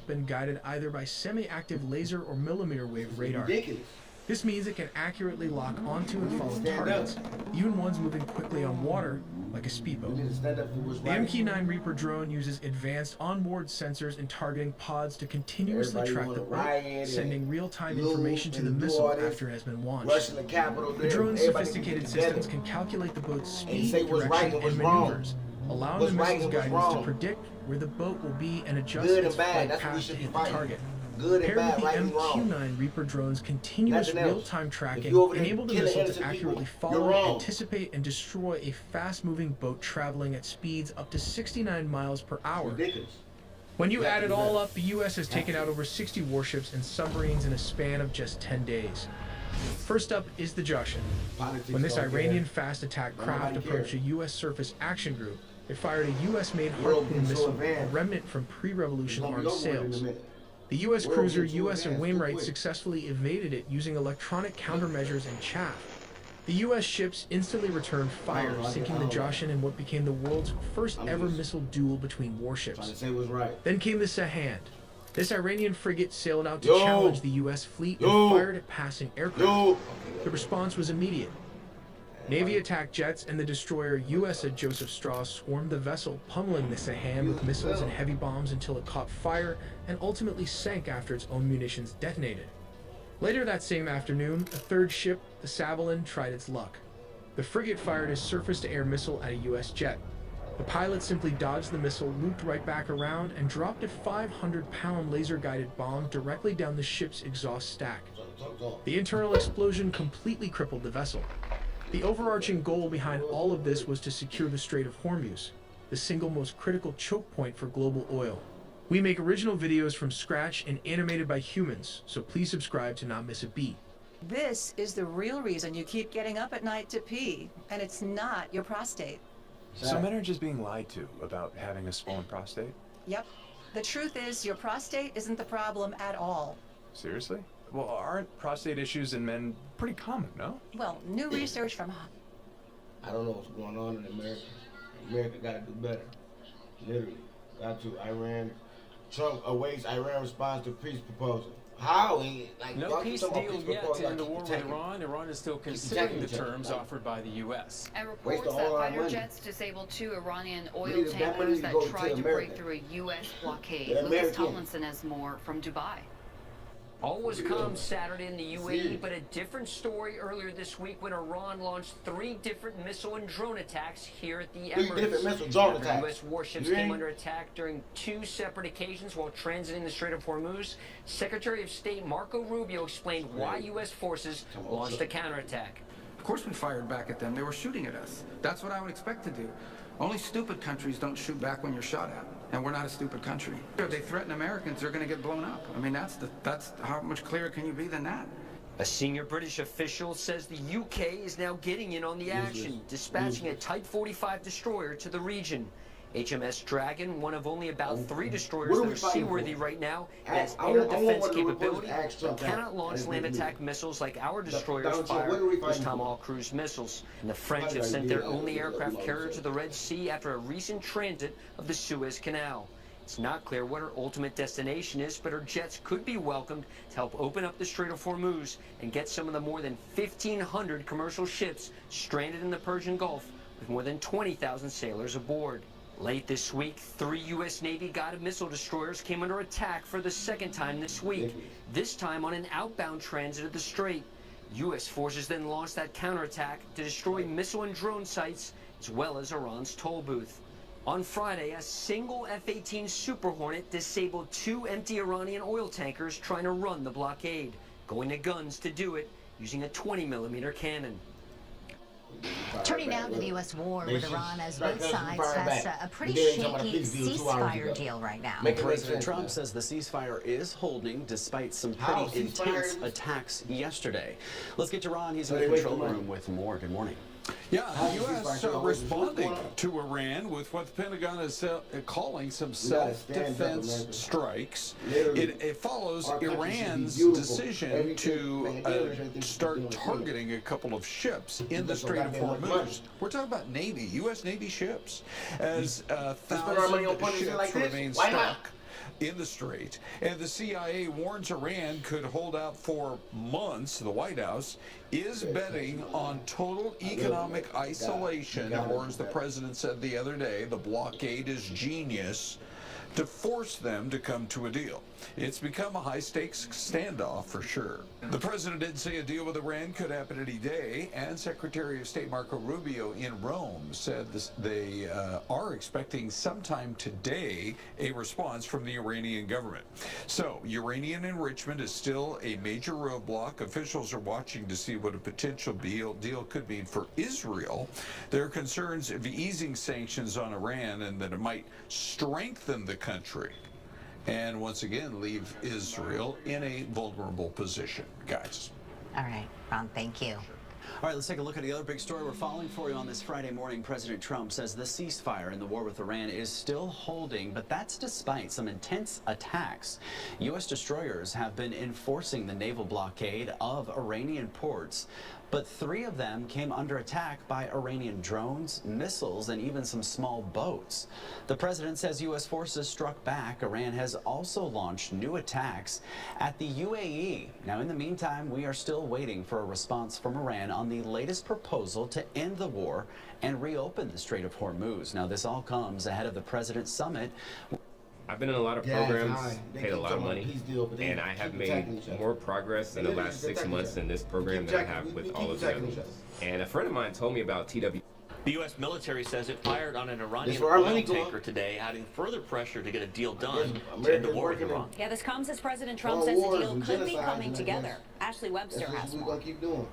Been guided either by semi-active laser or millimeter wave radar. Ridiculous. This means it can accurately lock onto and follow targets, even ones moving quickly on water, like a speedboat. The MQ-9 Reaper drone uses advanced onboard sensors and targeting pods to continuously track the boat, sending real-time information to the missile after it has been launched. The drone's sophisticated systems can calculate the boat's speed, direction, and maneuvers, allowing the missile's guidance to predict where the boat will be and adjust its flight path to hit the target. Paired with the MQ-9 Reaper drone's continuous real-time tracking, enable the missile to accurately follow, anticipate, and destroy a fast-moving boat traveling at speeds up to 69 miles per hour. When you add it all up, the U.S. has taken out over 60 warships and submarines in a span of just 10 days. First up is the Joshin. When this Iranian fast attack craft approached a U.S. surface action group, it fired a U.S.-made Harpoon missile, a remnant from pre-revolution armed sails. The U.S. cruiser U.S. and Wainwright successfully evaded it using electronic countermeasures and chaff. The U.S. ships instantly returned fire, sinking the Joshin in what became the world's first ever missile duel between warships. Then came the Sahand. This Iranian frigate sailed out to challenge the U.S. fleet and fired at passing aircraft. The response was immediate. Navy attack jets and the destroyer USS Joseph Strauss swarmed the vessel, pummeling the Sahand with missiles and heavy bombs until it caught fire and ultimately sank after its own munitions detonated. Later that same afternoon, a third ship, the Savalin, tried its luck. The frigate fired a surface-to-air missile at a U.S. jet. The pilot simply dodged the missile, looped right back around, and dropped a 500-pound laser-guided bomb directly down the ship's exhaust stack. The internal explosion completely crippled the vessel. The overarching goal behind all of this was to secure the Strait of Hormuz, the single most critical choke point for global oil. We make original videos from scratch and animated by humans, so please subscribe to not miss a beat. This is the real reason you keep getting up at night to pee, and it's not your prostate. So men are just being lied to about having a swollen prostate? Yep. The truth is, your prostate isn't the problem at all. Seriously? Well, aren't prostate issues in men pretty common, no? Well, new research from... I don't know what's going on in America. America got to do better. Literally. Got to. Iran. Trump awaits Iran response to peace proposal. How? No peace deal yet to end the war with Iran. Iran is still considering the terms offered by the U.S. And reports that fighter jets disabled 2 Iranian oil tankers that tried to break through a U.S. blockade. Lucas Tomlinson has more from Dubai. All was calm Saturday in the UAE, but a different story earlier this week when Iran launched 3 different missile and drone attacks here at the Emirates. 3 different missile drone attacks. U.S. warships came under attack during 2 separate occasions while transiting the Strait of Hormuz. Secretary of State Marco Rubio explained why U.S. forces launched a counterattack. Of course we fired back at them. They were shooting at us. That's what I would expect to do. Only stupid countries don't shoot back when you're shot at. And we're not a stupid country. If they threaten Americans, they're going to get blown up. I mean, that's how much clearer can you be than that? A senior British official says the UK is now getting in on the action, dispatching a Type 45 destroyer to the region. HMS Dragon, one of only about 3 destroyers that are seaworthy right now, has air defense capability, but cannot launch land attack missiles like our destroyers fire with Tomahawk cruise missiles. And the French have sent their only aircraft carrier to the Red Sea after a recent transit of the Suez Canal. It's not clear what her ultimate destination is, but her jets could be welcomed to help open up the Strait of Hormuz and get some of the more than 1,500 commercial ships stranded in the Persian Gulf with more than 20,000 sailors aboard. Late this week, 3 U.S. Navy guided missile destroyers came under attack for the 2nd time this week, this time on an outbound transit of the Strait. U.S. forces then launched that counterattack to destroy missile and drone sites, as well as Iran's toll booth. On Friday, a single F-18 Super Hornet disabled 2 empty Iranian oil tankers trying to run the blockade, going to guns to do it, using a 20mm cannon. Turning now to the U.S. war with Iran, as both sides has a pretty shaky ceasefire deal right now. President Trump says the ceasefire is holding despite some pretty intense attacks yesterday. Let's get to Ron. He's in the control room with more. Good morning. Yeah, the U.S. responding to Iran with what the Pentagon is calling some self-defense strikes. It follows Iran's decision to start targeting a couple of ships in the Strait of Hormuz. We're talking about Navy, U.S. Navy ships, as 1,000 ships remain stuck in the Strait, and the CIA warns Iran could hold out for months. The White House is betting on total economic isolation, or as the president said the other day, the blockade is genius, to force them to come to a deal. It's become a high-stakes standoff for sure. The president did say a deal with Iran could happen any day, and Secretary of State Marco Rubio in Rome said they are expecting sometime today a response from the Iranian government. So, uranium enrichment is still a major roadblock. Officials are watching to see what a potential deal could mean for Israel. There are concerns of easing sanctions on Iran and that it might strengthen the country and once again leave Israel in a vulnerable position. Guys. All right, Ron, thank you. All right, let's take a look at the other big story we're following for you on this Friday morning. President Trump says the ceasefire in the war with Iran is still holding, but that's despite some intense attacks. U.S. destroyers have been enforcing the naval blockade of Iranian ports, but 3 of them came under attack by Iranian drones, missiles, and even some small boats. The president says U.S. forces struck back. Iran has also launched new attacks at the UAE. Now, in the meantime, we are still waiting for a response from Iran on the latest proposal to end the war and reopen the Strait of Hormuz. Now, this all comes ahead of the president's summit. I've been in a lot of programs, paid a lot of money, and I have made more progress in the last 6 months in this program than I have with all of them. And a friend of mine told me about TW. The U.S. military says it fired on an Iranian where our oil money tanker going. today, adding further pressure to get a deal done to end the war with Iran. Yeah, this comes as President Trump says the deal could be coming together. Ashley Webster has more. We're gonna keep doing.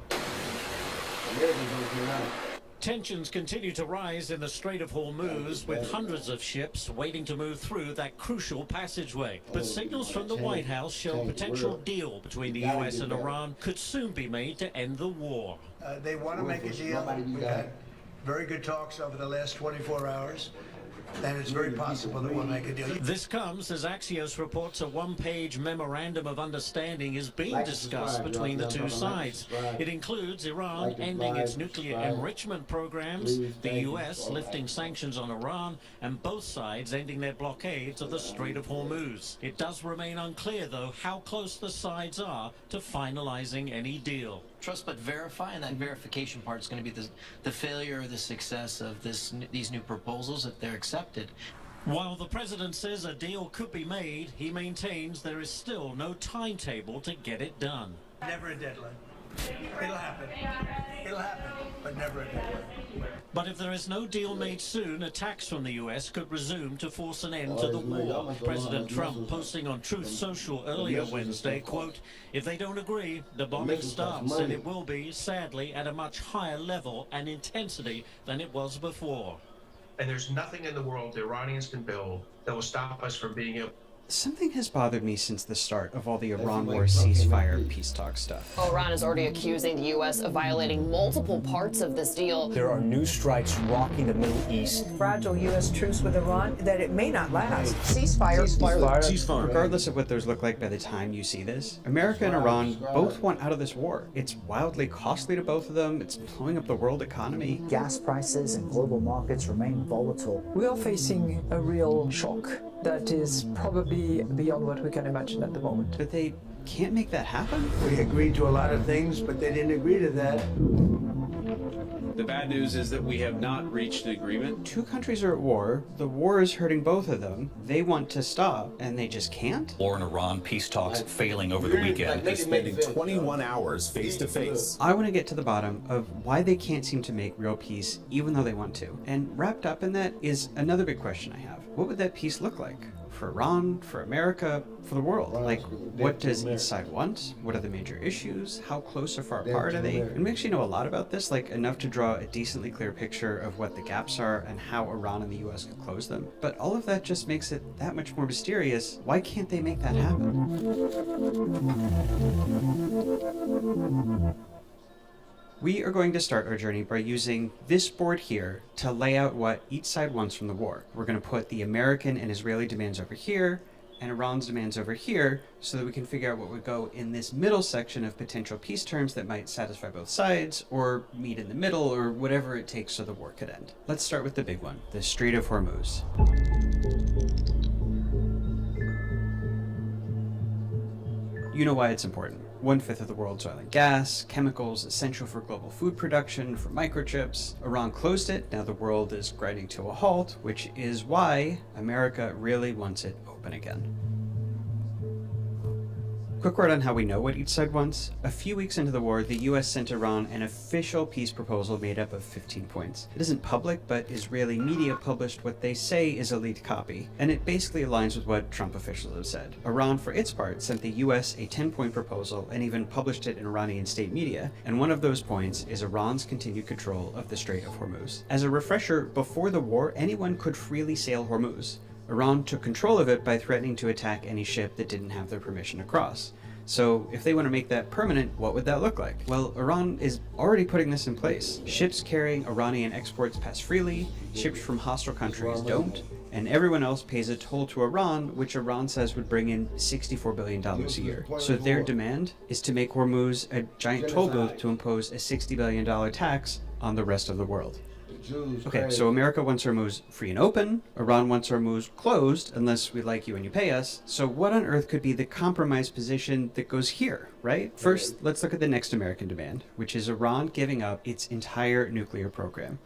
Americans don't care now. Tensions continue to rise in the Strait of Hormuz, with hundreds of ships waiting to move through that crucial passageway. But signals from the White House show a potential deal between the U.S. and Iran could soon be made to end the war. They want to make a deal. We've had very good talks over the last 24 hours. And it's very possible that we'll make a deal. This comes as Axios reports a one-page memorandum of understanding is being discussed between the two sides. It includes Iran ending its nuclear enrichment programs, the U.S. lifting sanctions on Iran, and both sides ending their blockades of the Strait of Hormuz. It does remain unclear, though, how close the sides are to finalizing any deal. Trust but verify, and that verification part is going to be the failure or the success of these new proposals if they're accepted. While the president says a deal could be made, he maintains there is still no timetable to get it done. Never a deadline. It'll happen. It'll happen, but never a deadline. But if there is no deal made soon, attacks from the U.S. could resume to force an end to the war. President Trump posting on Truth Social earlier Wednesday, quote, "If they don't agree, the bombing starts, and it will be, sadly, at a much higher level and intensity than it was before." And there's nothing in the world the Iranians can build that will stop us from being able. Something has bothered me since the start of all the Iran war ceasefire peace talk stuff. Iran is already accusing the U.S. of violating multiple parts of this deal. There are new strikes rocking the Middle East. Fragile U.S. truce with Iran, that it may not last. Ceasefire. Ceasefire. Regardless of what those look like by the time you see this, America and Iran both want out of this war. It's wildly costly to both of them. It's blowing up the world economy. Gas prices and global markets remain volatile. We are facing a real shock that is probably beyond what we can imagine at the moment. But they can't make that happen? We agreed to a lot of things, but they didn't agree to that. The bad news is that we have not reached an agreement. Two countries are at war. The war is hurting both of them. They want to stop, and they just can't? War in Iran, peace talks failing over the weekend. Is spending 21 hours face to face. I want to get to the bottom of why they can't seem to make real peace, even though they want to. And wrapped up in that is another big question I have. What would that peace look like? For Iran, for America, for the world? Like, what does each side want? What are the major issues? How close or far apart are they? And we actually know a lot about this, like enough to draw a decently clear picture of what the gaps are and how Iran and the US could close them. But all of that just makes it that much more mysterious. Why can't they make that happen? We are going to start our journey by using this board here to lay out what each side wants from the war. We're going to put the American and Israeli demands over here, and Iran's demands over here, so that we can figure out what would go in this middle section of potential peace terms that might satisfy both sides, or meet in the middle, or whatever it takes so the war could end. Let's start with the big one, the Strait of Hormuz. You know why it's important. 1/5 of the world's oil and gas, chemicals essential for global food production, for microchips. Iran closed it, now the world is grinding to a halt, which is why America really wants it open again. Quick word on how we know what each side wants. A few weeks into the war, the US sent Iran an official peace proposal made up of 15 points. It isn't public, but Israeli media published what they say is a leaked copy, and it basically aligns with what Trump officials have said. Iran, for its part, sent the US a 10-point proposal and even published it in Iranian state media, and one of those points is Iran's continued control of the Strait of Hormuz. As a refresher, before the war, anyone could freely sail Hormuz. Iran took control of it by threatening to attack any ship that didn't have their permission to cross. So if they want to make that permanent, what would that look like? Well, Iran is already putting this in place. Ships carrying Iranian exports pass freely, ships from hostile countries don't, and everyone else pays a toll to Iran, which Iran says would bring in $64 billion a year. So their demand is to make Hormuz a giant toll booth to impose a $60 billion tax on the rest of the world. Okay, so America wants Hormuz free and open, Iran wants Hormuz closed, unless we like you and you pay us. So what on earth could be the compromise position that goes here, right? First, let's look at the next American demand, which is Iran giving up its entire nuclear program.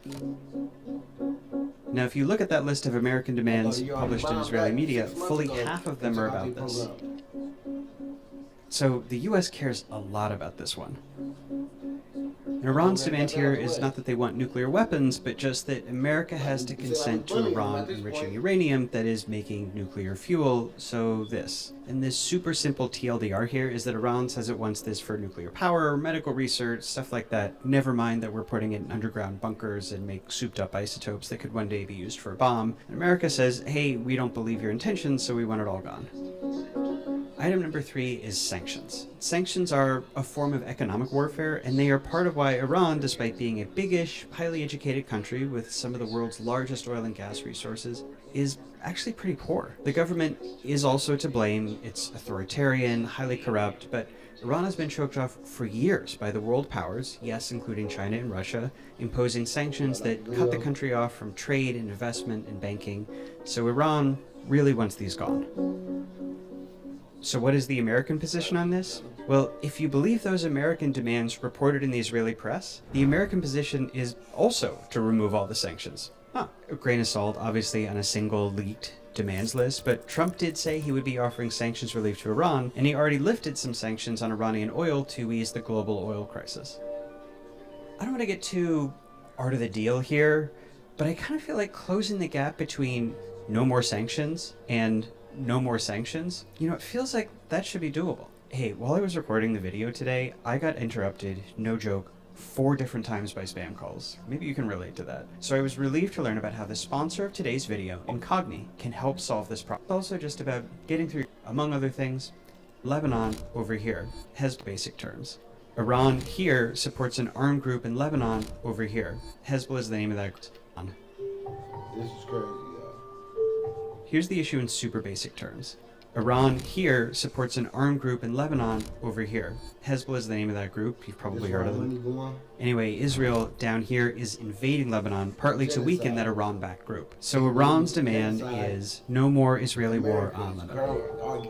Now, if you look at that list of American demands published in Israeli media, fully half of them are about this. So the US cares a lot about this one. And Iran's demand here is not that they want nuclear weapons, but just that America has to consent to Iran enriching uranium that is making nuclear fuel, so this. And this super simple TLDR here is that Iran says it wants this for nuclear power, medical research, stuff like that. Never mind that we're putting it in underground bunkers and make souped up isotopes that could one day be used for a bomb. And America says, hey, we don't believe your intentions, so we want it all gone. Item number 3 is sanctions. Sanctions are a form of economic warfare, and they are part of why Iran, despite being a big-ish, highly educated country with some of the world's largest oil and gas resources, is actually pretty poor. The government is also to blame. It's authoritarian, highly corrupt, but Iran has been choked off for years by the world powers, yes, including China and Russia, imposing sanctions that cut the country off from trade and investment and banking. So Iran really wants these gone. So what is the American position on this? Well, if you believe those American demands reported in the Israeli press, the American position is also to remove all the sanctions. A grain of salt, obviously, on a single leaked demands list, but Trump did say he would be offering sanctions relief to Iran, and he already lifted some sanctions on Iranian oil to ease the global oil crisis. I don't want to get too art of the deal here, but I kind of feel like closing the gap between no more sanctions and no more sanctions, it feels like that should be doable. Hey, while I was recording the video today, I got interrupted, no joke, 4 different times by spam calls. Maybe you can relate to that. So I was relieved to learn about how the sponsor of today's video, Incogni, can help solve this problem. It's also just about getting through, among other things, Lebanon over here has basic terms. Iran here supports an armed group in Lebanon over here. Hezbollah is the name of that group. This is crazy. Here's the issue in super basic terms. Iran here supports an armed group in Lebanon over here. Hezbollah is the name of that group. You've probably heard of them. Anyway, Israel down here is invading Lebanon, partly to weaken that Iran-backed group. So Iran's demand is no more Israeli war on Lebanon.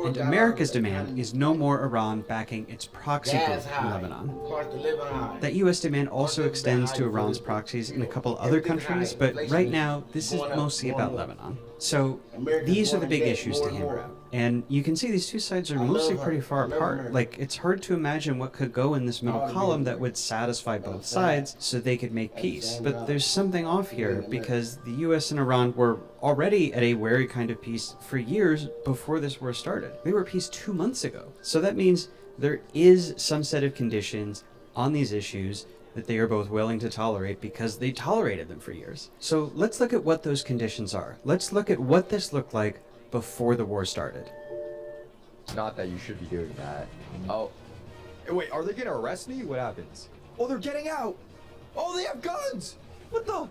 And America's demand is no more Iran backing its proxy group in Lebanon. That U.S. demand also extends to Iran's proxies in a couple other countries, but right now, this is mostly about Lebanon. So these are the big issues to hammer out. And you can see these two sides are mostly pretty far apart. Like, it's hard to imagine what could go in this middle column that would satisfy both sides so they could make peace. But there's something off here, because the US and Iran were already at a wary kind of peace for years before this war started. They were at peace 2 months ago. So that means there is some set of conditions on these issues that they are both willing to tolerate because they tolerated them for years. So let's look at what those conditions are. Let's look at what this looked like before the war started. Not that you should be doing that. Oh. Wait, are they gonna arrest me? What happens? Oh, they're getting out! Oh, they have guns! What the?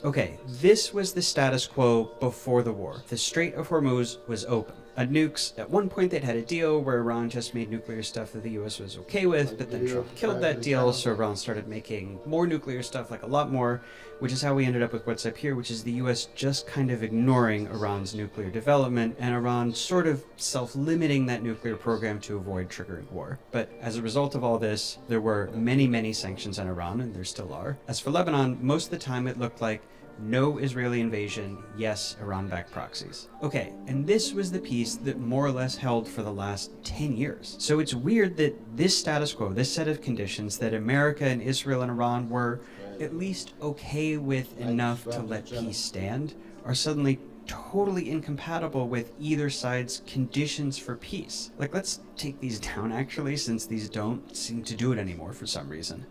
Okay, this was the status quo before the war. The Strait of Hormuz was open. Nukes, at one point they'd had a deal where Iran just made nuclear stuff that the US was okay with, but then Trump killed that deal, so Iran started making more nuclear stuff, like a lot more, which is how we ended up with what's up here, which is the US just kind of ignoring Iran's nuclear development, and Iran sort of self-limiting that nuclear program to avoid triggering war. But as a result of all this, there were many, many sanctions on Iran, and there still are. As for Lebanon, most of the time it looked like no Israeli invasion, yes, Iran-backed proxies. Okay, and this was the piece that more or less held for the last 10 years. So it's weird that this status quo, this set of conditions that America and Israel and Iran were at least okay with enough to let peace stand, are suddenly totally incompatible with either side's conditions for peace. Like, let's take these down actually, since these don't seem to do it anymore for some reason.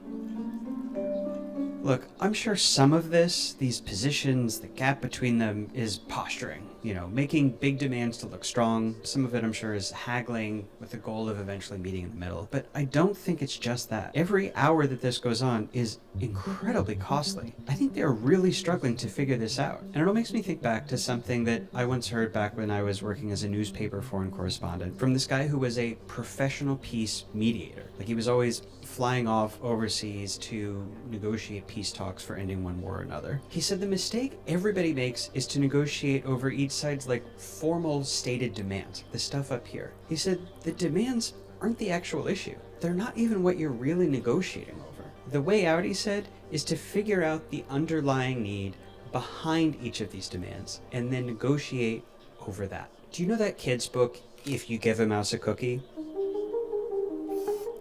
Look, I'm sure some of this, these positions, the gap between them, is posturing. You know, making big demands to look strong. Some of it, I'm sure, is haggling with the goal of eventually meeting in the middle. But I don't think it's just that. Every hour that this goes on is incredibly costly. I think they're really struggling to figure this out. And it all makes me think back to something that I once heard back when I was working as a newspaper foreign correspondent from this guy who was a professional peace mediator. Like, he was always flying off overseas to negotiate peace talks for ending one war or another. He said the mistake everybody makes is to negotiate over each side's like formal stated demands, the stuff up here. He said the demands aren't the actual issue. They're not even what you're really negotiating over. The way out, he said, is to figure out the underlying need behind each of these demands and then negotiate over that. Do you know that kid's book, If You Give a Mouse a Cookie?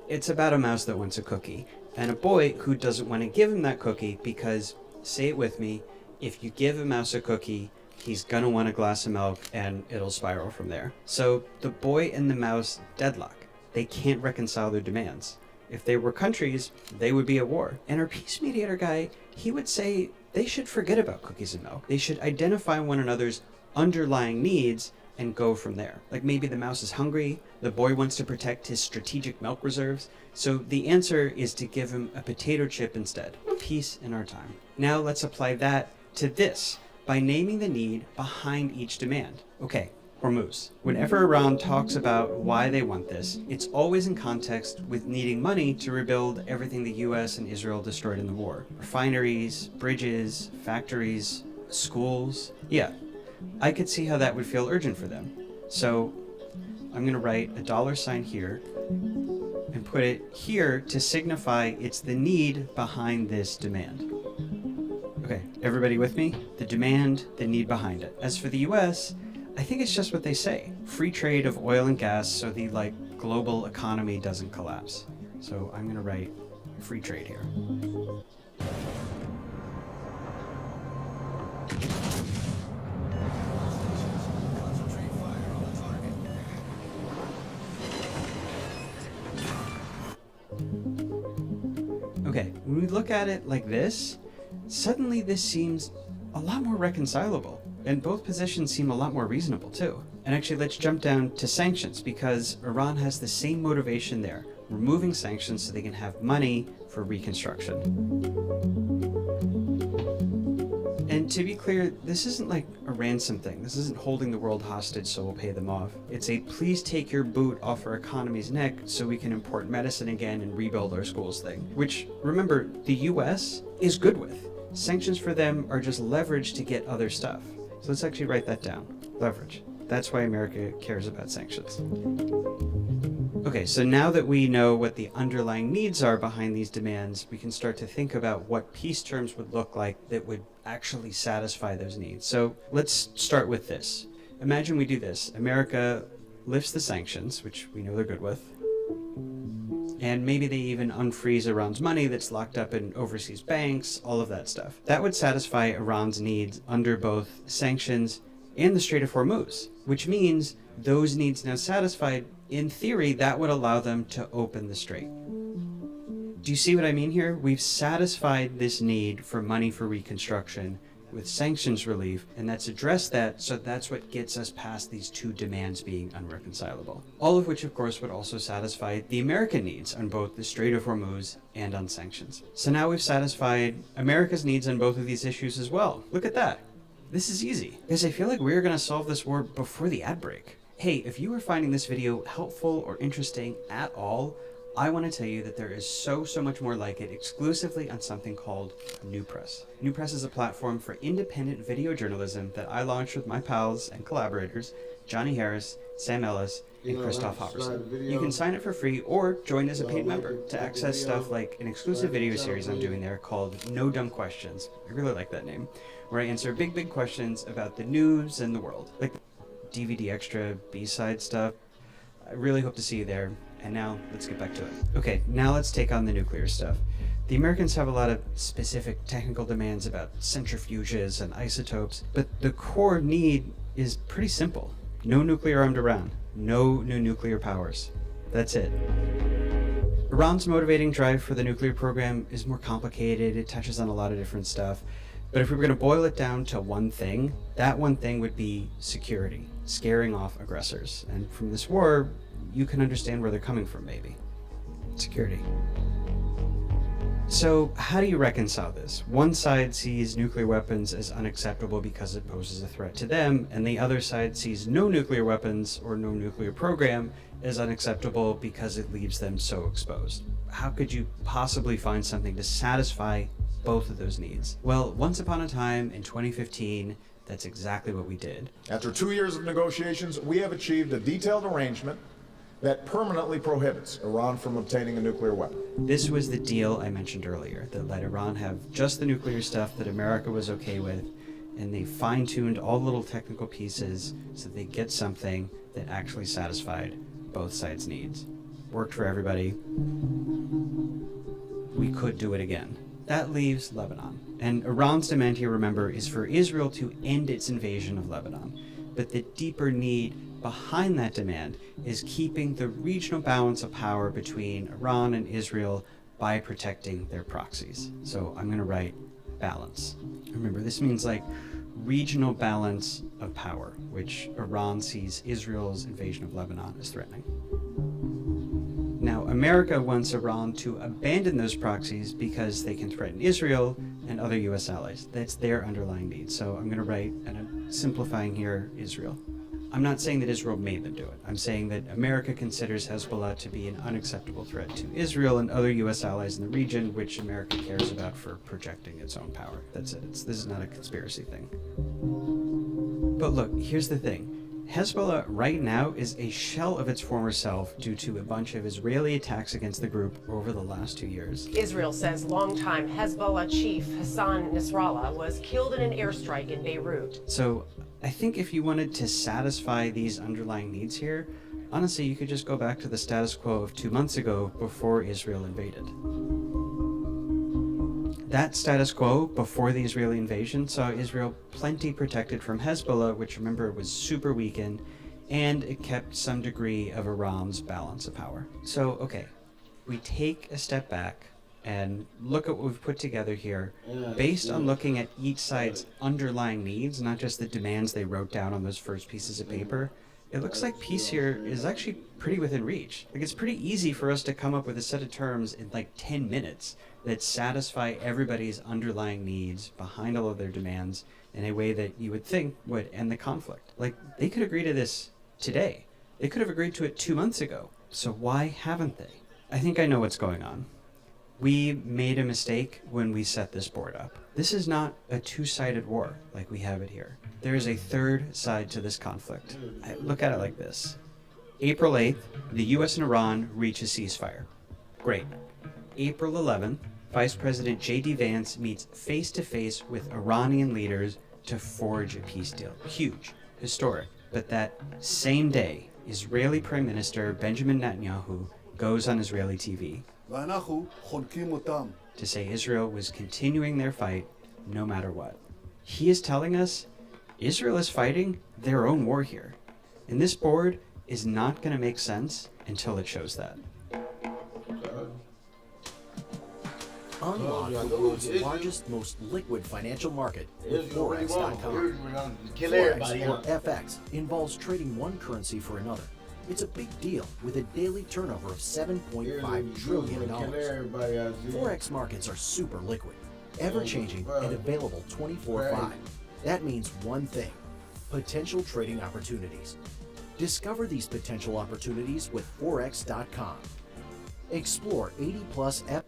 It's about a mouse that wants a cookie and a boy who doesn't want to give him that cookie because, say it with me, if you give a mouse a cookie, he's gonna want a glass of milk and it'll spiral from there. So the boy and the mouse deadlock. They can't reconcile their demands. If they were countries, they would be at war. And our peace mediator guy, he would say they should forget about cookies and milk. They should identify one another's underlying needs and go from there. Like maybe the mouse is hungry, the boy wants to protect his strategic milk reserves, so the answer is to give him a potato chip instead. Peace in our time. Now let's apply that to this by naming the need behind each demand. Okay, Hormuz. Whenever Iran talks about why they want this, it's always in context with needing money to rebuild everything the US and Israel destroyed in the war. Refineries, bridges, factories, schools. Yeah, I could see how that would feel urgent for them. So I'm gonna write a $sign here and put it here to signify it's the need behind this demand. Okay, everybody with me? The demand, the need behind it. As for the US, I think it's just what they say. Free trade of oil and gas so the global economy doesn't collapse. So I'm gonna write free trade here. Okay, when we look at it like this, suddenly this seems a lot more reconcilable. And both positions seem a lot more reasonable too. And actually, let's jump down to sanctions because Iran has the same motivation there, removing sanctions so they can have money for reconstruction. And to be clear, this isn't like a ransom thing. This isn't holding the world hostage so we'll pay them off. It's a please take your boot off our economy's neck so we can import medicine again and rebuild our schools thing. Which, remember, the US is good with. Sanctions for them are just leverage to get other stuff. So let's actually write that down. Leverage. That's why America cares about sanctions. Okay, so now that we know what the underlying needs are behind these demands, we can start to think about what peace terms would look like that would actually satisfy those needs. So let's start with this. Imagine we do this. America lifts the sanctions, which we know they're good with, and maybe they even unfreeze Iran's money that's locked up in overseas banks, all of that stuff. That would satisfy Iran's needs under both sanctions and the Strait of Hormuz, which means those needs now satisfied, in theory, that would allow them to open the strait. Do you see what I mean here? We've satisfied this need for money for reconstruction with sanctions relief, and that's addressed that, so that's what gets us past these two demands being unreconcilable. All of which, of course, would also satisfy the American needs on both the Strait of Hormuz and on sanctions. So now we've satisfied America's needs on both of these issues as well. Look at that. This is easy, because I feel like we're going to solve this war before the ad break. Hey, if you are finding this video helpful or interesting at all, I want to tell you that there is so much more like it exclusively on something called New Press. New Press is a platform for independent video journalism that I launched with my pals and collaborators, Johnny Harris, Sam Ellis, and Christoph Hopperson. You can sign up for free or join as a paid member to access stuff like an exclusive video series I'm doing there called No Dumb Questions. I really like that name, where I answer big questions about the news and the world, like DVD extra, B-side stuff. I really hope to see you there. And now, let's get back to it. Okay, now let's take on the nuclear stuff. The Americans have a lot of specific technical demands about centrifuges and isotopes, but the core need is pretty simple. No nuclear armed Iran. No new nuclear powers. That's it. Iran's motivating drive for the nuclear program is more complicated. It touches on a lot of different stuff. But if we were going to boil it down to one thing, that one thing would be security, scaring off aggressors. And from this war, you can understand where they're coming from, maybe. Security. So how do you reconcile this? One side sees nuclear weapons as unacceptable because it poses a threat to them, and the other side sees no nuclear weapons or no nuclear program as unacceptable because it leaves them so exposed. How could you possibly find something to satisfy both of those needs? Well, once upon a time in 2015, that's exactly what we did. After 2 years of negotiations, we have achieved a detailed arrangement that permanently prohibits Iran from obtaining a nuclear weapon. This was the deal I mentioned earlier that let Iran have just the nuclear stuff that America was okay with, and they fine-tuned all the little technical pieces so that they get something that actually satisfied both sides' needs. Worked for everybody. We could do it again. That leaves Lebanon. And Iran's demand here, remember, is for Israel to end its invasion of Lebanon. But the deeper need behind that demand is keeping the regional balance of power between Iran and Israel by protecting their proxies. So I'm going to write balance. Remember, this means like regional balance of power, which Iran sees Israel's invasion of Lebanon as threatening. Now, America wants Iran to abandon those proxies because they can threaten Israel and other U.S. allies. That's their underlying need. So I'm going to write, and I'm simplifying here, Israel. I'm not saying that Israel made them do it. I'm saying that America considers Hezbollah to be an unacceptable threat to Israel and other U.S. allies in the region, which America cares about for projecting its own power. That's it. This is not a conspiracy thing. But look, here's the thing. Hezbollah right now is a shell of its former self due to a bunch of Israeli attacks against the group over the last 2 years. Israel says longtime Hezbollah chief Hassan Nasrallah was killed in an airstrike in Beirut. So I think if you wanted to satisfy these underlying needs here, honestly, you could just go back to the status quo of 2 months ago before Israel invaded. That status quo before the Israeli invasion saw Israel plenty protected from Hezbollah, which remember was super weakened, and it kept some degree of Iran's balance of power. So, okay, we take a step back and look at what we've put together here based on looking at each side's underlying needs, not just the demands they wrote down on those first pieces of paper. It looks like peace here is actually pretty within reach. Like, it's pretty easy for us to come up with a set of terms in like 10 minutes that satisfy everybody's underlying needs behind all of their demands in a way that you would think would end the conflict. Like, they could agree to this today. They could have agreed to it 2 months ago. So why haven't they? I think I know what's going on. We made a mistake when we set this board up. This is not a two-sided war like we have it here. There is a third side to this conflict. Look at it like this. April 8th, the US and Iran reach a ceasefire. Great. April 11th, Vice President J.D. Vance meets face-to-face with Iranian leaders to forge a peace deal. Huge. Historic. But that same day, Israeli Prime Minister Benjamin Netanyahu goes on Israeli TV to say Israel was continuing their fight no matter what. He is telling us Israel is fighting their own war here. And this board is not going to make sense until it shows that. Unlock the world's largest, most liquid financial market with Forex.com. Forex, or FX, involves trading one currency for another. It's a big deal with a daily turnover of $7.5 trillion. Forex markets are super liquid, ever-changing, and available 24/5. That means one thing: potential trading opportunities. Discover these potential opportunities with Forex.com. Explore 80+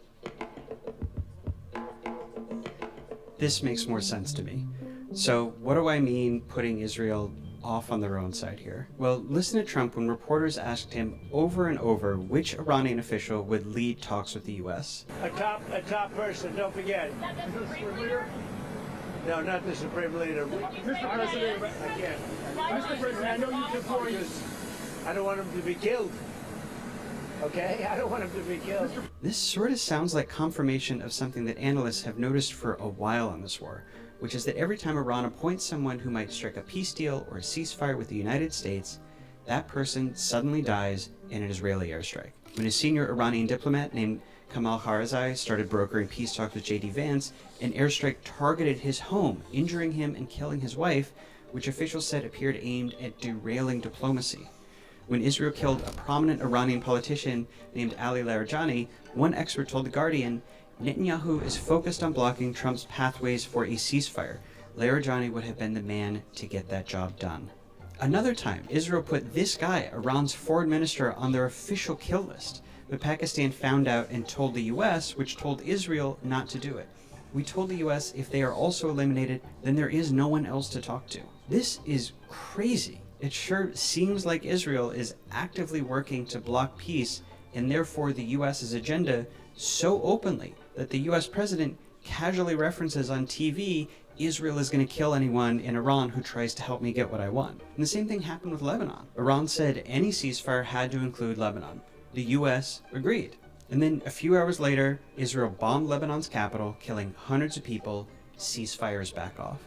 This makes more sense to me. So what do I mean putting Israel off on their own side here? Well, listen to Trump when reporters asked him over and over which Iranian official would lead talks with the U.S. A top person, don't forget. No, not the Supreme Leader. Mr. President, I can't. Mr. President, I know you support this. I don't want him to be killed. Okay? I don't want him to be killed. This sort of sounds like confirmation of something that analysts have noticed for a while on this war, which is that every time Iran appoints someone who might strike a peace deal or a ceasefire with the United States, that person suddenly dies in an Israeli airstrike. When a senior Iranian diplomat named Kamal Kharizai started brokering peace talks with J.D. Vance, an airstrike targeted his home, injuring him and killing his wife, which officials said appeared aimed at derailing diplomacy. When Israel killed a prominent Iranian politician named Ali Larijani, one expert told The Guardian, Netanyahu is focused on blocking Trump's pathways for a ceasefire. Larijani would have been the man to get that job done. Another time, Israel put this guy, Iran's foreign minister, on their official kill list, but Pakistan found out and told the US, which told Israel not to do it. We told the US if they are also eliminated, then there is no one else to talk to. This is crazy. It sure seems like Israel is actively working to block peace and therefore the US's agenda so openly that the US president casually references on TV, Israel is going to kill anyone in Iran who tries to help me get what I want. And the same thing happened with Lebanon. Iran said any ceasefire had to include Lebanon. The US agreed. And then a few hours later, Israel bombed Lebanon's capital, killing hundreds of people. Ceasefires back off.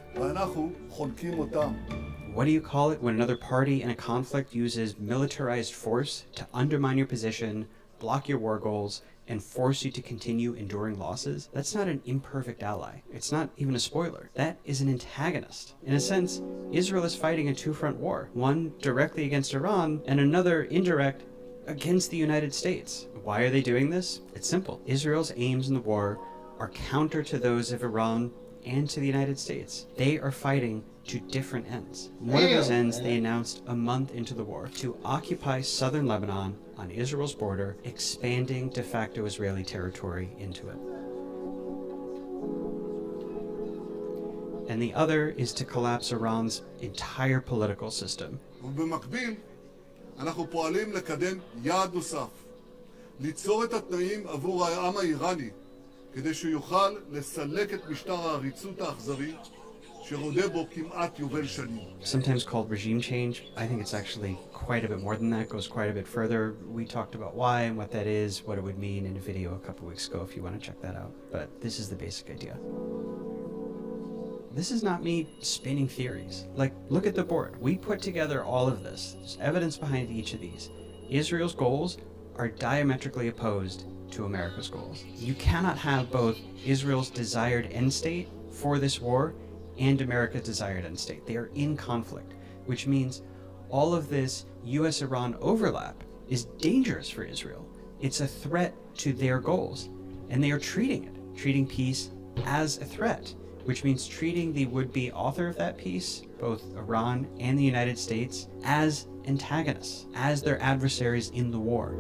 What do you call it when another party in a conflict uses militarized force to undermine your position, block your war goals, and force you to continue enduring losses? That's not an imperfect ally. It's not even a spoiler. That is an antagonist. In a sense, Israel is fighting a two-front war, one directly against Iran and another indirect against the United States. Why are they doing this? It's simple. Israel's aims in the war are counter to those of Iran and to the United States. They are fighting to different ends. One of those ends they announced a month into the war, to occupy southern Lebanon on Israel's border, expanding de facto Israeli territory into it. And the other is to collapse Iran's entire political system. אנחנו פועלים לקדם יעד נוסף, ליצור את התנאים עבור העם האיראני, כדי שיוכל לסלק את משטר העריצות האכזרי שרודה בו כמעט יובל שנים. Sometimes called regime change. I think it's actually quite a bit more than that, goes quite a bit further. We talked about why and what that is, what it would mean in a video a couple weeks ago if you want to check that out. But this is the basic idea. This is not me spinning theories. Like, look at the board. We put together all of this. There's evidence behind each of these. Israel's goals are diametrically opposed to America's goals. You cannot have both Israel's desired end state for this war and America's desired end state. They are in conflict, which means all of this US-Iran overlap is dangerous for Israel. It's a threat to their goals, and they are treating peace as a threat, which means treating the would-be author of that peace, both Iran and the United States, as antagonists, as their adversaries in the war.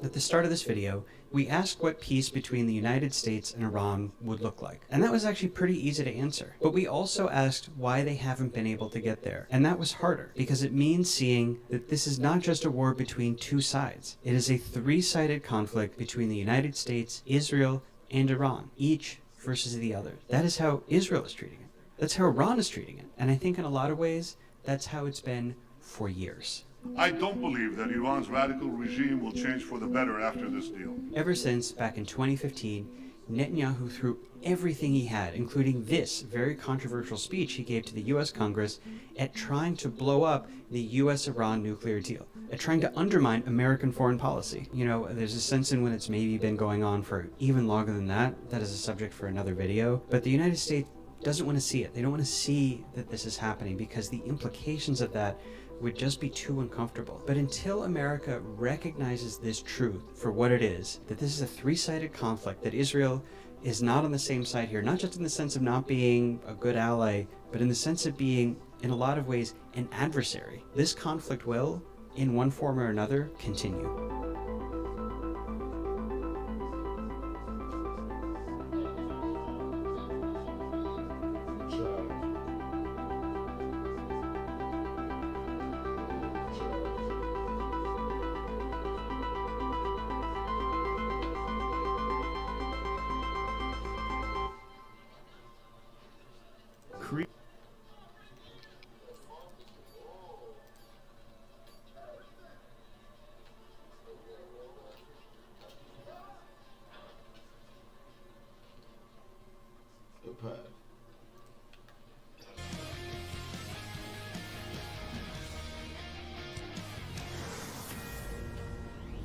At the start of this video, we asked what peace between the United States and Iran would look like. And that was actually pretty easy to answer. But we also asked why they haven't been able to get there. And that was harder, because it means seeing that this is not just a war between two sides. It is a three-sided conflict between the United States, Israel, and Iran, each versus the other. That is how Israel is treating it. That's how Iran is treating it. And I think in a lot of ways, that's how it's been for years. I don't believe that Iran's radical regime will change for the better after this deal. Ever since, back in 2015, Netanyahu threw everything he had, including this very controversial speech he gave to the US Congress, at trying to blow up the US-Iran nuclear deal, at trying to undermine American foreign policy. You know, there's a sense in when it's maybe been going on for even longer than that. That is a subject for another video. But the United States doesn't want to see it. They don't want to see that this is happening, because the implications of that would just be too uncomfortable. But until America recognizes this truth for what it is, that this is a three-sided conflict, that Israel is not on the same side here, not just in the sense of not being a good ally, but in the sense of being, in a lot of ways, an adversary, this conflict will, in one form or another, continue.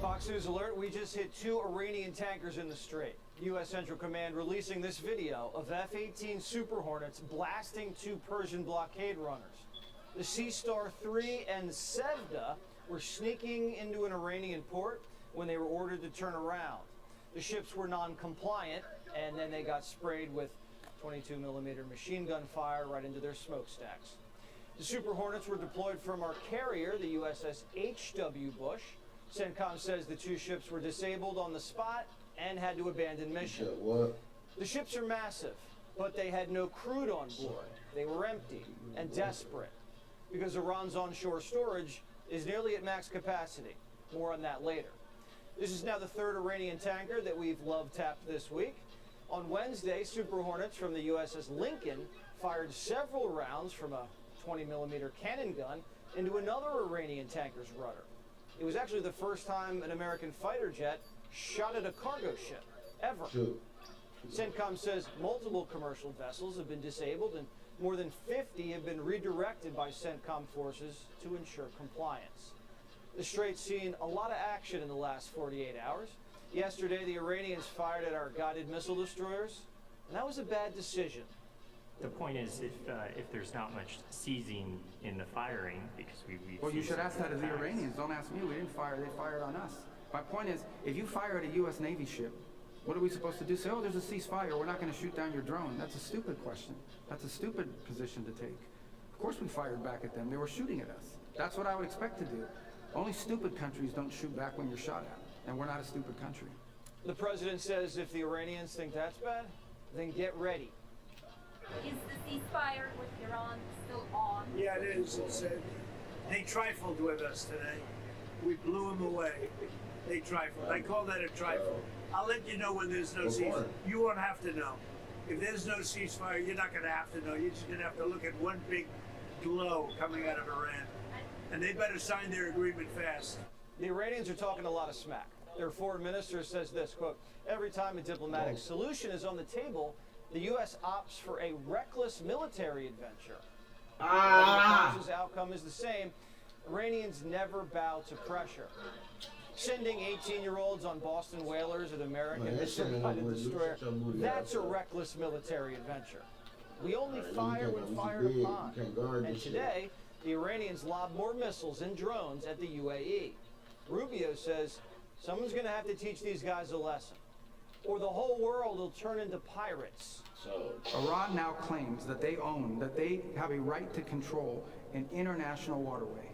Fox News alert, we just hit 2 Iranian tankers in the Strait. U.S. Central Command releasing this video of F-18 Super Hornets blasting 2 Persian blockade runners. The Sea Star 3 and Sevda were sneaking into an Iranian port when they were ordered to turn around. The ships were non-compliant, and then they got sprayed with 22mm machine gun fire right into their smokestacks. The Super Hornets were deployed from our carrier, the USS H.W. Bush. CENTCOM says the 2 ships were disabled on the spot and had to abandon mission. What? The ships are massive, but they had no crude on board. They were empty and desperate because Iran's onshore storage is nearly at max capacity. More on that later. This is now the third Iranian tanker that we've love-tapped this week. On Wednesday, Super Hornets from the USS Lincoln fired several rounds from a 20-millimeter cannon gun into another Iranian tanker's rudder. It was actually the first time an American fighter jet shot at a cargo ship, ever. CENTCOM says multiple commercial vessels have been disabled and more than 50 have been redirected by CENTCOM forces to ensure compliance. The Strait's seen a lot of action in the last 48 hours. Yesterday, the Iranians fired at our guided missile destroyers, and that was a bad decision. The point is, if there's not much seizing in the firing, because we've well, you seen should ask that of the attacks. Iranians. Don't ask me. We didn't fire. They fired on us. My point is, if you fire at a U.S. Navy ship, what are we supposed to do? Say, oh, there's a ceasefire. We're not going to shoot down your drone. That's a stupid question. That's a stupid position to take. Of course we fired back at them. They were shooting at us. That's what I would expect to do. Only stupid countries don't shoot back when you're shot at. And we're not a stupid country. The president says if the Iranians think that's bad, then get ready. Is the ceasefire with Iran still on? Yeah, it is. They trifled with us today. We blew them away. They trifled. I call that a trifle. I'll let you know when there's no ceasefire. You won't have to know. If there's no ceasefire, you're not going to have to know. You're just going to have to look at one big glow coming out of Iran. And they better sign their agreement fast. The Iranians are talking a lot of smack. Their foreign minister says this, quote, every time a diplomatic solution is on the table, the U.S. opts for a reckless military adventure. The outcome is the same. Iranians never bow to pressure. Sending 18-year-olds on Boston whalers at American missile-guided destroyer, that's a reckless military adventure. We only fire when fired upon. And today, the Iranians lob more missiles and drones at the UAE. Rubio says someone's going to have to teach these guys a lesson, or the whole world will turn into pirates. Iran now claims that they have a right to control an international waterway.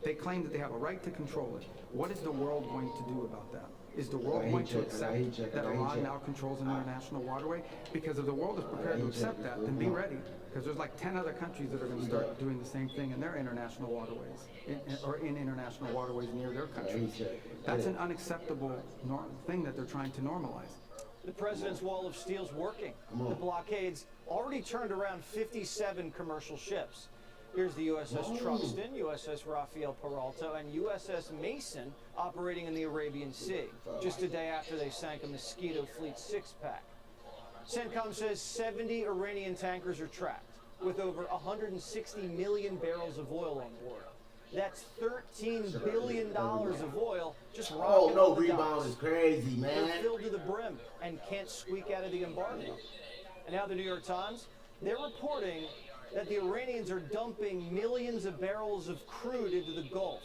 They claim that they have a right to control it. What is the world going to do about that? Is the world going to accept that Iran now controls an international waterway? Because if the world is prepared to accept that, then be ready. Because there's like 10 other countries that are going to start doing the same thing in their international waterways, or in international waterways near their countries. That's an unacceptable thing that they're trying to normalize. The president's wall of steel's working. The blockades already turned around 57 commercial ships. Here's the USS Truxtun, USS Rafael Peralta, and USS Mason operating in the Arabian Sea, just a day after they sank a Mosquito Fleet six-pack. CENTCOM says 70 Iranian tankers are tracked, with over 160 million barrels of oil on board. That's $13 billion of oil just rocking on the rebound docks. is crazy, man. They're filled to the brim and can't squeak out of the embargo. And now the New York Times, they're reporting that the Iranians are dumping millions of barrels of crude into the Gulf.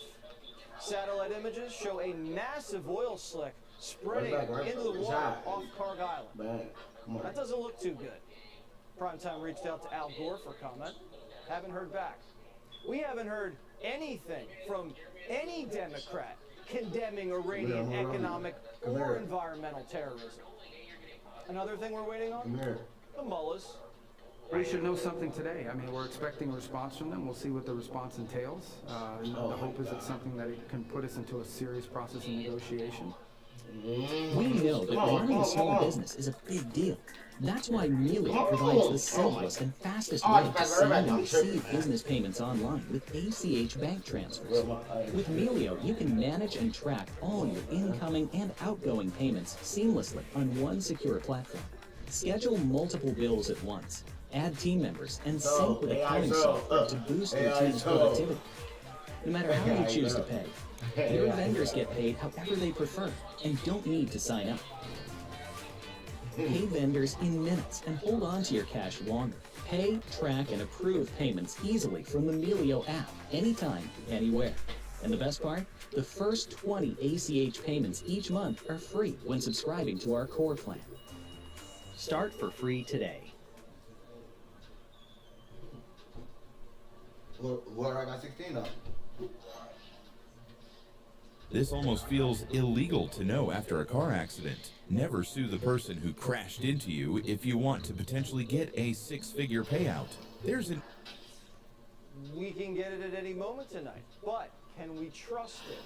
Satellite images show a massive oil slick spreading into the water off Karg Island. That doesn't look too good. Primetime reached out to Al Gore for comment. Haven't heard back. We haven't heard anything from any Democrat condemning Iranian economic or environmental terrorism. Another thing we're waiting on? The mullahs. We should know something today. I mean, we're expecting a response from them. We'll see what the response entails. The hope is it's something that it can put us into a serious process of negotiation. We know that running a small business is a big deal. That's why Melio provides the simplest and fastest way to send and receive business payments online with ACH bank transfers. With Melio, you can manage and track all your incoming and outgoing payments seamlessly on one secure platform. Schedule multiple bills at once. Add team members and sync with accounting software to boost your team's productivity. No matter how you choose to pay, your vendors get paid however they prefer and don't need to sign up. Pay vendors in minutes and hold on to your cash longer. Pay, track, and approve payments easily from the Melio app, anytime, anywhere. And the best part? The first 20 ACH payments each month are free when subscribing to our core plan. Start for free today. What I got 16 of. This almost feels illegal to know after a car accident. Never sue the person who crashed into you if you want to potentially get a six-figure payout. There's an... We can get it at any moment tonight, but can we trust it?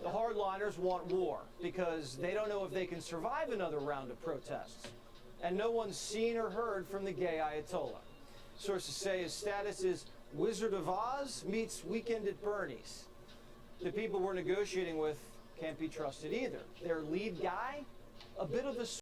The hardliners want war because they don't know if they can survive another round of protests. And no one's seen or heard from the gay Ayatollah. Sources say his status is Wizard of Oz meets Weekend at Bernie's. The people we're negotiating with can't be trusted either. Their lead guy, a bit of a